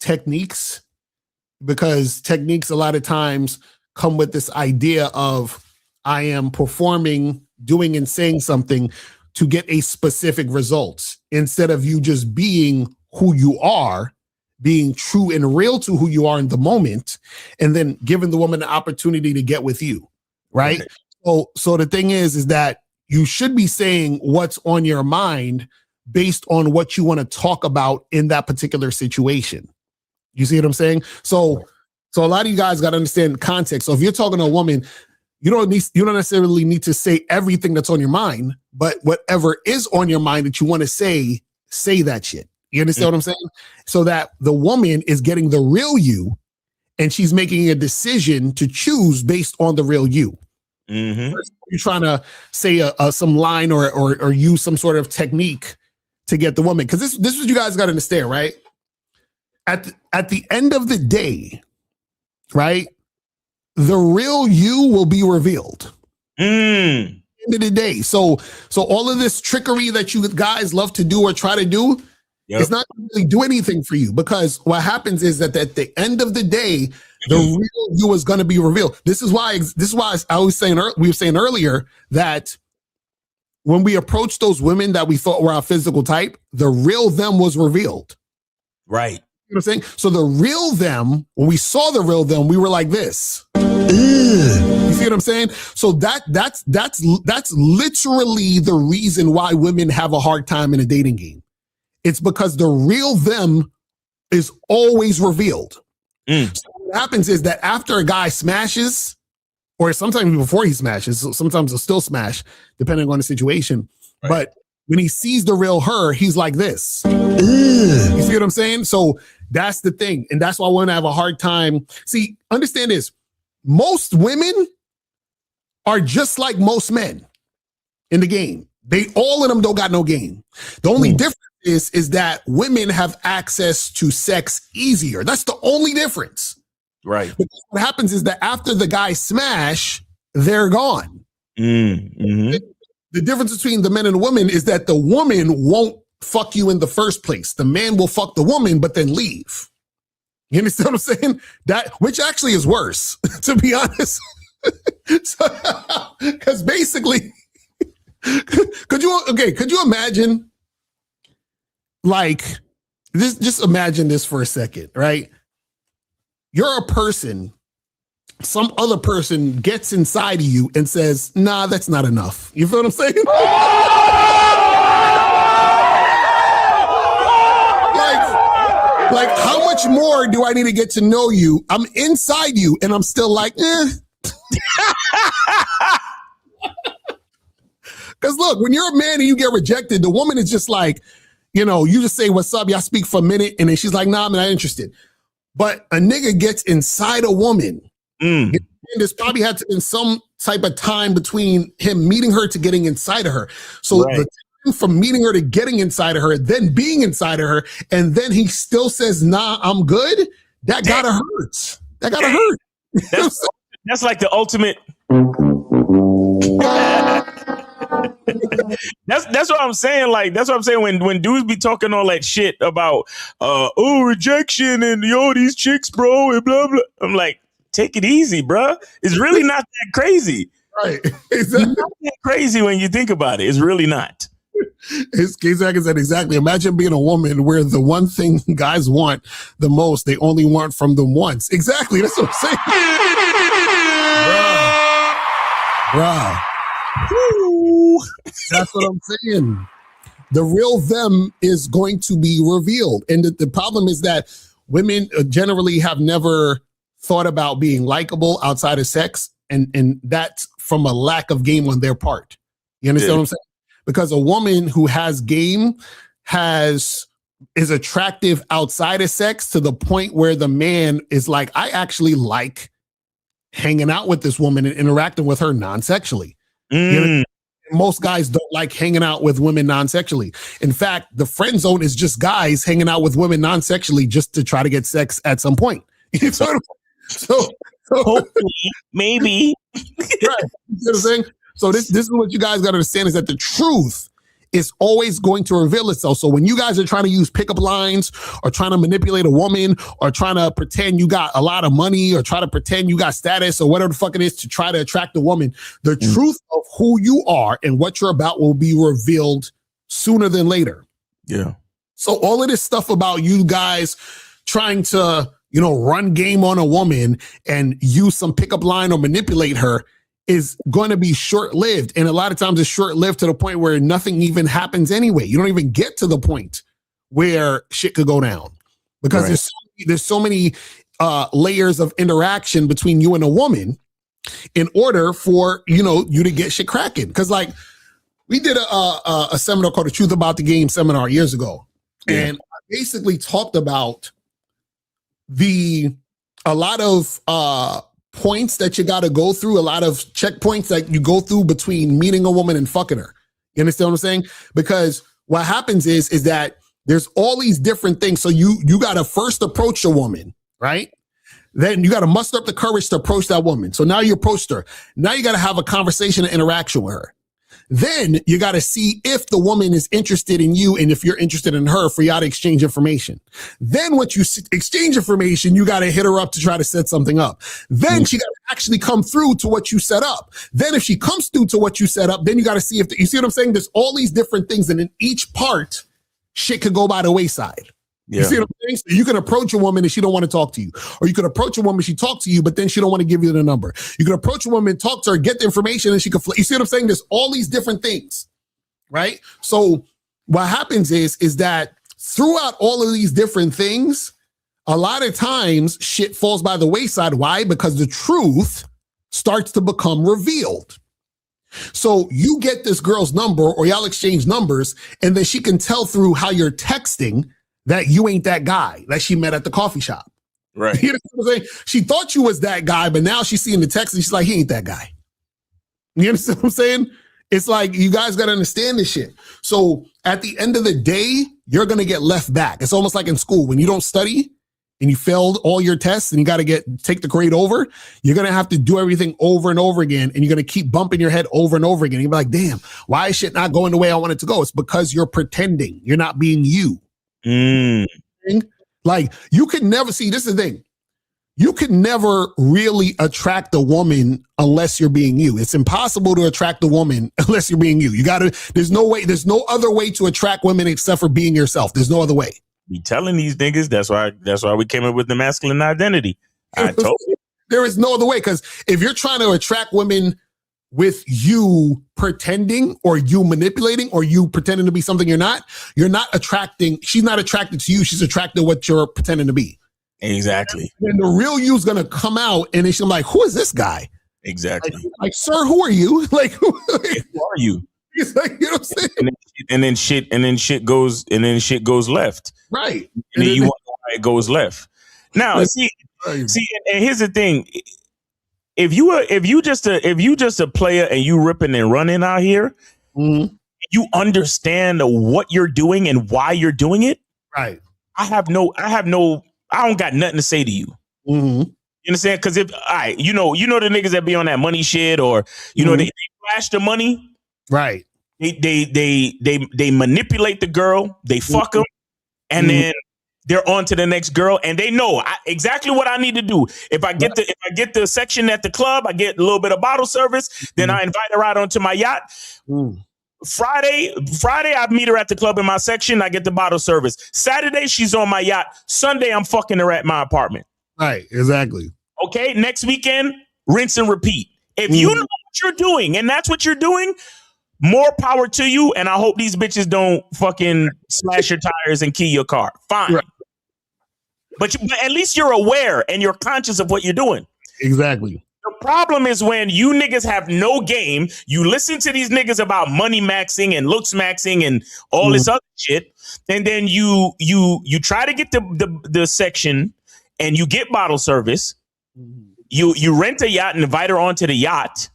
techniques, because techniques a lot of times come with this idea of I am performing, doing and saying something to get a specific result, instead of you just being who you are, being true and real to who you are in the moment, and then giving the woman the opportunity to get with you, right? So the thing is that you should be saying what's on your mind based on what you want to talk about in that particular situation. You see what I'm saying? So a lot of you guys got to understand context. So if you're talking to a woman, you don't necessarily need to say everything that's on your mind, but whatever is on your mind that you want to say that shit. You understand what I'm saying? So that the woman is getting the real you, and she's making a decision to choose based on the real you. You're trying to say some line or use some sort of technique to get the woman. Because this is what you guys got to understand, right? At the end of the day, right, the real you will be revealed. End of the day. So all of this trickery that you guys love to do or try to do, it's not going to really do anything for you, because what happens is that at the end of the day, the real you is going to be revealed. This is why I was saying we were saying earlier that when we approached those women that we thought were our physical type, the real them was revealed. Right. You know what I'm saying? So the real them, when we saw the real them, we were like this. You see what I'm saying? So that's literally the reason why women have a hard time in a dating game. It's because the real them is always revealed. So what happens is that after a guy smashes, or sometimes before he smashes, sometimes he'll still smash, depending on the situation. Right. But when he sees the real her, he's like this. You see what I'm saying? So that's the thing. And that's why women have a hard time. See, understand this. Most women are just like most men in the game. All of them don't got no game. The only difference is that women have access to sex easier. That's the only difference. Right. Because what happens is that after the guy smash, they're gone. The difference between the men and the women is that the woman won't fuck you in the first place. The man will fuck the woman, but then leave. You understand what I'm saying? Which actually is worse, to be honest. Because basically, could you imagine, like, this? Just imagine this for a second, right? You're a person, some other person gets inside of you and says, nah, that's not enough. You feel what I'm saying? Like, how much more do I need to get to know you? I'm inside you and I'm still like, Because look, when you're a man and you get rejected, the woman is just like, you just say, what's up? Y'all speak for a minute. And then she's like, nah, I'm not interested. But a nigga gets inside a woman. And there's probably had to been some type of time between him meeting her to getting inside of her. So the time from meeting her to getting inside of her, then being inside of her, and then he still says, nah, I'm good. That gotta hurt. That gotta hurt. That's like the ultimate. That's what I'm saying. Like, that's what I'm saying when dudes be talking all that shit about rejection and these chicks, bro, and blah blah. I'm like, take it easy, bro. It's really not that crazy. Right. Exactly. It's not that crazy when you think about it. It's really not. It's said exactly. Imagine being a woman where the one thing guys want the most, they only want from them once. Exactly. That's what I'm saying. Bruh. That's what I'm saying. The real them is going to be revealed. And the problem is that women generally have never thought about being likable outside of sex. And that's from a lack of game on their part. You understand what I'm saying? Because a woman who has game is attractive outside of sex to the point where the man is like, I actually like hanging out with this woman and interacting with her non-sexually. You know? Most guys don't like hanging out with women non-sexually. In fact, the friend zone is just guys hanging out with women non-sexually just to try to get sex at some point. So hopefully, maybe. Right. You know what I'm saying? So this is what you guys got to understand, is that the truth is always going to reveal itself. So when you guys are trying to use pickup lines or trying to manipulate a woman or trying to pretend you got a lot of money or try to pretend you got status or whatever the fuck it is to try to attract a woman, the truth of who you are and what you're about will be revealed sooner than later. Yeah. So all of this stuff about you guys trying to, run game on a woman and use some pickup line or manipulate her is going to be short-lived. And a lot of times it's short-lived to the point where nothing even happens anyway. You don't even get to the point where shit could go down because there's so many layers of interaction between you and a woman in order for, you to get shit cracking. Because like we did a seminar called The Truth About the Game seminar years ago. Yeah. And I basically talked about a lot of points that you got to go through, a lot of checkpoints that you go through between meeting a woman and fucking her. You understand what I'm saying? Because what happens is that there's all these different things. So you got to first approach a woman, right? Then you got to muster up the courage to approach that woman. So now you approached her. Now you got to have a conversation and interaction with her. Then you got to see if the woman is interested in you and if you're interested in her for y'all to exchange information. Then once you exchange information, you got to hit her up to try to set something up. Then she got to actually come through to what you set up. Then if she comes through to what you set up, then you got to see if, you see what I'm saying? There's all these different things, and in each part, shit could go by the wayside. You see what I'm saying? So you can approach a woman and she don't want to talk to you. Or you can approach a woman, she talks to you, but then she don't want to give you the number. You can approach a woman, talk to her, get the information, and she can you see what I'm saying? There's all these different things, right? So what happens is that throughout all of these different things, a lot of times shit falls by the wayside. Why? Because the truth starts to become revealed. So you get this girl's number or y'all exchange numbers, and then she can tell through how you're texting that you ain't that guy that she met at the coffee shop. Right. You know what I'm saying? She thought you was that guy, but now she's seeing the text and she's like, he ain't that guy. You understand what I'm saying? It's like, you guys got to understand this shit. So at the end of the day, you're going to get left back. It's almost like in school when you don't study and you failed all your tests and you got to take the grade over, you're going to have to do everything over and over again. And you're going to keep bumping your head over and over again. You'll be like, damn, why is shit not going the way I want it to go? It's because you're pretending. You're not being you. Like, you could never see, this is the thing. You could never really attract a woman unless you're being you. It's impossible to attract a woman unless you're being you. There's no other way to attract women except for being yourself. There's no other way. Be telling these niggas, that's why we came up with the masculine identity. I told you. There is no other way, because if you're trying to attract women with you pretending or you manipulating or you pretending to be something you're not attracting. She's not attracted to you. She's attracted to what you're pretending to be. Exactly. And the real you is going to come out and she's like, who is this guy? Exactly. Like, sir, who are you? Like, who are you? He's like, you know what I'm saying? And then shit goes left. Right. And then you wonder why it goes left. Now, see, and here's the thing. If you just a player and you ripping and running out here, you understand what you're doing and why you're doing it. Right. I don't got nothing to say to you. You understand? Because if you know the niggas that be on that money shit, or they flash the money. Right. They manipulate the girl, they fuck them, and then they're on to the next girl, and they know exactly what I need to do. If I get the section at the club, I get a little bit of bottle service, then I invite her out onto my yacht. Friday, I meet her at the club in my section, I get the bottle service. Saturday, she's on my yacht. Sunday, I'm fucking her at my apartment. Right, exactly. Okay, next weekend, rinse and repeat. If you know what you're doing, and that's what you're doing, more power to you, and I hope these bitches don't fucking slash your tires and key your car. Fine. Right. But at least you're aware and you're conscious of what you're doing. Exactly. The problem is when you niggas have no game, you listen to these niggas about money maxing and looks maxing and all this other shit, and then you try to get the section and you get bottle service. You rent a yacht and invite her onto the yacht.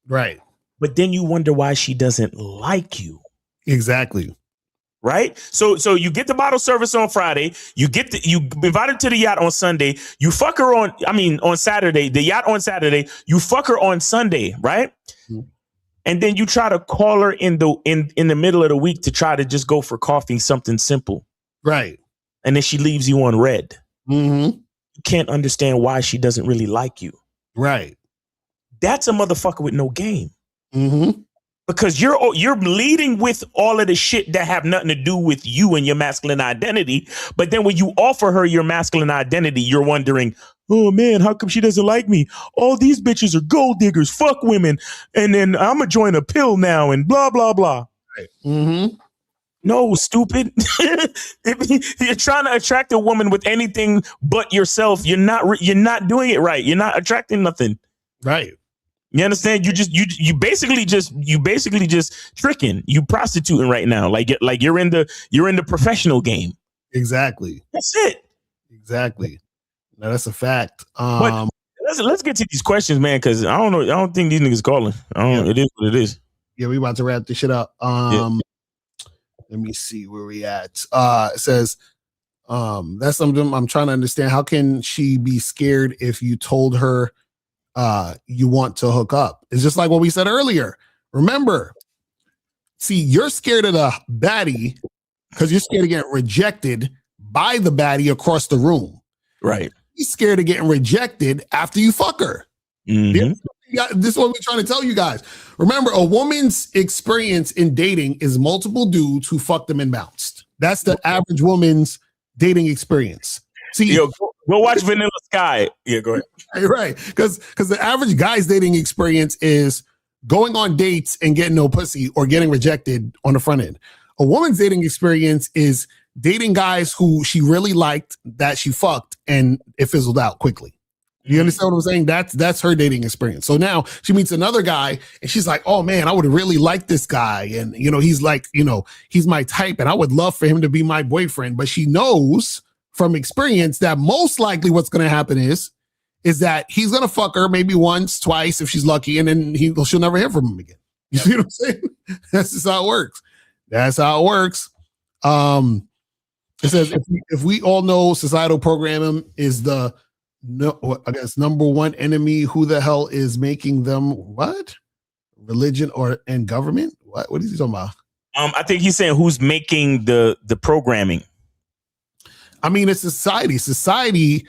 Right. But then you wonder why she doesn't like you. Exactly. Right. So you get the bottle service on Friday. You invite her to the yacht on Sunday. You fuck her on Saturday. The yacht on Saturday. You fuck her on Sunday. Right. And then you try to call her in the middle of the week to try to just go for coffee, something simple. Right. And then she leaves you on red. You can't understand why she doesn't really like you. Right. That's a motherfucker with no game. Because you're leading with all of the shit that have nothing to do with you and your masculine identity. But then when you offer her your masculine identity, you're wondering, oh man, how come she doesn't like me? All these bitches are gold diggers, fuck women. And then I'm gonna join a pill now and blah, blah, blah. Right. No, stupid. If you're trying to attract a woman with anything but yourself, you're not doing it right. You're not attracting nothing. Right. You understand? You basically just tricking. You prostituting right now. Like you're in the professional game. Exactly. That's it. Exactly. No, that's a fact. But let's get to these questions, man, because I don't know. I don't think these niggas calling. It is what it is. Yeah, we about to wrap this shit up. Let me see where we at. It says, that's something I'm trying to understand. How can she be scared if you told her you want to hook up? It's just like what we said earlier. Remember, See, you're scared of the baddie because you're scared of getting rejected by the baddie across the room. Right. He's scared of getting rejected after you fuck her. Mm-hmm. This is what we're trying to tell you guys. Remember, a woman's experience in dating is multiple dudes who fucked them and bounced. That's the average woman's dating experience. See, go watch Vanilla Sky. Yeah, go ahead. Right, because the average guy's dating experience is going on dates and getting no pussy or getting rejected on the front end. A woman's dating experience is dating guys who she really liked that she fucked and it fizzled out quickly. You understand what I'm saying? That's her dating experience. So now she meets another guy and she's like, oh man, I would really like this guy. And, he's like, he's my type and I would love for him to be my boyfriend. But she knows from experience that most likely what's going to happen is that he's going to fuck her maybe once, twice, if she's lucky. And then she'll never hear from him again. You see what I'm saying? That's just how it works. That's how it works. It says, if we all know societal programming is the number one enemy, who the hell is making them what? Religion and government? What is he talking about? I think he's saying who's making the programming. I mean, it's society. Society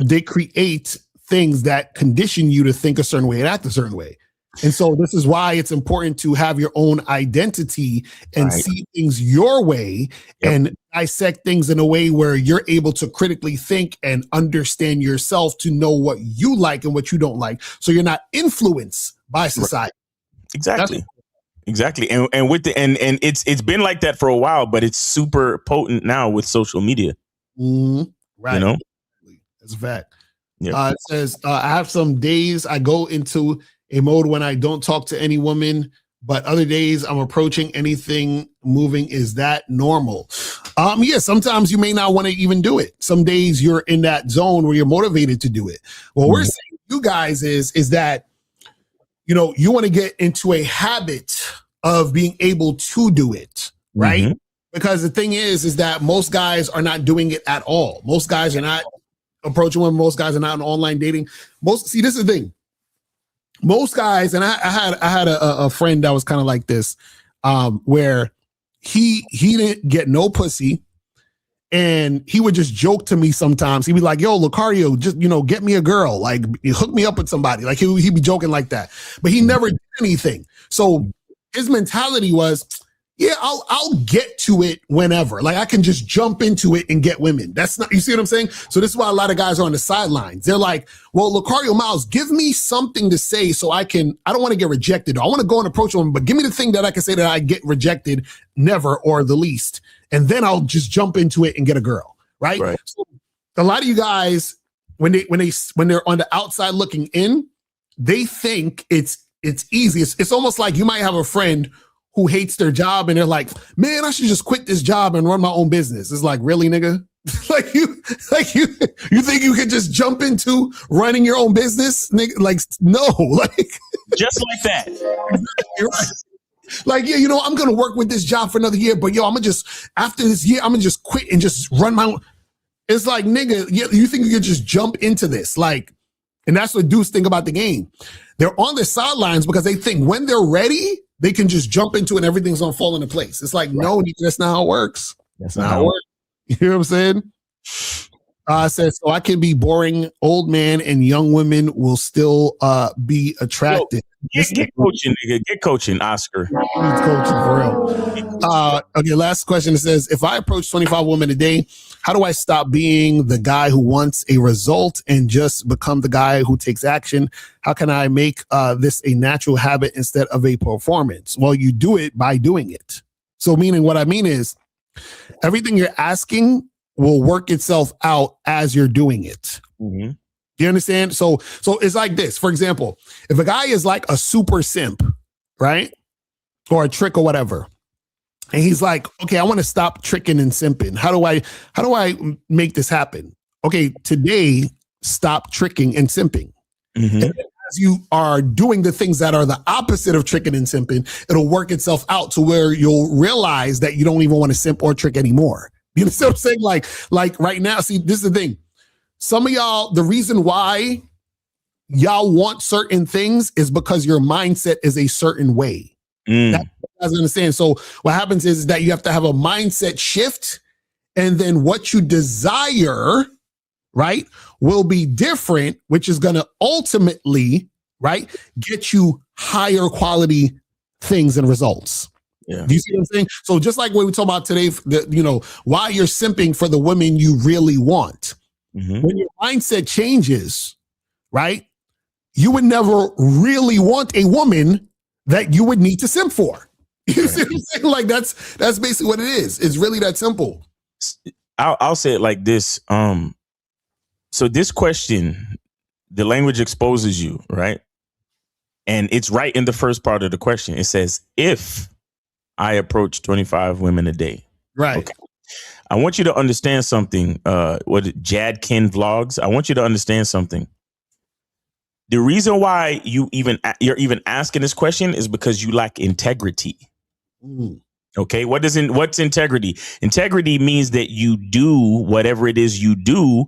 they create things that condition you to think a certain way and act a certain way. And so this is why it's important to have your own identity and see things your way and dissect things in a way where you're able to critically think and understand yourself to know what you like and what you don't like. So you're not influenced by society. Exactly. Exactly. And with and it's been like that for a while, but it's super potent now with social media. Mm-hmm. Right. That's a fact. It says, I have some days I go into a mode when I don't talk to any woman, but other days I'm approaching anything moving. Is that normal? Yeah, sometimes you may not want to even do it. Some days you're in that zone where you're motivated to do it. What we're saying to you guys is that, you want to get into a habit of being able to do it, right? Mm-hmm. Because the thing is that most guys are not doing it at all. Most guys are not approaching women. Most guys are not in online dating. This is the thing. Most guys, and I had a friend that was kind of like this, where he didn't get no pussy, and he would just joke to me sometimes. He'd be like, "Yo, Locario, just get me a girl, like hook me up with somebody." Like he'd be joking like that, but he never did anything. So his mentality was, yeah, I'll get to it whenever. Like I can just jump into it and get women. That's not, you see what I'm saying? So this is why a lot of guys are on the sidelines. They're like, well, Locario Miles, give me something to say so I don't want to get rejected. I want to go and approach them, but give me the thing that I can say that I get rejected never or the least. And then I'll just jump into it and get a girl. Right. So a lot of you guys, when they're on the outside looking in, they think it's easy. It's almost like you might have a friend who hates their job and they're like, man, I should just quit this job and run my own business. It's like, really, nigga? you think you could just jump into running your own business? Nigga, like, no, like just like that. You're right. Like, yeah, I'm going to work with this job for another year, but after this year, I'm going to just quit and just run my own. It's like, nigga, you think you could just jump into this? Like, and that's what dudes think about the game. They're on the sidelines because they think when they're ready, they can just jump into it and everything's gonna fall into place. It's like, no, that's not how it works. That's not how it works. You hear what I'm saying? Says, so I can be boring old man and young women will still be attracted. Get coaching, nigga. Get coaching, Oscar. He's coaching for real. Okay, last question. It says, if I approach 25 women a day, how do I stop being the guy who wants a result and just become the guy who takes action? How can I make this a natural habit instead of a performance? Well, you do it by doing it. So meaning what I mean is everything you're asking will work itself out as you're doing it. Mm-hmm. Do you understand? So it's like this. For example, if a guy is like a super simp, right? Or a trick or whatever. And he's like, okay, I want to stop tricking and simping. How do I make this happen? Okay, today, stop tricking and simping. Mm-hmm. And as you are doing the things that are the opposite of tricking and simping, it'll work itself out to where you'll realize that you don't even want to simp or trick anymore. You know what I'm saying? Like right now, see, this is the thing. Some of y'all, the reason why y'all want certain things is because your mindset is a certain way. That's guys understand. So what happens is that you have to have a mindset shift, and then what you desire, right, will be different, which is going to ultimately, right, get you higher quality things and results. Yeah. Do you see what I'm saying? So just like what we talk about today, why you're simping for the women you really want. Mm-hmm. When your mindset changes, right, you would never really want a woman that you would need to simp for. You see what I'm saying? Like that's basically what it is. It's really that simple. I'll say it like this. So this question, the language exposes you, right? And it's right in the first part of the question. It says, if I approach 25 women a day. Right. Okay. I want you to understand something. Jadkin Vlogs. I want you to understand something. The reason why you're even asking this question is because you lack integrity. Okay, what's integrity? Integrity means that you do whatever it is you do,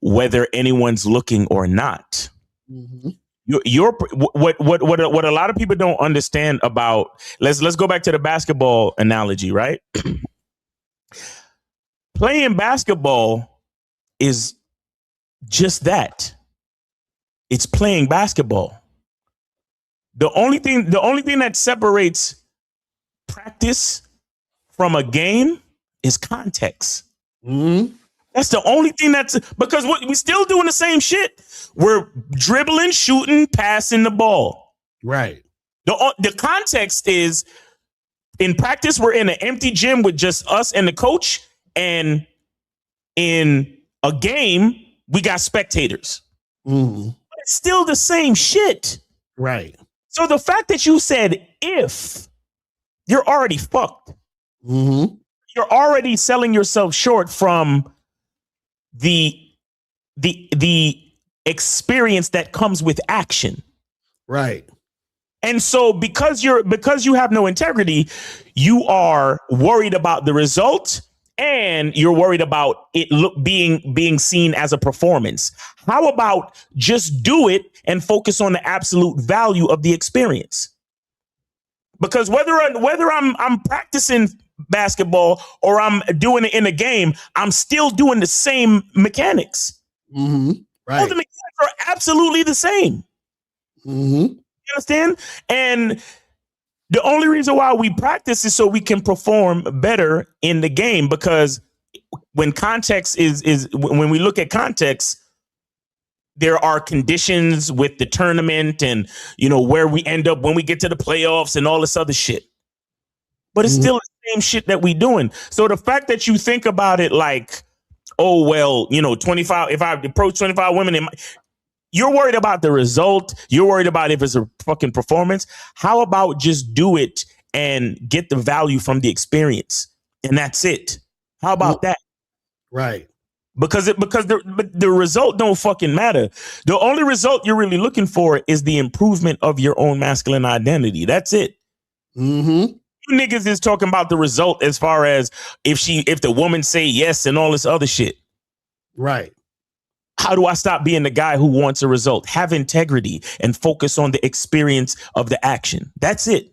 whether anyone's looking or not. Mm-hmm. What a lot of people don't understand about, let's go back to the basketball analogy, right? Playing basketball is just that. It's playing basketball. The only thing that separates practice from a game is context. Mm-hmm. That's the only thing because we're still doing the same shit. We're dribbling, shooting, passing the ball. Right. The context is, in practice, we're in an empty gym with just us and the coach. And in a game, we got spectators. Mm-hmm. But it's still the same shit. Right. So the fact that you said if, you're already fucked. Mm-hmm. You're already selling yourself short from the experience that comes with action. Right. And so because you have no integrity, you are worried about the result, and you're worried about it being seen as a performance. How about just do it and focus on the absolute value of the experience? Because whether I'm practicing basketball or I'm doing it in a game, I'm still doing the same mechanics. Mm-hmm. Right. All the mechanics are absolutely the same. Mm-hmm. You understand? And the only reason why we practice is so we can perform better in the game. Because when context when we look at context, there are conditions with the tournament and, where we end up when we get to the playoffs and all this other shit. But it's still the same shit that we doing. So the fact that you think about it like, oh, well, 25, if I approach 25 women, you're worried about the result. You're worried about if it's a fucking performance. How about just do it and get the value from the experience? And that's it. How about that? Right. Because the result don't fucking matter. The only result you're really looking for is the improvement of your own masculine identity. That's it. Mm-hmm. You niggas is talking about the result as far as if the woman say yes and all this other shit. Right. How do I stop being the guy who wants a result? Have integrity and focus on the experience of the action. That's it.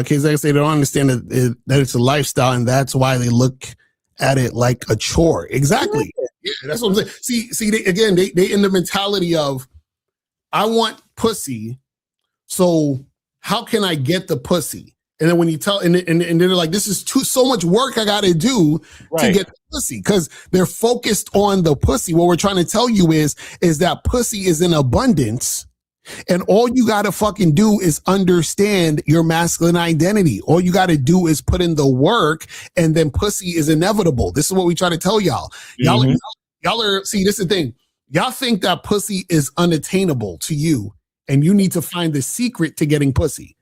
Kids, like I say, they don't understand that it's a lifestyle, and that's why they look at it like a chore. Exactly. Yeah, that's what I'm saying. See, they in the mentality of, I want pussy, so how can I get the pussy? And then when you tell, and they're like, this is so much work I got to do to get the pussy, because they're focused on the pussy. What we're trying to tell you is that pussy is in abundance. And all you got to fucking do is understand your masculine identity. All you got to do is put in the work, and then pussy is inevitable. This is what we try to tell y'all. Mm-hmm. Y'all are, see, this is the thing. Y'all think that pussy is unattainable to you, and you need to find the secret to getting pussy.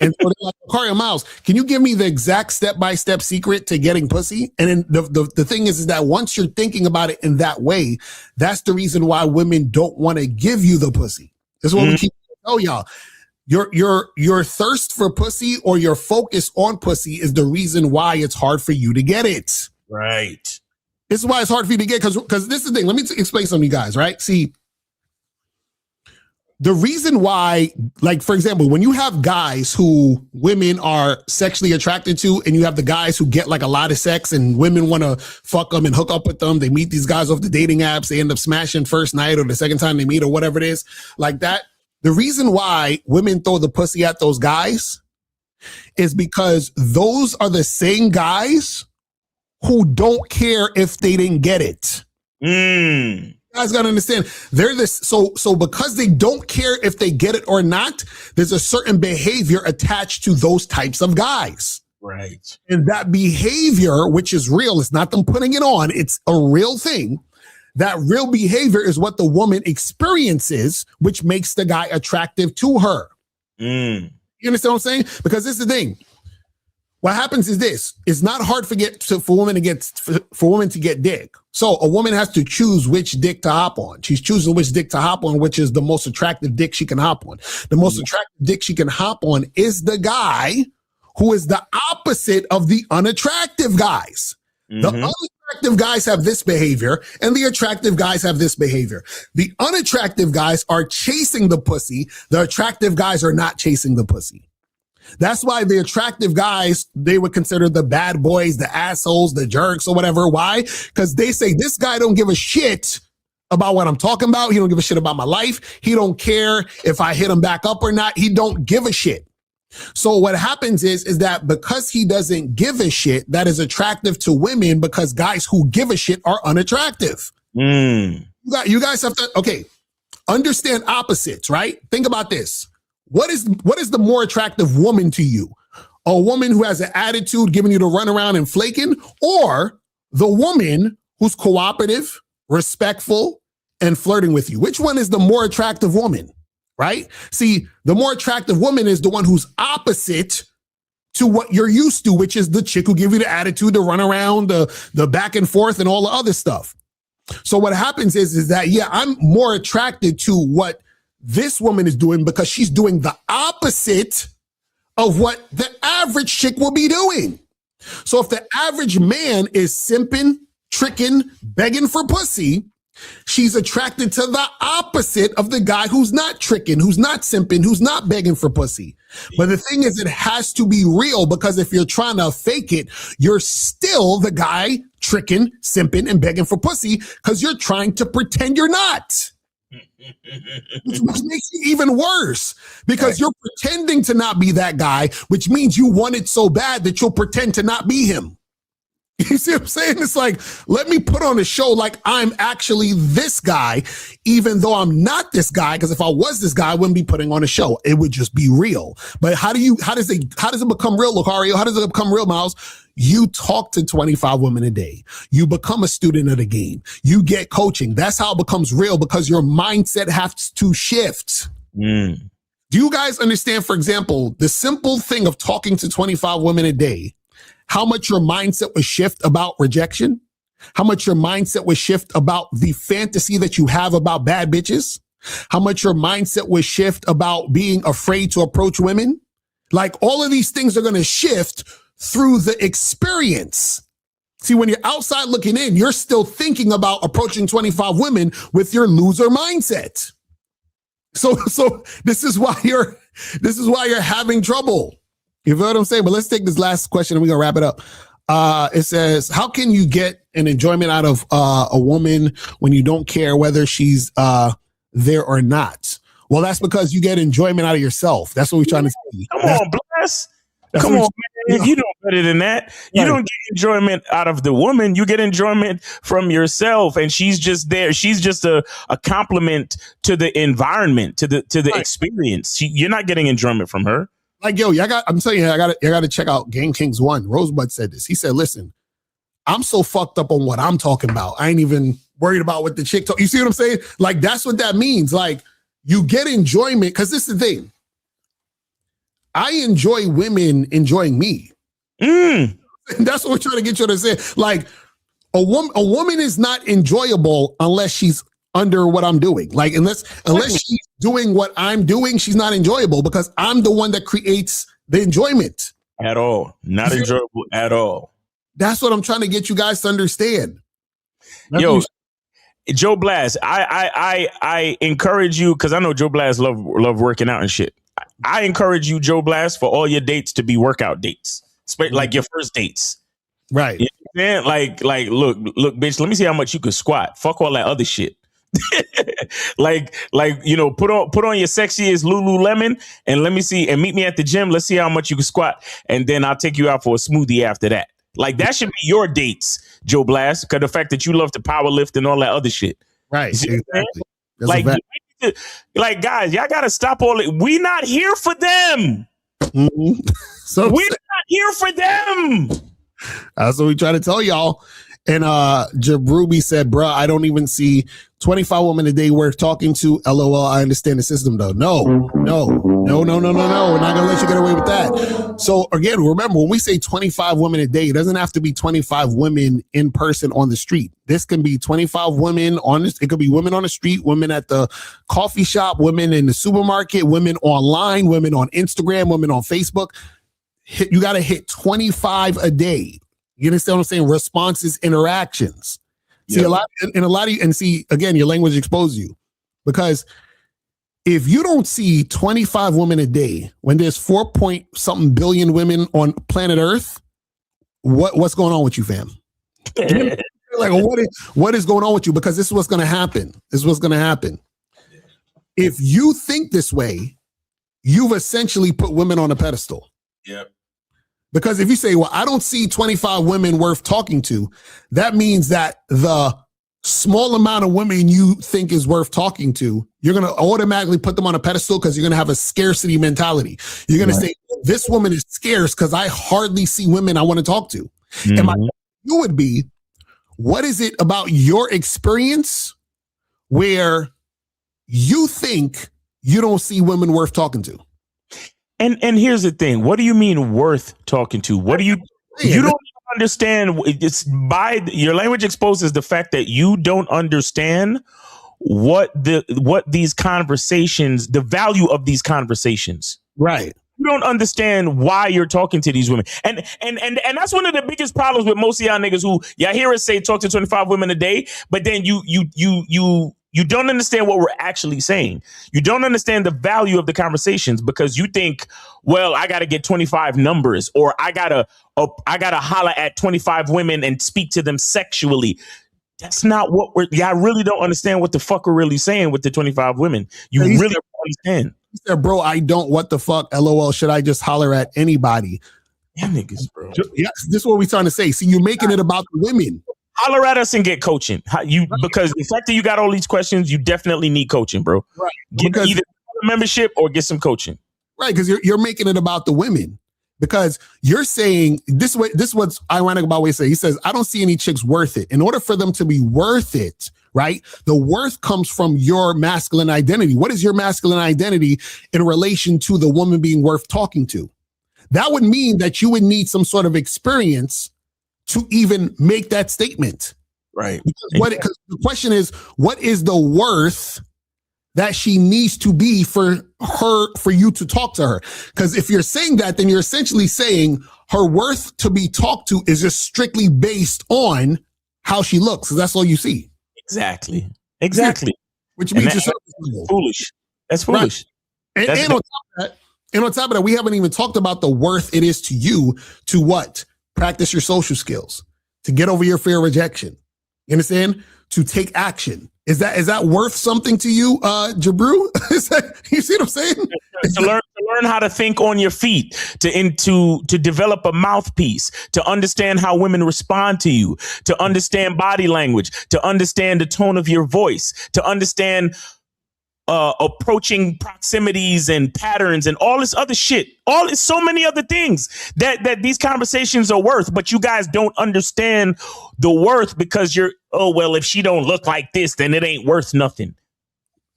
And so they're like, Locario Miles, can you give me the exact step-by-step secret to getting pussy? And then the thing is that once you're thinking about it in that way, that's the reason why women don't want to give you the pussy. This is what we keep telling y'all. Your thirst for pussy or your focus on pussy is the reason why it's hard for you to get it. Right. This is why it's hard for you to get, because this is the thing. Let me explain something to you guys, right? See, the reason why, like, for example, when you have guys who women are sexually attracted to, and you have the guys who get like a lot of sex and women want to fuck them and hook up with them, they meet these guys off the dating apps, they end up smashing first night or the second time they meet or whatever it is, like that. The reason why women throw the pussy at those guys is because those are the same guys who don't care if they didn't get it. You guys gotta understand, they're this. So because they don't care if they get it or not, there's a certain behavior attached to those types of guys. Right. And that behavior, which is real, it's not them putting it on, it's a real thing. That real behavior is what the woman experiences, which makes the guy attractive to her. You understand what I'm saying? Because this is the thing. What happens is this: it's not hard for women to get dick. So a woman has to choose which dick to hop on. She's choosing which dick to hop on, which is the most attractive dick she can hop on. The most attractive dick she can hop on is the guy who is the opposite of the unattractive guys. The unattractive guys have this behavior, and the attractive guys have this behavior. The unattractive guys are chasing the pussy. The attractive guys are not chasing the pussy. That's why the attractive guys, they would consider the bad boys, the assholes, the jerks or whatever. Why? Because they say, this guy don't give a shit about what I'm talking about. He don't give a shit about my life. He don't care if I hit him back up or not. He don't give a shit. So what happens is that because he doesn't give a shit, that is attractive to women, because guys who give a shit are unattractive. You guys have to, understand opposites, right? Think about this. What is the more attractive woman to you? A woman who has an attitude, giving you the runaround and flaking, or the woman who's cooperative, respectful, and flirting with you? Which one is the more attractive woman, right? See, the more attractive woman is the one who's opposite to what you're used to, which is the chick who give you the attitude, the runaround, the back and forth, and all the other stuff. So what happens is that, yeah, I'm more attracted to what this woman is doing because she's doing the opposite of what the average chick will be doing. So if the average man is simping, tricking, begging for pussy, she's attracted to the opposite of the guy who's not tricking, who's not simping, who's not begging for pussy. But the thing is, it has to be real, because if you're trying to fake it, you're still the guy tricking, simping, and begging for pussy, because you're trying to pretend you're not. Which makes it even worse, because you're pretending to not be that guy, which means you want it so bad that you'll pretend to not be him. You see what I'm saying? It's like, let me put on a show like I'm actually this guy, even though I'm not this guy, because if I was this guy, I wouldn't be putting on a show. It would just be real. But how does it become real, Locario? How does it become real, Miles? You talk to 25 women a day. You become a student of the game. You get coaching. That's how it becomes real, because your mindset has to shift. Do you guys understand, for example, the simple thing of talking to 25 women a day, how much your mindset would shift about rejection? How much your mindset would shift about the fantasy that you have about bad bitches? How much your mindset would shift about being afraid to approach women? Like, all of these things are going to shift through the experience. See, when you're outside looking in, you're still thinking about approaching 25 women with your loser mindset. So this is why you're having trouble. You feel what I'm saying? But let's take this last question and we're going to wrap it up. It says, how can you get an enjoyment out of a woman when you don't care whether she's there or not? Well, that's because you get enjoyment out of yourself. That's what we're trying to say. Come on, Bless. Come on, man. You know better than that. You don't get enjoyment out of the woman. You get enjoyment from yourself, and she's just there. She's just a compliment to the environment, to the experience. You're not getting enjoyment from her. Like, yo, I'm telling you, I got to check out Game Kings 1. Rosebud said this. He said, listen, I'm so fucked up on what I'm talking about. I ain't even worried about what the chick talk. You see what I'm saying? Like, that's what that means. Like, you get enjoyment, because this is the thing. I enjoy women enjoying me. And that's what we're trying to get you to say. Like, a woman is not enjoyable unless she's under what I'm doing. Like, unless she's doing what I'm doing, she's not enjoyable, because I'm the one that creates the enjoyment. At all. Not enjoyable at all. That's what I'm trying to get you guys to understand. Yo, Joe Blast, I encourage you, because I know Joe Blast love working out and shit. I encourage you, Joe Blast, for all your dates to be workout dates, like your first dates. Right. You know what I'm saying? Like, look, bitch, let me see how much you can squat. Fuck all that other shit. like, you know, put on your sexiest Lululemon and let me see, and meet me at the gym. Let's see how much you can squat. And then I'll take you out for a smoothie after that. Like, that should be your dates, Joe Blast, because the fact that you love to power lift and all that other shit. Right. Exactly. Like, guys, y'all got to stop all it. We not here for them. Mm-hmm. So we're not here for them. That's what we try to tell y'all. And Jabrubi said, bruh, I don't even see 25 women a day worth talking to. LOL, I understand the system, though. No. We're not going to let you get away with that. So, again, remember, when we say 25 women a day, it doesn't have to be 25 women in person on the street. This can be 25 women on this. It could be women on the street, women at the coffee shop, women in the supermarket, women online, women on Instagram, women on Facebook. You got to hit 25 a day. You understand what I'm saying? Responses, interactions. See, a lot of you, and see, again, your language exposes you. Because if you don't see 25 women a day when there's 4-point-something billion women on planet Earth, what's going on with you, fam? Like, what is going on with you? Because this is what's going to happen. If you think this way, you've essentially put women on a pedestal. Yep. Because if you say, well, I don't see 25 women worth talking to, that means that the small amount of women you think is worth talking to, you're going to automatically put them on a pedestal because you're going to have a scarcity mentality. You're going to say, this woman is scarce because I hardly see women I want to talk to. Mm-hmm. And my question would be, what is it about your experience where you think you don't see women worth talking to? And here's the thing. What do you mean worth talking to? What do you don't understand? It's by your language exposes the fact that you don't understand what these conversations, the value of these conversations. Right. You don't understand why you're talking to these women. And that's one of the biggest problems with most of y'all niggas who y'all hear us say talk to 25 women a day, but then you don't understand what we're actually saying. You don't understand the value of the conversations because you think, well, I got to get 25 numbers or I got to holler at 25 women and speak to them sexually. That's not what y'all really don't understand what the fuck we're really saying with the 25 women. You really don't understand. He said, bro, I don't, what the fuck? LOL, should I just holler at anybody? Yeah, niggas, bro. Yeah, this is what we're trying to say. See, you're making it about the women. Holler at us and get coaching. Because the fact that you got all these questions, you definitely need coaching, bro. Right. Get either a membership or get some coaching. Right, because you're making it about the women. Because you're saying this what's ironic about what he said. He says, I don't see any chicks worth it. In order for them to be worth it, right? The worth comes from your masculine identity. What is your masculine identity in relation to the woman being worth talking to? That would mean that you would need some sort of experience to even make that statement. Right. Because the question is, what is the worth that she needs to be for you to talk to her? Because if you're saying that, then you're essentially saying her worth to be talked to is just strictly based on how she looks. Because that's all you see. Exactly. Which means that's foolish. That's foolish. Right. And on top of that, we haven't even talked about the worth it is to you to what? Practice your social skills, to get over your fear of rejection. You understand? To take action. Is that worth something to you, Jabru? You see what I'm saying? to learn how to think on your feet, to develop a mouthpiece, to understand how women respond to you, to understand body language, to understand the tone of your voice, to understand approaching proximities and patterns and all this other shit. So many other things that these conversations are worth, but you guys don't understand the worth because if she don't look like this, then it ain't worth nothing.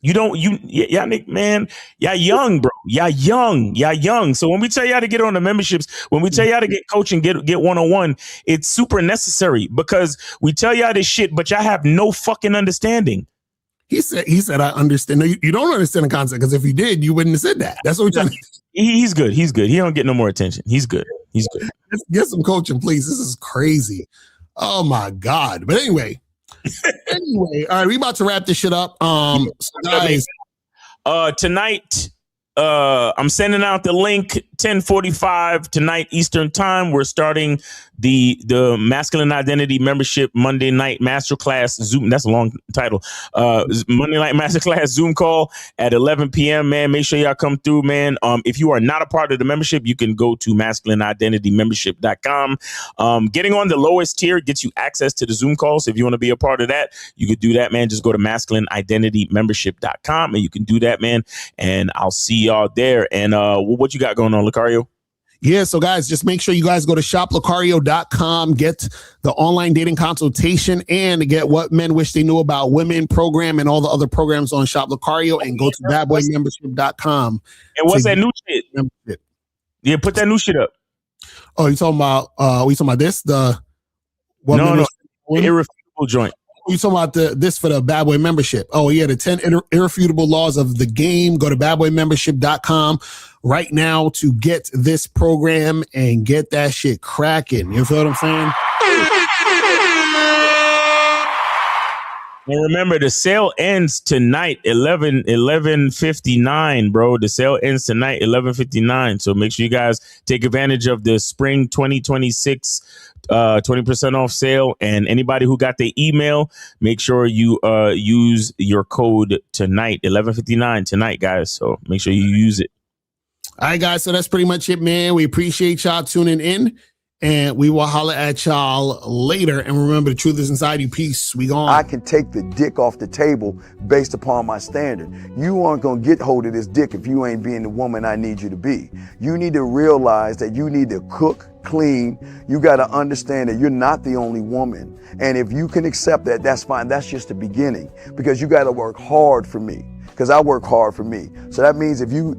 Y'all young, bro. Y'all young. So when we tell y'all to get on the memberships, when we tell y'all to get coaching, get 101, it's super necessary because we tell y'all this shit, but y'all have no fucking understanding. He said, I understand. No, you don't understand the concept because if you did, you wouldn't have said that. That's what we're trying to. He's good. He don't get no more attention. He's good. Let's get some coaching, please. This is crazy. Oh my God. But anyway, Anyway, all right, we about to wrap this shit up. So guys, tonight, I'm sending out the link 10:45 tonight Eastern time. We're starting the Masculine Identity Membership Monday Night Masterclass Zoom. That's a long title. Monday Night Masterclass Zoom call at 11 p.m. Man, make sure y'all come through, man. If you are not a part of the membership, you can go to masculineidentitymembership.com. Getting on the lowest tier gets you access to the Zoom calls. If you want to be a part of that, you could do that, man. Just go to masculineidentitymembership.com and you can do that, man. And I'll see y'all there. And what you got going on, Locario? Yeah, so guys, just make sure you guys go to shoplocario.com, get the online dating consultation, and get What Men Wish They Knew About Women program and all the other programs on Shop Locario, and go to badboymembership.com. And what's that new shit? Yeah, put that new shit up. Oh, you talking about this? The irrefutable joint. You talking about this for the Bad Boy membership? Oh yeah, the 10 irrefutable laws of the game. Go to badboymembership.com right now to get this program and get that shit cracking. You feel what I'm saying? And remember, the sale ends tonight, 11:59, bro. The sale ends tonight, 11:59. So make sure you guys take advantage of the spring 2026 20% off sale. And anybody who got the email, make sure you use your code tonight, 11:59 tonight, guys. So make sure you use it. All right, guys. So that's pretty much it, man. We appreciate y'all tuning in. And we will holler at y'all later. And remember, the truth is inside you. Peace. We gone. I can take the dick off the table based upon my standard. You aren't going to get hold of this dick if you ain't being the woman I need you to be. You need to realize that you need to cook, clean. You got to understand that you're not the only woman. And if you can accept that, that's fine. That's just the beginning, because you got to work hard for me, because I work hard for me. So that means if you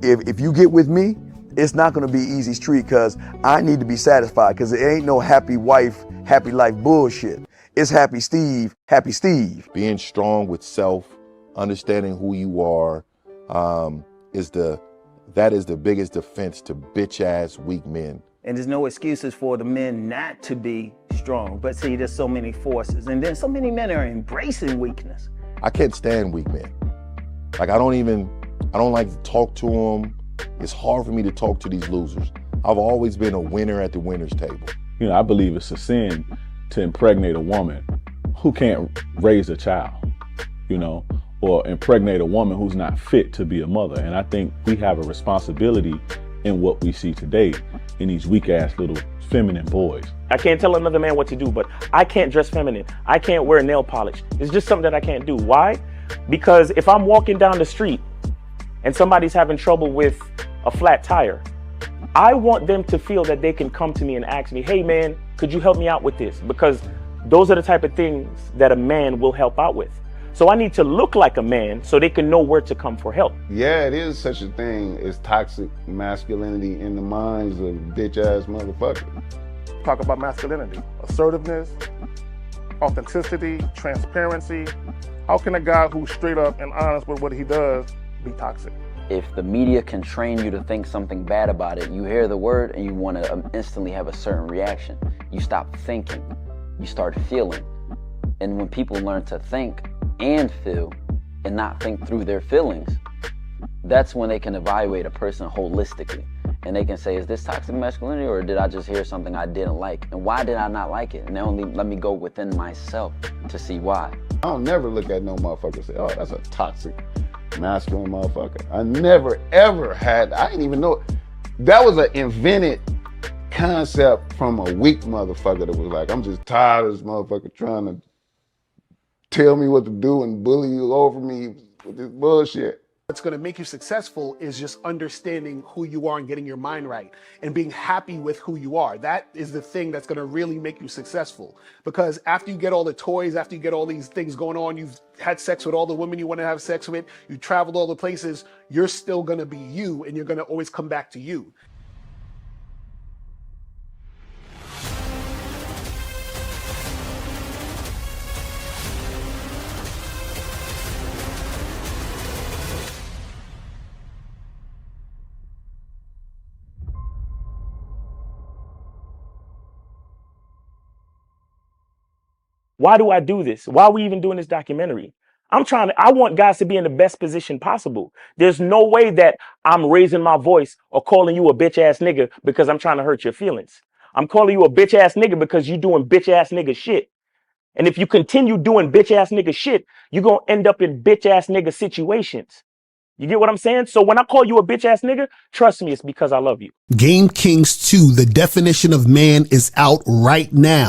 get with me, it's not going to be easy street, because I need to be satisfied, because it ain't no happy wife, happy life bullshit. It's happy Steve, happy Steve. Being strong with self, understanding who you are, is the biggest defense to bitch ass weak men. And there's no excuses for the men not to be strong. But see, there's so many forces, and then so many men are embracing weakness. I can't stand weak men. Like I don't like to talk to them. It's hard for me to talk to these losers. I've always been a winner at the winner's table. You know, I believe it's a sin to impregnate a woman who can't raise a child, you know, or impregnate a woman who's not fit to be a mother. And I think we have a responsibility in what we see today in these weak ass little feminine boys. I can't tell another man what to do, but I can't dress feminine. I can't wear nail polish. It's just something that I can't do. Why? Because if I'm walking down the street and somebody's having trouble with a flat tire, I want them to feel that they can come to me and ask me, hey man, could you help me out with this? Because those are the type of things that a man will help out with. So I need to look like a man so they can know where to come for help. Yeah, it is such a thing as toxic masculinity in the minds of bitch ass motherfuckers. Talk about masculinity, assertiveness, authenticity, transparency. How can a guy who's straight up and honest with what he does be toxic? If the media can train you to think something bad about it, you hear the word and you want to instantly have a certain reaction. You stop thinking, you start feeling. And when people learn to think and feel and not think through their feelings, that's when they can evaluate a person holistically. And they can say, is this toxic masculinity, or did I just hear something I didn't like? And why did I not like it? And they only let me go within myself to see why. I don't never look at no motherfucker and say, oh, that's a toxic masculine motherfucker. I never ever had, I didn't even know, that was an invented concept from a weak motherfucker that was like, I'm just tired of this motherfucker trying to tell me what to do and bully you over me with this bullshit. What's going to make you successful is just understanding who you are and getting your mind right and being happy with who you are. That is the thing that's going to really make you successful. Because after you get all the toys, after you get all these things going on, you've had sex with all the women you want to have sex with, you traveled all the places, you're still going to be you, and you're going to always come back to you. Why do I do this? Why are we even doing this documentary? I want guys to be in the best position possible. There's no way that I'm raising my voice or calling you a bitch ass nigga because I'm trying to hurt your feelings. I'm calling you a bitch ass nigga because you doing bitch ass nigga shit. And if you continue doing bitch ass nigga shit, you're going to end up in bitch ass nigga situations. You get what I'm saying? So when I call you a bitch ass nigga, trust me, it's because I love you. Game Kings 2, The Definition of Man, is out right now.